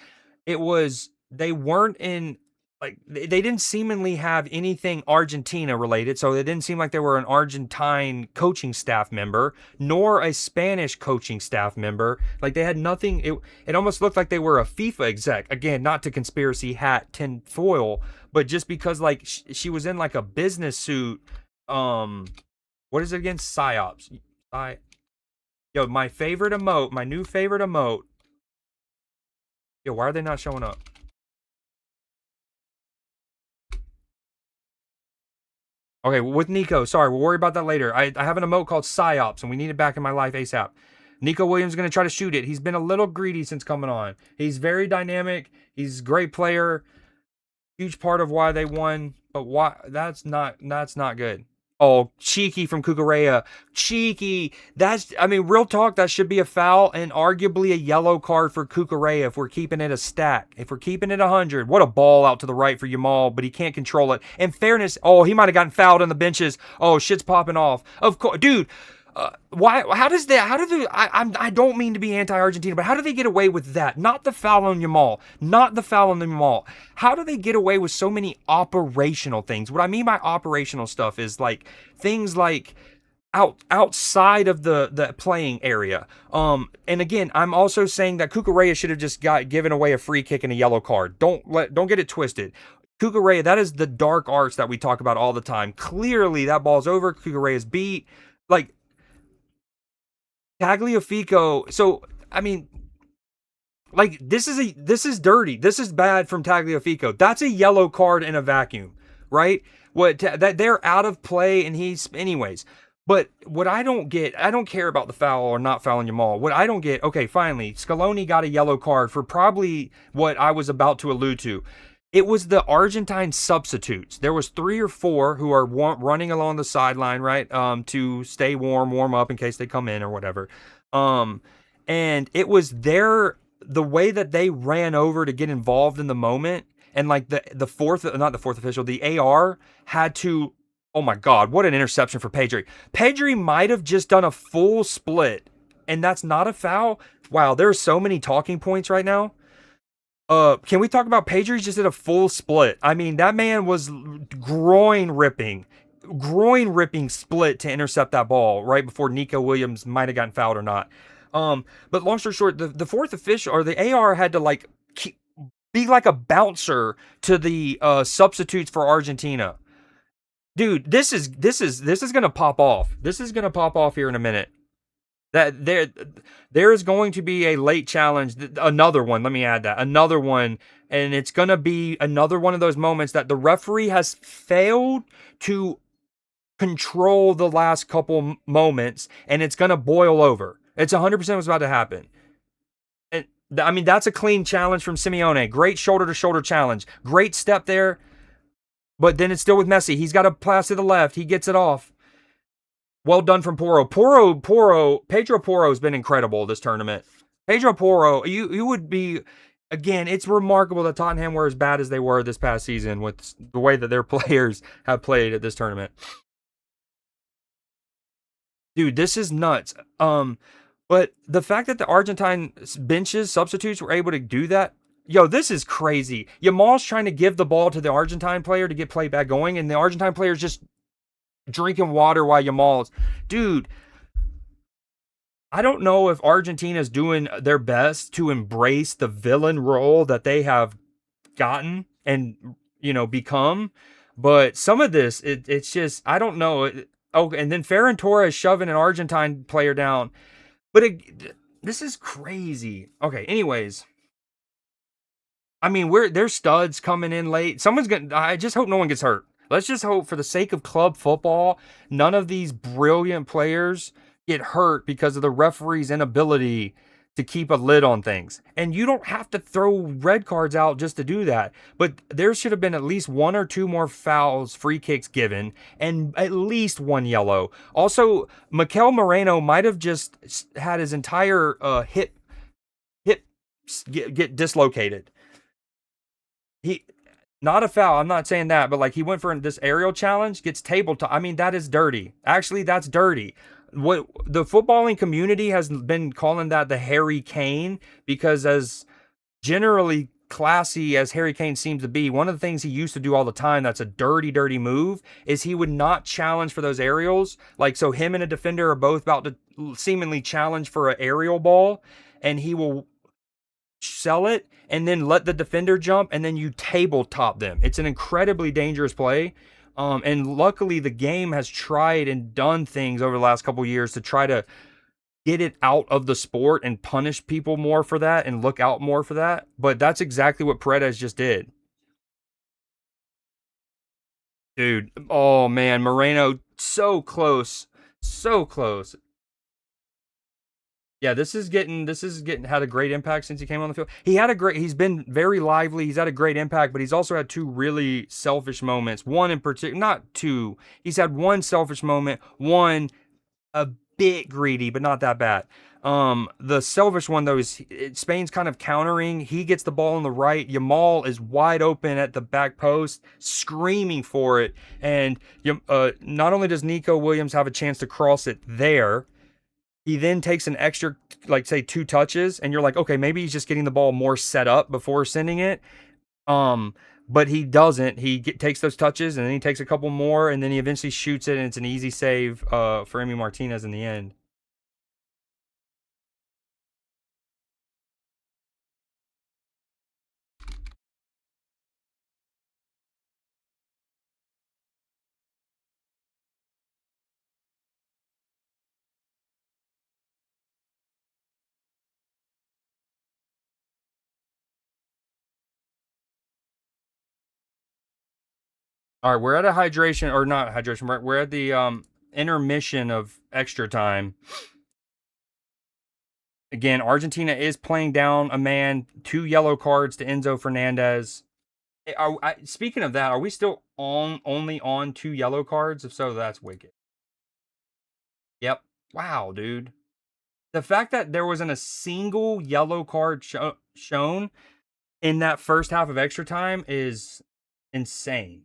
they weren't in, like, they didn't seemingly have anything Argentina related, so it didn't seem like they were an Argentine coaching staff member, nor a Spanish coaching staff member. Like, they had nothing. It almost looked like they were a FIFA exec. Again, not to conspiracy hat tin foil, but just because, like, she was in, like, a business suit. What is it again? PsyOps. Yo, my favorite emote, my new favorite emote. Yo, why are they not showing up? Okay, with Nico, sorry, we'll worry about that later. I have an emote called PsyOps, and we need it back in my life ASAP. Nico Williams is going to try to shoot it. He's been a little greedy since coming on. He's very dynamic. He's a great player. Huge part of why they won, but why? That's not good. Oh, cheeky from Cucurella. Cheeky. Real talk, that should be a foul and arguably a yellow card for Cucurella if we're keeping it a stack. If we're keeping it 100. What a ball out to the right for Yamal, but he can't control it. In fairness, he might have gotten fouled on the benches. Oh, shit's popping off. Of course, dude. Why? How does that? How do they? I don't mean to be anti-Argentina, but how do they get away with that? Not the foul on Yamal. How do they get away with so many operational things? What I mean by operational stuff is like things like outside of the playing area. And again, I'm also saying that Cucurella should have just got given away a free kick and a yellow card. Don't get it twisted. Cucurella, that is the dark arts that we talk about all the time. Clearly, that ball's over. Cucurella's beat. Like, Tagliafico, so I mean, like, this is dirty. This is bad from Tagliafico. That's a yellow card in a vacuum, right? That they're out of play, and he's anyways. But what I don't get, I don't care about the foul or not fouling Yamal. What I don't get, okay, finally, Scaloni got a yellow card for probably what I was about to allude to. It was the Argentine substitutes. There was 3 or 4 who are running along the sideline, right, to stay warm up in case they come in or whatever. And it was the way that they ran over to get involved in the moment, and like the fourth, not the fourth official, the AR had to. Oh my God, what an interception for Pedri. Pedri might have just done a full split, and that's not a foul. Wow, there are so many talking points right now. Can we talk about Pedri just did a full split? I mean, that man was groin ripping split to intercept that ball right before Nico Williams might have gotten fouled or not. But long story short, the fourth official or the AR had to like be like a bouncer to the substitutes for Argentina. Dude, this is gonna pop off. This is gonna pop off here in a minute. That there is going to be a late challenge, another one. Let me add that, another one, and it's gonna be another one of those moments that the referee has failed to control the last couple moments, and it's gonna boil over. It's 100% what's about to happen. And I mean, that's a clean challenge from Simeone. Great shoulder to shoulder challenge. Great step there, but then it's still with Messi. He's got a pass to the left. He gets it off. Well done from Pedro Porro has been incredible this tournament. Pedro Porro, you would be, again, it's remarkable that Tottenham were as bad as they were this past season with the way that their players have played at this tournament. Dude, this is nuts. But the fact that the Argentine benches, substitutes were able to do that, yo, this is crazy. Yamal's trying to give the ball to the Argentine player to get play back going, and the Argentine player is just drinking water while Yamal's. Dude, I don't know if Argentina's doing their best to embrace the villain role that they have gotten and, become. But some of this, it's just, I don't know. Oh, and then Ferran Torres shoving an Argentine player down. But this is crazy. Okay, anyways. I mean, there's studs coming in late. I just hope no one gets hurt. Let's just hope for the sake of club football, none of these brilliant players get hurt because of the referee's inability to keep a lid on things. And you don't have to throw red cards out just to do that. But there should have been at least one or two more fouls, free kicks given, and at least one yellow. Also, Mikel Moreno might have just had his entire hip get dislocated. He Not a foul. I'm not saying that, but like he went for this aerial challenge, gets tabletop. I mean, that is dirty. Actually, that's dirty. What the footballing community has been calling that the Harry Kane, because as generally classy as Harry Kane seems to be, one of the things he used to do all the time that's a dirty, dirty move is he would not challenge for those aerials. Like, so him and a defender are both about to seemingly challenge for an aerial ball, and he will sell it and then let the defender jump and then you tabletop them. It's an incredibly dangerous play. And luckily the game has tried and done things over the last couple of years to try to get it out of the sport and punish people more for that and look out more for that. But that's exactly what Paredes just did. Dude, oh man, Moreno, so close. So close. Yeah, this is getting had a great impact since he came on the field. He's been very lively. He's had a great impact, but he's also had two really selfish moments. One in particular, not two. He's had one selfish moment, one a bit greedy, but not that bad. The selfish one though is Spain's kind of countering. He gets the ball on the right. Yamal is wide open at the back post, screaming for it. And not only does Nico Williams have a chance to cross it there, he then takes an extra, like, say, 2 touches, and you're like, okay, maybe he's just getting the ball more set up before sending it. But he doesn't. He takes those touches, and then he takes a couple more, and then he eventually shoots it, and it's an easy save for Emi Martinez in the end. All right, we're at a hydration, or not hydration, we're at the intermission of extra time. Again, Argentina is playing down a man, 2 yellow cards to Enzo Fernandez. Speaking of that, are we still only on 2 yellow cards? If so, that's wicked. Yep. Wow, dude. The fact that there wasn't a single yellow card shown in that first half of extra time is insane.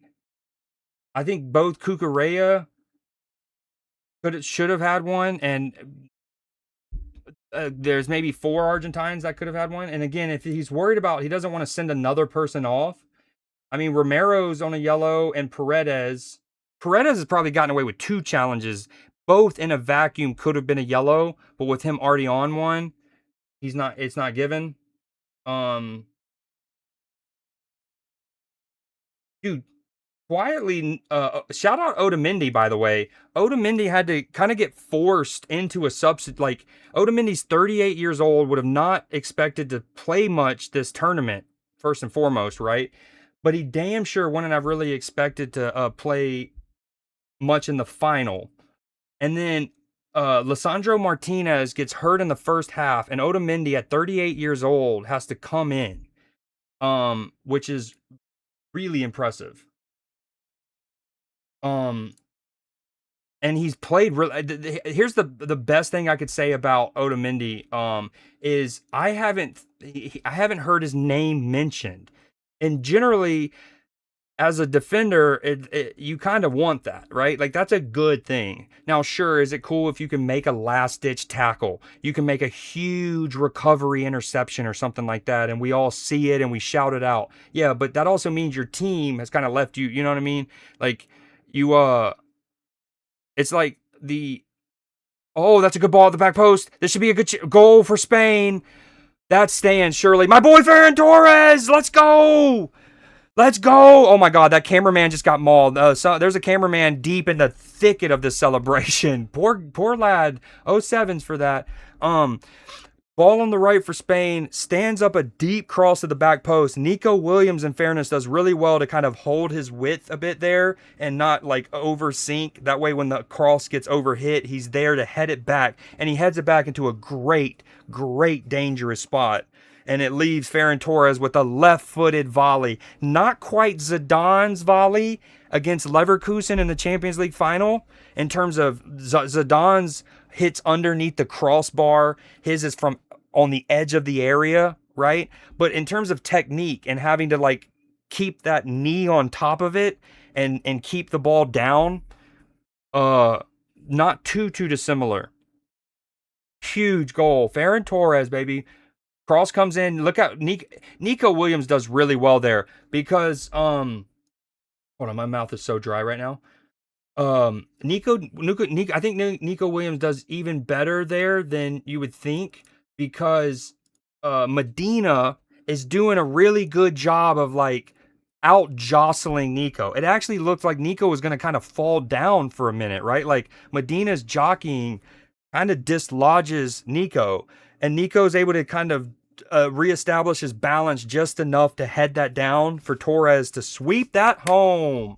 I think both Cucurella should have had one, and there's maybe 4 Argentines that could have had one. And again, if he's worried about, he doesn't want to send another person off. I mean, Romero's on a yellow, and Paredes has probably gotten away with 2 challenges. Both in a vacuum could have been a yellow, but with him already on one, it's not given. Dude, quietly, shout out Otamendi, by the way. Otamendi had to kind of get forced into a substitute. Like, Otamendi's 38 years old, would have not expected to play much this tournament, first and foremost, right? But he damn sure wouldn't have really expected to play much in the final. And then Lisandro Martinez gets hurt in the first half, and Otamendi at 38 years old has to come in, which is really impressive. And he's played here's the best thing I could say about Otamendi is I haven't heard his name mentioned. And generally as a defender, you kind of want that, right? Like that's a good thing. Now, sure, is it cool if you can make a last ditch tackle? You can make a huge recovery interception or something like that, and we all see it and we shout it out. Yeah, but that also means your team has kind of left you. You know what I mean? Like you, it's like the oh, that's a good ball at the back post. This should be a good goal for Spain. That stands surely. My boy Ferran Torres, let's go. Let's go! Oh my God, that cameraman just got mauled. So there's a cameraman deep in the thicket of this celebration. Poor lad. 07s for that. Ball on the right for Spain. Stands up a deep cross to the back post. Nico Williams, in fairness, does really well to kind of hold his width a bit there and not like oversink. That way, when the cross gets overhit, he's there to head it back, and he heads it back into a great, dangerous spot. And it leaves Ferran Torres with a left-footed volley. Not quite Zidane's volley against Leverkusen in the Champions League final. In terms of Zidane's hits underneath the crossbar. His is from on the edge of the area, right? But in terms of technique and having to like keep that knee on top of it and keep the ball down, not too dissimilar. Huge goal. Ferran Torres, baby. Cross comes in. Look out. Nico Williams does really well there because hold on, my mouth is so dry right now. Nico, I think Nico Williams does even better there than you would think because Medina is doing a really good job of like out jostling Nico. It actually looked like Nico was going to kind of fall down for a minute, right? Like Medina's jockeying kind of dislodges Nico, and Nico's able to kind of reestablish his balance just enough to head that down for Torres to sweep that home.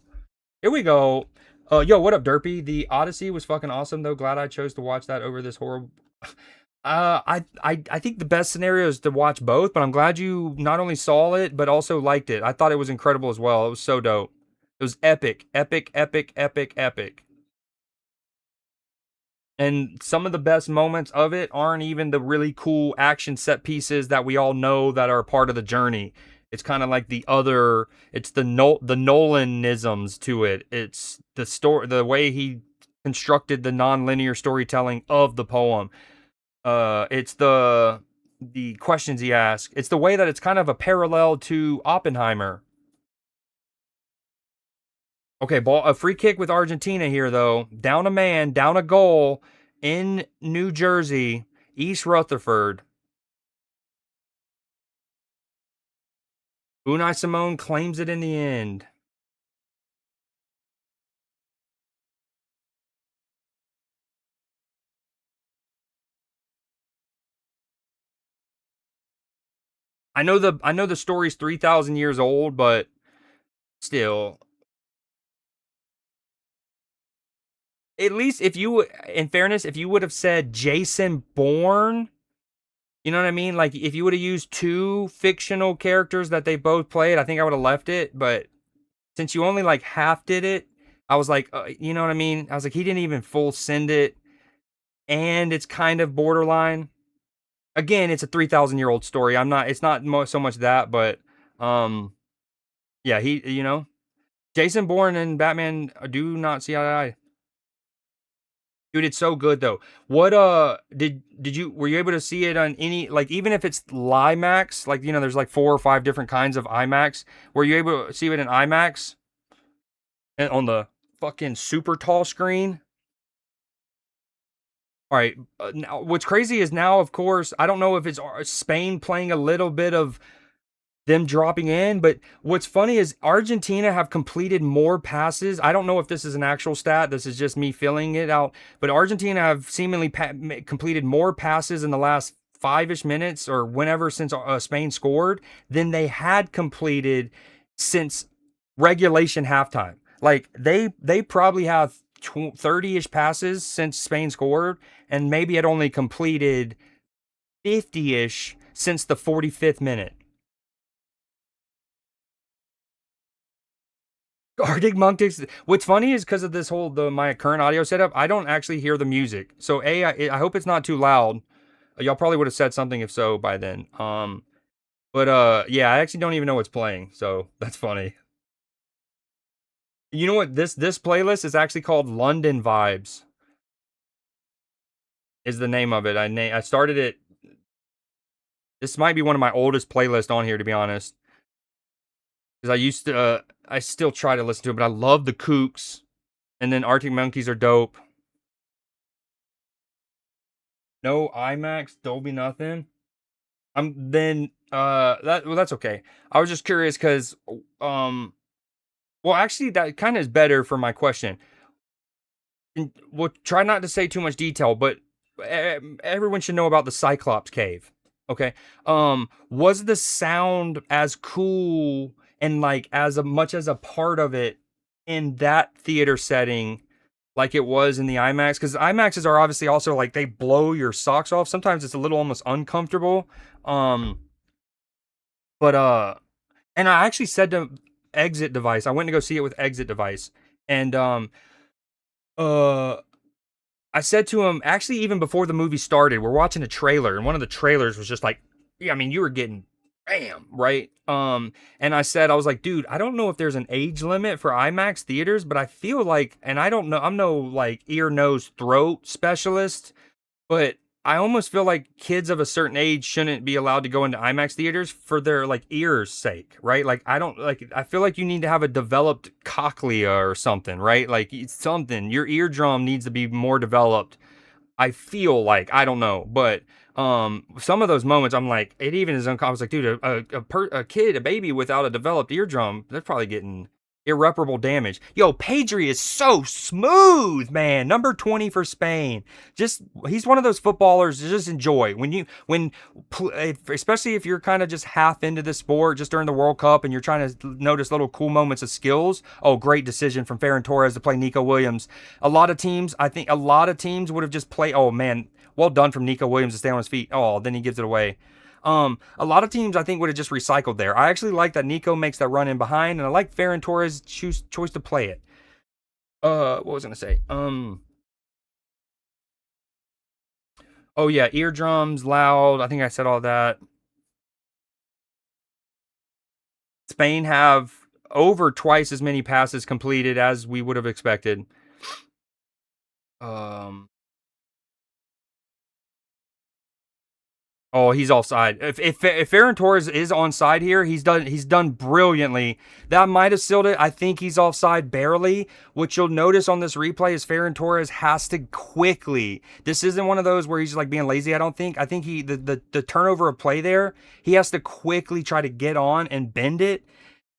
Here we go. Yo, what up, Derpy? The Odyssey was fucking awesome, though. Glad I chose to watch that over this horrible. I think the best scenario is to watch both, but I'm glad you not only saw it but also liked it. I thought it was incredible as well. It was so dope. It was epic, epic, epic, epic, epic. And some of the best moments of it aren't even the really cool action set pieces that we all know that are part of the journey. It's kind of like it's the Nolanisms to it. It's the story, the way he constructed the non-linear storytelling of the poem. It's the questions he asks. It's the way that it's kind of a parallel to Oppenheimer. Okay, a free kick with Argentina here, though. Down a man, down a goal in New Jersey, East Rutherford. Unai Simon claims it in the end. I know the story's 3,000 years old, but still. At least in fairness, if you would have said Jason Bourne, you know what I mean? Like if you would have used two fictional characters that they both played, I think I would have left it. But since you only like half did it, I was like, you know what I mean? I was like, he didn't even full send it, and it's kind of borderline. Again, it's a 3,000-year-old story. It's not so much that, but yeah, Jason Bourne and Batman do not see eye to eye. Dude, it's so good though. What were you able to see it on any, like, even if it's LIMAX, like, there's like 4 or 5 different kinds of IMAX. Were you able to see it in IMAX and on the fucking super tall screen? All right. Now, what's crazy is now, of course, I don't know if it's Spain playing a little bit of them dropping in, but what's funny is Argentina have completed more passes. I don't know if this is an actual stat. This is just me filling it out. But Argentina have seemingly completed more passes in the last 5-ish minutes or whenever since Spain scored than they had completed since regulation halftime. Like they probably have 30-ish passes since Spain scored, and maybe had only completed 50-ish since the 45th minute. Arctic Monkeys. What's funny is because of this my current audio setup, I don't actually hear the music. So I hope it's not too loud. Y'all probably would have said something if so by then. But yeah, I actually don't even know what's playing. So that's funny. You know what? This playlist is actually called London Vibes. Is the name of it. I started it. This might be one of my oldest playlists on here, to be honest, because I used to. I still try to listen to it, but I love the Kooks, and then Arctic Monkeys are dope. No IMAX, Dolby, nothing. I'm then that's okay. I was just curious because well, actually that kind of is better for my question. We'll try not to say too much detail, but everyone should know about the Cyclops cave. Okay. Was the sound as cool and like as much as a part of it in that theater setting like it was in the IMAX? Because IMAXs are obviously also like they blow your socks off. Sometimes it's a little almost uncomfortable. Um, but and I actually said to Exit Device, I went to go see it with Exit Device, and uh I said to him, actually, even before the movie started, we're watching a trailer, and one of the trailers was just like, yeah, I mean, you were getting bam, right? And I said, I was like, dude, I don't know if there's an age limit for IMAX theaters, but I feel like, and I don't know, I'm no like ear, nose, throat specialist, but I almost feel like kids of a certain age shouldn't be allowed to go into IMAX theaters for their like ears' sake, right? Like I don't like I feel like you need to have a developed cochlea or something, right? Like it's something. Your eardrum needs to be more developed. I feel like I don't know, but some of those moments I'm like it even is uncomfortable. I was like, dude, a kid, a baby without a developed eardrum, they're probably getting irreparable damage. Yo, Pedri is so smooth, man. Number 20 for Spain. Just he's one of those footballers to just enjoy. Especially if you're kind of just half into the sport just during the World Cup and you're trying to notice little cool moments of skills. Oh, great decision from Ferran Torres to play Nico Williams. I think a lot of teams would have just played. Oh man, well done from Nico Williams to stay on his feet. Oh, then he gives it away. A lot of teams I think would have just recycled there. I actually like that Nico makes that run in behind, and I like Ferran Torres' choice to play it. What was I gonna say? Oh yeah, eardrums, loud. I think I said all that. Spain have over twice as many passes completed as we would have expected. Um, Oh, he's offside. If Aaron Torres is onside here, he's done brilliantly. That might have sealed it. I think he's offside barely. What you'll notice on this replay is Ferran Torres has to quickly. This isn't one of those where he's just like being lazy. I don't think. I think the turnover of play there, he has to quickly try to get on and bend it,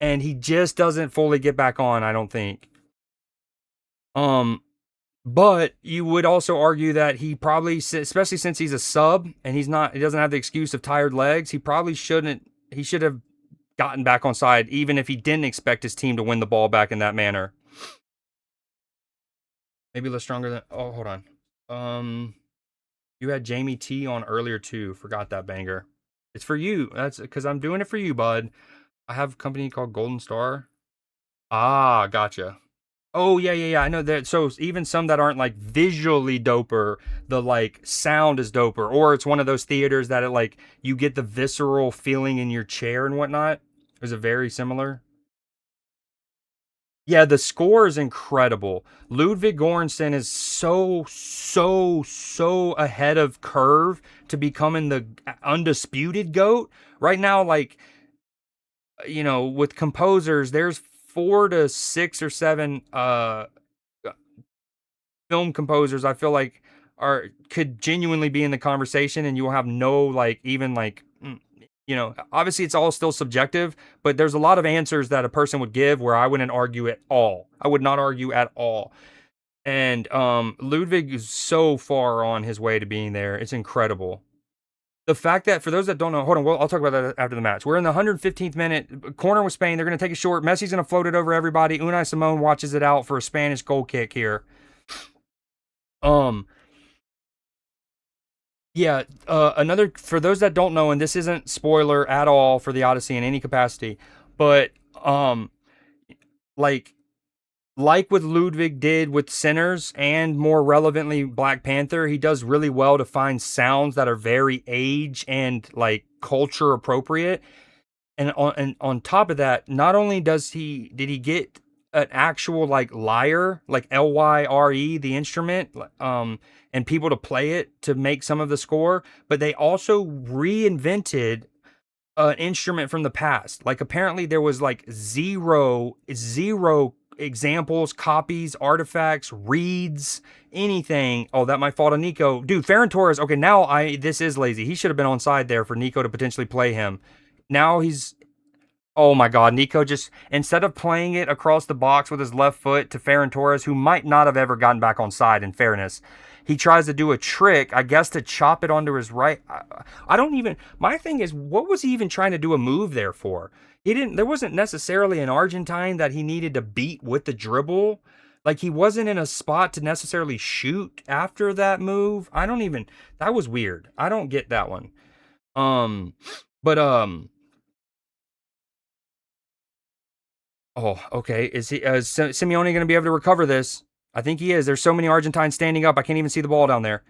and he just doesn't fully get back on. I don't think. Um, but you would also argue that he probably, especially since he's a sub and he doesn't have the excuse of tired legs, he should have gotten back on side, even if he didn't expect his team to win the ball back in that manner. Maybe a little stronger than, oh, hold on. You had Jamie T on earlier too. Forgot that banger. It's for you. That's because I'm doing it for you, bud. I have a company called Golden Star. Ah, gotcha. Oh yeah. I know that. So even some that aren't like visually doper, the like sound is doper, or it's one of those theaters that it like you get the visceral feeling in your chair and whatnot. Is it very similar? Yeah, the score is incredible. Ludwig Göransson is so ahead of curve to becoming the undisputed GOAT. Right now, like, with composers, there's 4 to 6 or 7 film composers I feel like are could genuinely be in the conversation, and you will have no like even like obviously it's all still subjective, but there's a lot of answers that a person would give where I wouldn't argue at all. I would not argue at all. And Ludwig is so far on his way to being there. It's incredible. The fact that, for those that don't know, hold on, I'll talk about that after the match. We're in the 115th minute, corner with Spain. They're going to take a short. Messi's going to float it over everybody. Unai Simon watches it out for a Spanish goal kick here. Um, yeah, another, for those that don't know, and this isn't spoiler at all for the Odyssey in any capacity, but like with Ludwig did with Sinners and more relevantly Black Panther, he does really well to find sounds that are very age and like culture appropriate. And on top of that, not only did he get an actual like lyre, like Lyre, the instrument, and people to play it to make some of the score, but they also reinvented an instrument from the past. Like apparently there was like zero examples, copies, artifacts, reads, anything. Oh, that might fall to Nico. Dude, Ferran Torres. Okay, now this is lazy. He should have been on side there for Nico to potentially play him. Now he's Oh my God, Nico just, instead of playing it across the box with his left foot to Ferran Torres, who might not have ever gotten back on side in fairness, he tries to do a trick, I guess, to chop it onto his right. I don't even, my thing is, what was he even trying to do a move there for? There wasn't necessarily an Argentine that he needed to beat with the dribble. Like he wasn't in a spot to necessarily shoot after that move. That was weird. I don't get that one. Um, but, Oh, okay. Is Simeone going to be able to recover this? I think he is. There's so many Argentines standing up. I can't even see the ball down there.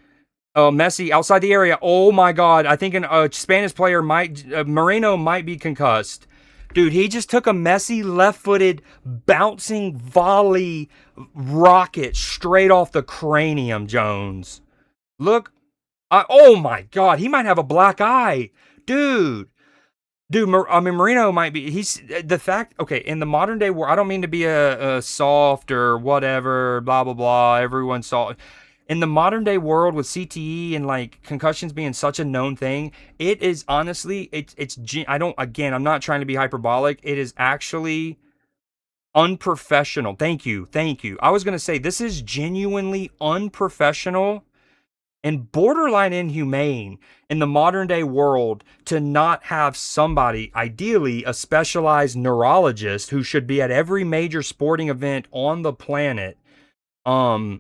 Messi outside the area. Oh my God. I think a Spanish player Moreno might be concussed. Dude, he just took a Messi left-footed bouncing volley rocket straight off the cranium, Jones. Look. Oh my God. He might have a black eye. Dude. Dude, I mean, Marino might be. He's the fact. Okay, in the modern day world, I don't mean to be a soft or whatever, blah blah blah. Everyone's soft. In the modern day world with CTE and like concussions being such a known thing, it is honestly, it's. I don't. Again, I'm not trying to be hyperbolic. It is actually unprofessional. Thank you, thank you. I was gonna say this is genuinely unprofessional and borderline inhumane in the modern day world to not have somebody, ideally a specialized neurologist who should be at every major sporting event on the planet, a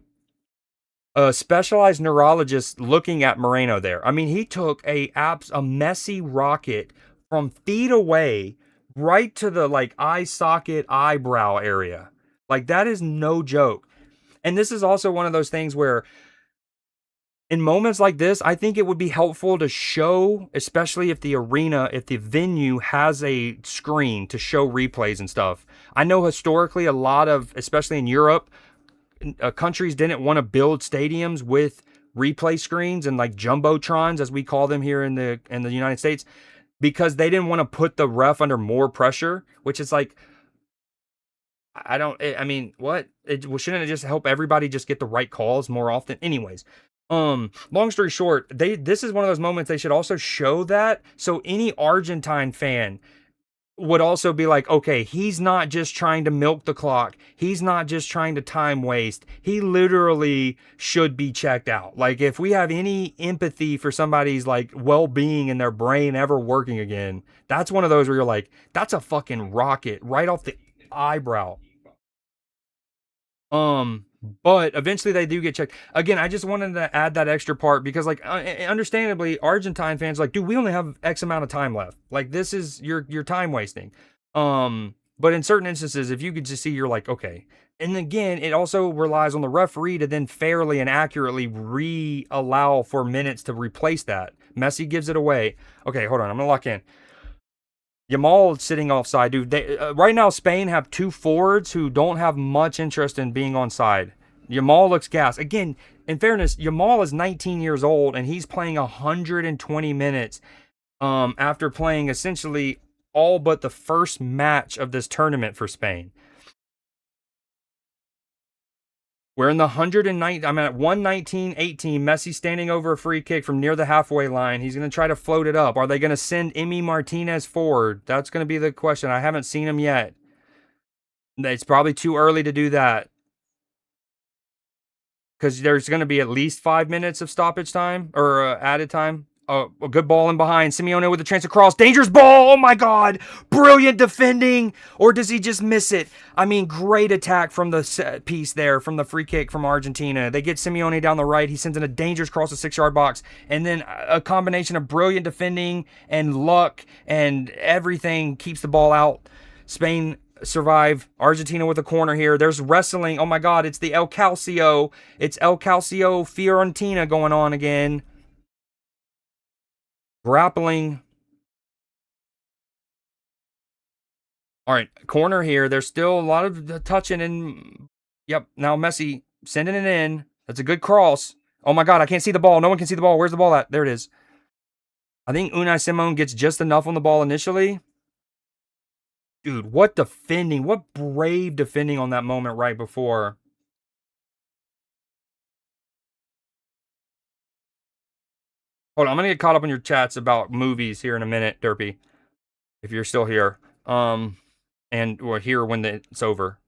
specialized neurologist looking at Moreno there. I mean, he took a Messi rocket from feet away right to the like eye socket eyebrow area. Like that is no joke. And this is also one of those things where in moments like this, I think it would be helpful to show, especially if the venue has a screen to show replays and stuff. I know historically a lot of, especially in Europe, countries didn't want to build stadiums with replay screens and like jumbotrons, as we call them here in the United States, because they didn't want to put the ref under more pressure, which is like, I mean, what? Shouldn't it just help everybody just get the right calls more often? Anyways, long story short, this is one of those moments they should also show that, so any Argentine fan would also be like, okay, he's not just trying to milk the clock. He's not just trying to time waste. He literally should be checked out. Like, if we have any empathy for somebody's like well-being and their brain ever working again, that's one of those where you're like, that's a fucking rocket right off the eyebrow. But eventually they do get checked. Again, I just wanted to add that extra part because, like, understandably, Argentine fans are like, dude, we only have X amount of time left. Like, this is your time wasting. But in certain instances, if you could just see, you're like, okay. And again, it also relies on the referee to then fairly and accurately allow for minutes to replace that. Messi gives it away. Okay, hold on, I'm gonna lock in. Yamal sitting offside, dude. Right now, Spain have two forwards who don't have much interest in being on side. Yamal looks gas. Again, in fairness, Yamal is 19 years old and he's playing 120 minutes after playing essentially all but the first match of this tournament for Spain. We're in the 109. I'm at 119-18. Messi standing over a free kick from near the halfway line. He's going to try to float it up. Are they going to send Emi Martinez forward? That's going to be the question. I haven't seen him yet. It's probably too early to do that, because there's going to be at least 5 minutes of stoppage time or added time. A good ball in behind. Simeone with the chance to cross. Dangerous ball. Oh my God. Brilliant defending. Or does he just miss it? I mean, great attack from the set piece there, from the free kick from Argentina. They get Simeone down the right. He sends in a dangerous cross to 6-yard box. And then a combination of brilliant defending and luck and everything keeps the ball out. Spain survive. Argentina with a corner here. There's wrestling. Oh my God. It's the El Calcio. It's El Calcio Fiorentina going on again. Grappling. All right, corner here. There's still a lot of touching and yep. Now Messi sending it in. That's a good cross. Oh my God, I can't see the ball. No one can see the ball. Where's the ball at? There it is. I think Unai Simon gets just enough on the ball initially. Dude, what defending? What brave defending on that moment right before. Hold on, I'm gonna get caught up on your chats about movies here in a minute, Derpy. If you're still here, and we're here when it's over.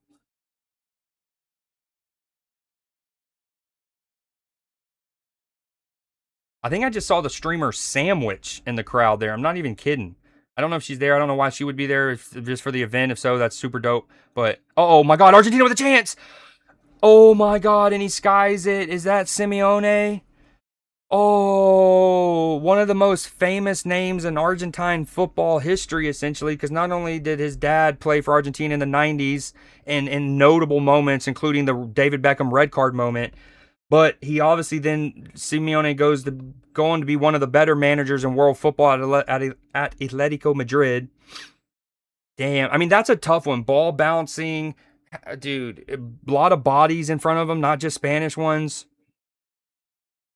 I think I just saw the streamer Sandwich in the crowd there. I'm not even kidding. I don't know if she's there. I don't know why she would be there just for the event. If so, that's super dope. But oh my God, Argentina with a chance! Oh my God, and he skies it. Is that Simeone? Oh, one of the most famous names in Argentine football history, essentially, because not only did his dad play for Argentina in the 90s and in notable moments, including the David Beckham red card moment, but he obviously then, Simeone going to be one of the better managers in world football at Atletico Madrid. Damn, I mean, that's a tough one. Ball bouncing, dude, a lot of bodies in front of him, not just Spanish ones.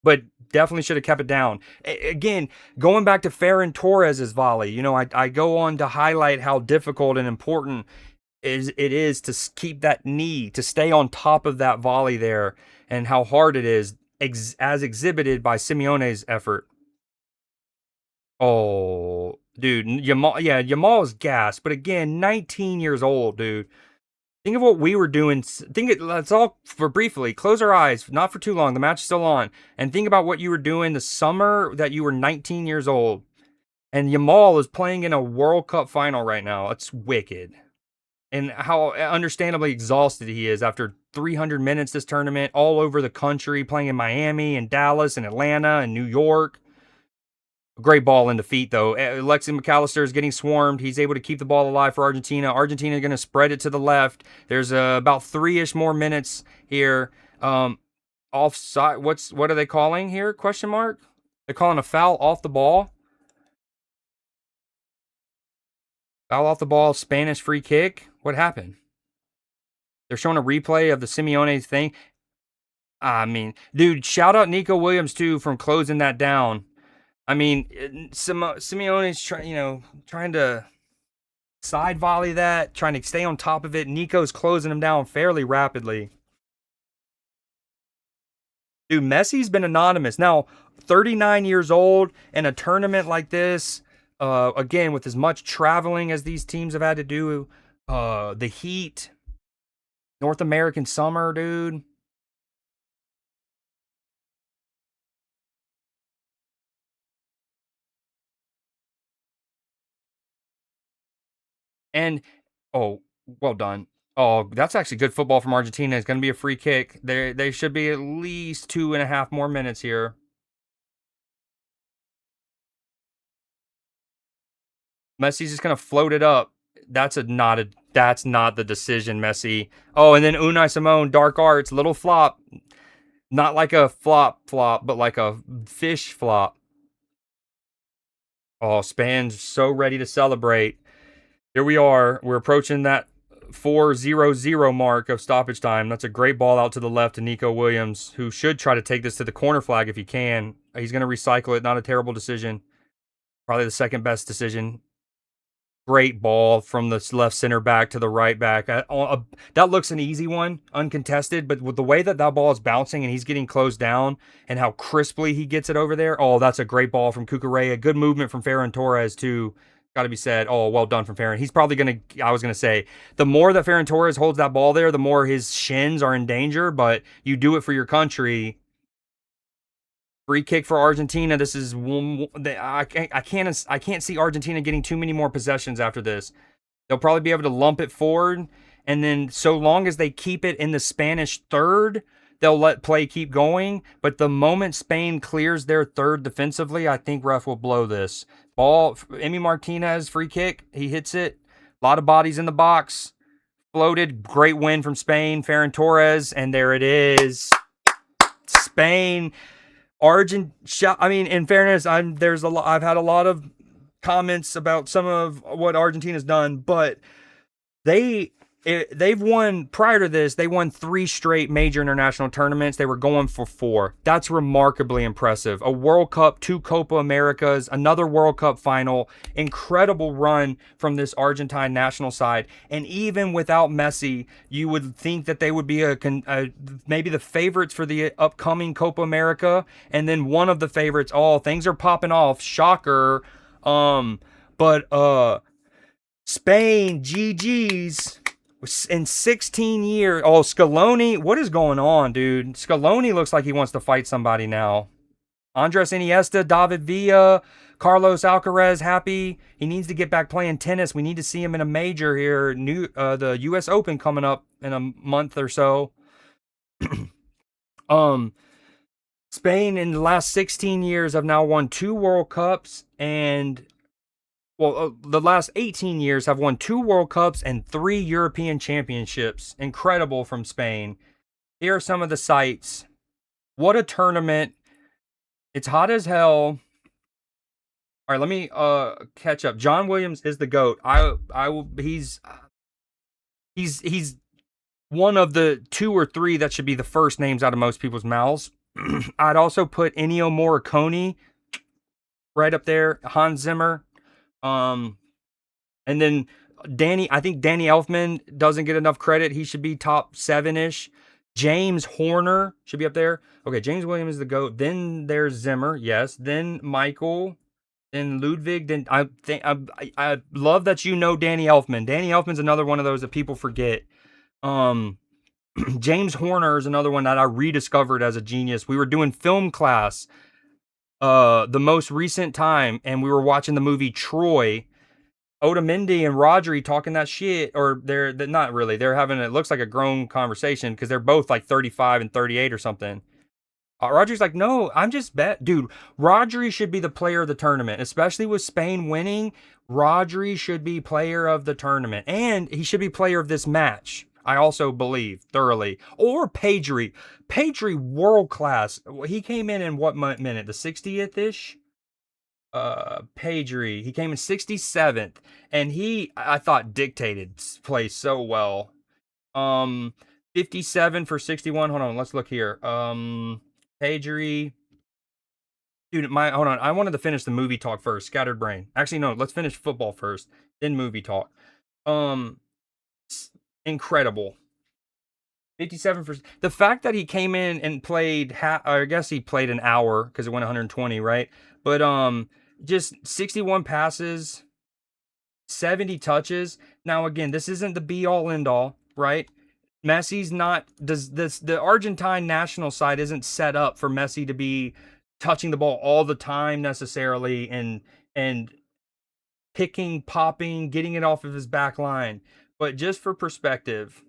But definitely should have kept it down. Again, going back to Ferran Torres' volley, I go on to highlight how difficult and important it is to keep that knee, to stay on top of that volley there, and how hard it is, as exhibited by Simeone's effort. Oh, dude, Yamal is gas, but again, 19 years old, dude. Think of what we were doing. Let's all, for briefly, close our eyes, not for too long. The match is still on. And think about what you were doing the summer that you were 19 years old. And Yamal is playing in a World Cup final right now. It's wicked. And how understandably exhausted he is after 300 minutes this tournament, all over the country, playing in Miami and Dallas and Atlanta and New York. Great ball in the feet, though. Alexis McAllister is getting swarmed. He's able to keep the ball alive for Argentina. Argentina going to spread it to the left. There's about 3-ish more minutes here. Offside. What are they calling here? Question mark. They're calling a foul off the ball. Foul off the ball. Spanish free kick. What happened? They're showing a replay of the Simeone thing. I mean, dude, shout out Nico Williams too from closing that down. I mean, Simeone's trying to side volley that, trying to stay on top of it. Nico's closing him down fairly rapidly. Dude, Messi's been anonymous. Now, 39 years old in a tournament like this, again, with as much traveling as these teams have had to do, the heat, North American summer, dude. And, oh, well done. Oh, that's actually good football from Argentina. It's going to be a free kick. They should be at least 2.5 more minutes here. Messi's just going to float it up. That's not the decision, Messi. Oh, and then Unai Simon, dark arts, little flop. Not like a flop, but like a fish flop. Oh, Spain's so ready to celebrate. Here we are. We're approaching that 4-0-0 mark of stoppage time. That's a great ball out to the left to Nico Williams, who should try to take this to the corner flag if he can. He's going to recycle it. Not a terrible decision. Probably the second best decision. Great ball from the left center back to the right back. That looks an easy one, uncontested, but with the way that ball is bouncing and he's getting closed down and how crisply he gets it over there, oh, that's a great ball from Cucurella. Good movement from Ferran Torres, too. Got to be said. Oh, well done from Ferran. He's probably going to, I was going to say, the more that Ferran Torres holds that ball there, the more his shins are in danger, but you do it for your country. Free kick for Argentina. This is I can't see Argentina getting too many more possessions after this. They'll probably be able to lump it forward, and then so long as they keep it in the Spanish third, they'll let play keep going. But the moment Spain clears their third defensively, I think ref will blow this. Ball, Emi Martinez, free kick. He hits it. A lot of bodies in the box. Floated. Great win from Spain. Ferran Torres, and there it is. Spain. I mean, in fairness, I've had a lot of comments about some of what Argentina's done, but they they've won prior to this. They won 3 straight major international tournaments. They were going for 4. That's remarkably impressive. A World Cup, 2 Copa Americas, another World Cup final. Incredible run from this Argentine national side. And even without Messi, you would think that they would be maybe the favorites for the upcoming Copa America, and then one of the favorites. Oh, things are popping off. Shocker. But Spain, GG's. In 16 years. Oh, Scaloni. What is going on, dude? Scaloni looks like he wants to fight somebody now. Andres Iniesta, David Villa, Carlos Alcaraz, happy. He needs to get back playing tennis. We need to see him in a major here. The U.S. Open coming up in a month or so. Spain in the last 16 years have now won 2 World Cups and the last 18 years have won 2 World Cups and 3 European Championships. Incredible from Spain. Here are some of the sights. What a tournament. It's hot as hell. All right, let me catch up. John Williams is the GOAT. He's one of the 2 or 3 that should be the first names out of most people's mouths. I'd also put Ennio Morricone right up there. Hans Zimmer. And then I think Danny Elfman doesn't get enough credit. He should be top 7-ish. James Horner should be up there. Okay, James Williams is the GOAT. Then there's Zimmer, yes. Then Michael. Then Ludwig. Then I love that you know Danny Elfman. Danny Elfman's another one of those that people forget. James Horner is another one that I rediscovered as a genius. We were doing film class the most recent time, and we were watching the movie Troy. Otamendi and Rodri talking that shit, or they're not really. They're having, it looks like a grown conversation because they're both like 35 and 38 or something. Rodri's like, no, I'm just dude. Rodri should be the player of the tournament, especially with Spain winning. Rodri should be player of the tournament, and he should be player of this match. I also believe thoroughly. Or Pedri. Pedri, world class. He came in what minute? The 60th ish. Pedri. He came in 67th, and I thought dictated play so well. 57 for 61. Hold on, let's look here. Pedri. Dude, hold on. I wanted to finish the movie talk first. Scattered brain. Actually, no. Let's finish football first, then movie talk. Incredible. 57 for the fact that he came in and played. I guess he played an hour because it went 120, right? But just 61 passes, 70 touches. Now again, this isn't the be all end all, right? Messi's not. The Argentine national side isn't set up for Messi to be touching the ball all the time necessarily, and picking, popping, getting it off of his back line. But just for perspective,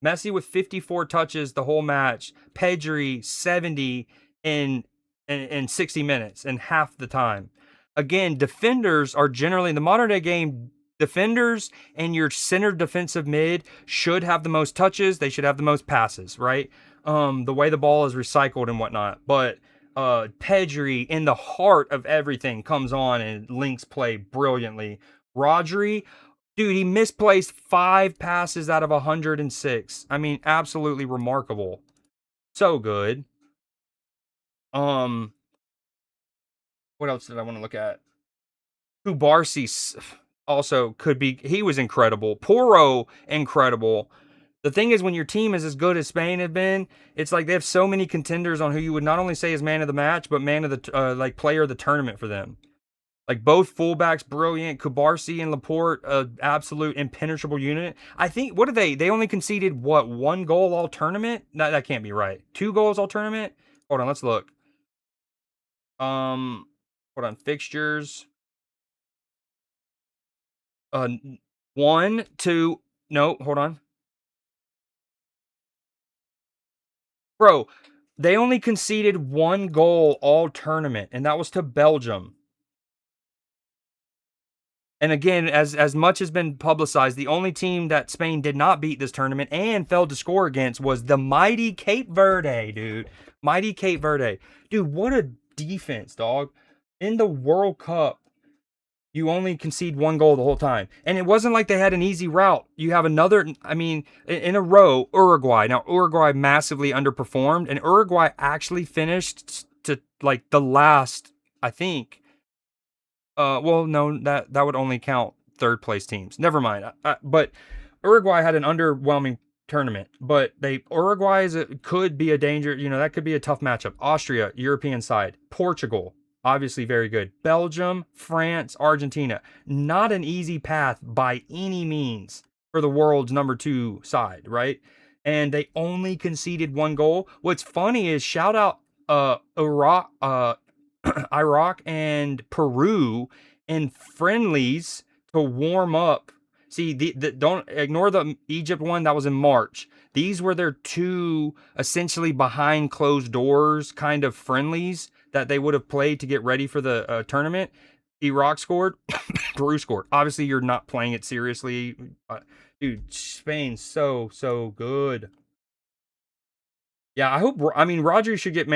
Messi with 54 touches the whole match, Pedri 70 in 60 minutes, in half the time. Again, defenders are generally, in the modern day game, defenders and your center defensive mid should have the most touches. They should have the most passes, right? The way the ball is recycled and whatnot. But Pedri, in the heart of everything, comes on and links play brilliantly. Rodri, dude, he misplaced 5 passes out of 106. I mean, absolutely remarkable. So good. What else did I want to look at? Kubarsi also could be. He was incredible. Porro, incredible. The thing is, when your team is as good as Spain have been, it's like they have so many contenders on who you would not only say is man of the match, but man of the player of the tournament for them. Like both fullbacks, brilliant. Kubarsi and Laporte, absolute impenetrable unit. I think, what are they? They only conceded, 1 goal all tournament? No, that can't be right. 2 goals all tournament? Hold on, let's look. Hold on, fixtures. 1, 2, no, hold on. Bro, they only conceded 1 goal all tournament, and that was to Belgium. And again, as much has been publicized, the only team that Spain did not beat this tournament and failed to score against was the mighty Cape Verde, dude. Mighty Cape Verde. Dude, what a defense, dog. In the World Cup, You only concede one goal the whole time. And it wasn't like they had an easy route. You have another, I mean, in a row, Uruguay. Now, Uruguay massively underperformed, and Uruguay actually finished to like the last, I think. Well, no, that would only count third place teams. Never mind. But Uruguay had an underwhelming tournament, but Uruguay could be a danger. That could be a tough matchup. Austria, European side. Portugal, obviously very good. Belgium, France, Argentina. Not an easy path by any means for the world's number 2 side, right? And they only conceded one goal. What's funny is shout out Iraq, Iraq and Peru in friendlies to warm up. See, don't ignore the Egypt one that was in March. These were their 2 essentially behind closed doors kind of friendlies that they would have played to get ready for the tournament. Iraq scored, Peru scored. Obviously, you're not playing it seriously. Dude, Spain's so good. Yeah, I mean, Rodri should get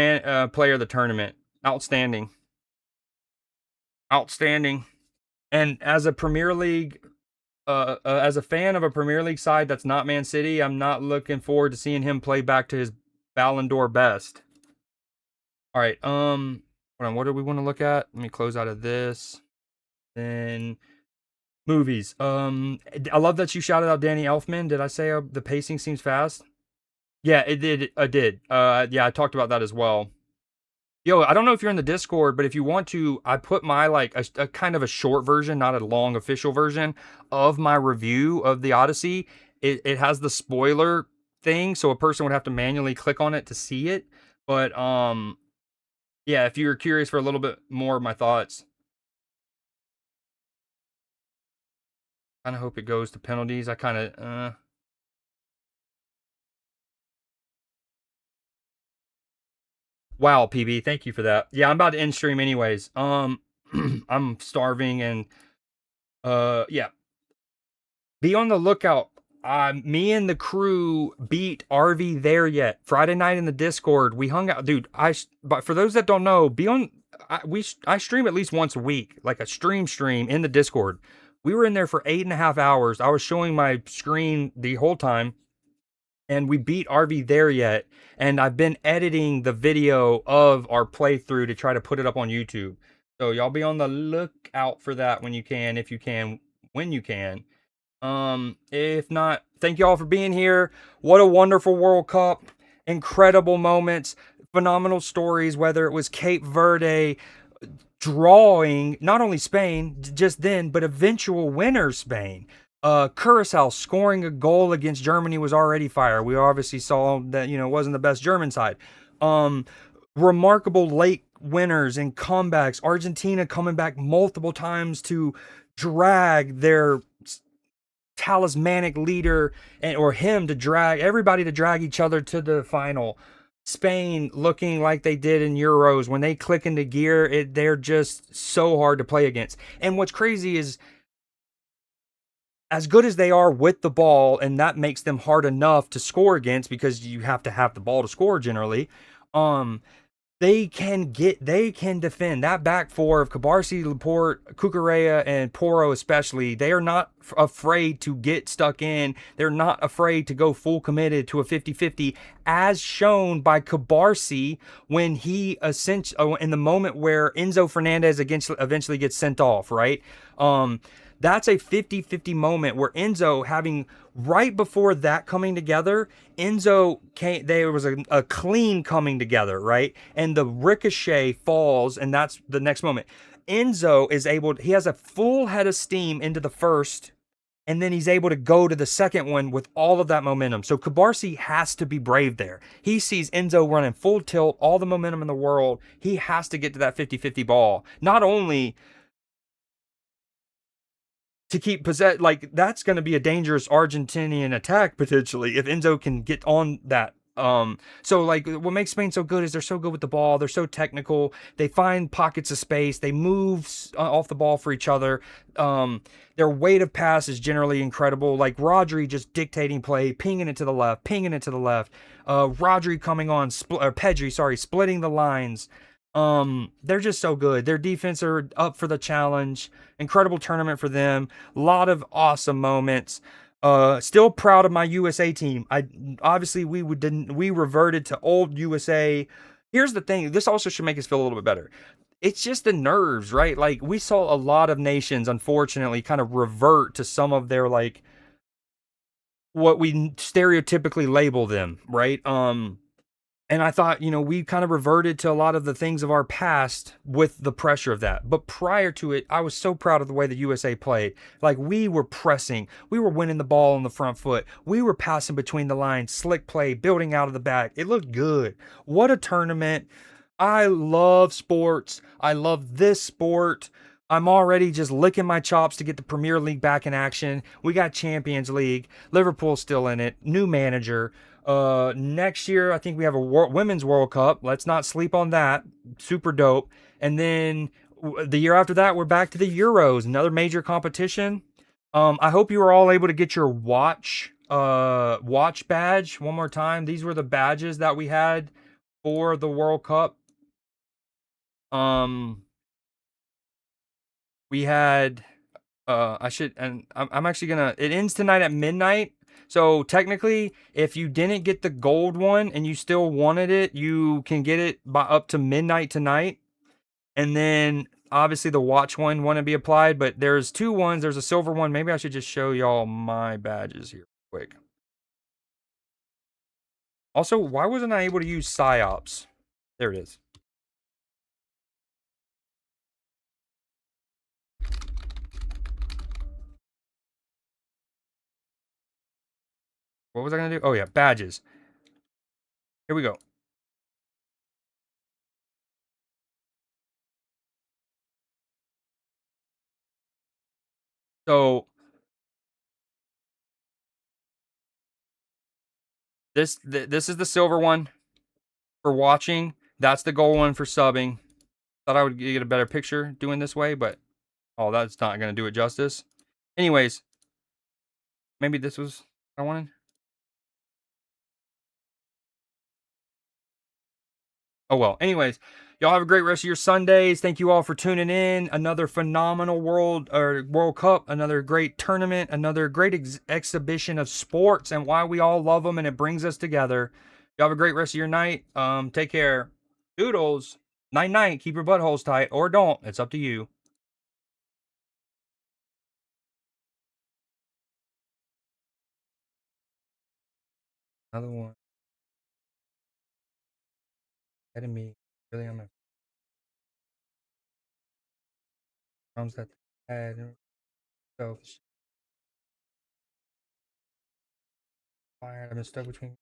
player of the tournament. Outstanding. And as a Premier League, as a fan of a Premier League side that's not Man City, I'm not looking forward to seeing him play back to his Ballon d'Or best. All right, hold on. What do we want to look at? Let me close out of this. Then movies. I love that you shouted out Danny Elfman. Did I say the pacing seems fast? Yeah, it did. I did. Yeah, I talked about that as well. Yo, I don't know if you're in the Discord, but if you want to, I put my like a kind of a short version, not a long official version of my review of the Odyssey. It has the spoiler thing, so a person would have to manually click on it to see it. But yeah, if you're curious for a little bit more of my thoughts, kind of hope it goes to penalties. I kind of Wow, PB, thank you for that. Yeah, I'm about to end stream anyways. I'm starving and yeah. Be on the lookout. Me and the crew beat RV there yet. Friday night in the Discord, we hung out, dude. But for those that don't know, I stream at least once a week, like a stream in the Discord. We were in there for 8.5 hours. I was showing my screen the whole time, and we beat RV there yet. And I've been editing the video of our playthrough to try to put it up on YouTube. So y'all be on the lookout for that when you can, when you can. If not, thank you all for being here. What a wonderful World Cup. Incredible moments, phenomenal stories, whether it was Cape Verde drawing not only Spain just then, but eventual winner Spain. Curacao scoring a goal against Germany was already fire. We obviously saw that, it wasn't the best German side. Remarkable late winners and comebacks. Argentina coming back multiple times to drag their talismanic leader or him to drag everybody to drag each other to the final. Spain looking like they did in Euros. When they click into gear, they're just so hard to play against. And what's crazy is, as good as they are with the ball, and that makes them hard enough to score against because you have to have the ball to score generally, they can defend. That back four of Cabarsi, Laporte, Cucurella, and Porro especially, they are not afraid to get stuck in. They're not afraid to go full committed to a 50-50, as shown by Cabarsi when he in the moment where Enzo Fernandez eventually gets sent off, right? That's a 50-50 moment where Enzo, having right before that coming together, there was a clean coming together, right? And the ricochet falls, and that's the next moment. Enzo he has a full head of steam into the first, and then he's able to go to the second one with all of that momentum. So Cabarsi has to be brave there. He sees Enzo running full tilt, all the momentum in the world. He has to get to that 50-50 ball. Not only to keep like that's going to be a dangerous Argentinian attack potentially if Enzo can get on that. So like what makes Spain so good is they're so good with the ball. They're so technical. They find pockets of space. They move off the ball for each other. Their weight of pass is generally incredible. Like Rodri just dictating play, pinging it to the left. Rodri coming on, Pedri, splitting the lines. They're just so good. Their defense are up for the challenge. Incredible tournament for them. A lot of awesome moments. Still proud of my USA team. I obviously we reverted to old USA. Here's the thing. This also should make us feel a little bit better. It's just the nerves, right? Like we saw a lot of nations, unfortunately, kind of revert to some of their like what we stereotypically label them, right? And I thought, we kind of reverted to a lot of the things of our past with the pressure of that. But prior to it, I was so proud of the way the USA played. Like we were pressing, we were winning the ball on the front foot, we were passing between the lines, slick play, building out of the back. It looked good. What a tournament. I love sports. I love this sport. I'm already just licking my chops to get the Premier League back in action. We got Champions League. Liverpool's still in it. New manager. Next year, I think we have a Women's World Cup. Let's not sleep on that. Super dope. And then the year after that, we're back to the Euros, another major competition. I hope you were all able to get your watch badge one more time. These were the badges that we had for the World Cup. Um, we had I should, and I'm actually gonna. It ends tonight at midnight. So technically, if you didn't get the gold one and you still wanted it, you can get it by up to midnight tonight. And then obviously the watch one wouldn't be applied, but there's two ones. There's a silver one. Maybe I should just show y'all my badges here quick. Also, why wasn't I able to use psyops? There it is. What was I gonna do? Oh yeah, badges. Here we go. So this is the silver one for watching. That's the gold one for subbing. Thought I would get a better picture doing this way, but oh, that's not gonna do it justice. Anyways, maybe this was what I wanted. Oh well. Anyways, y'all have a great rest of your Sundays. Thank you all for tuning in. Another phenomenal World Cup, another great tournament, another great exhibition of sports and why we all love them and it brings us together. Y'all have a great rest of your night. Take care. Doodles. Night night. Keep your buttholes tight or don't. It's up to you. Another one. Enemy. Really on my thumbs that had selfish. Fire. I've been stuck between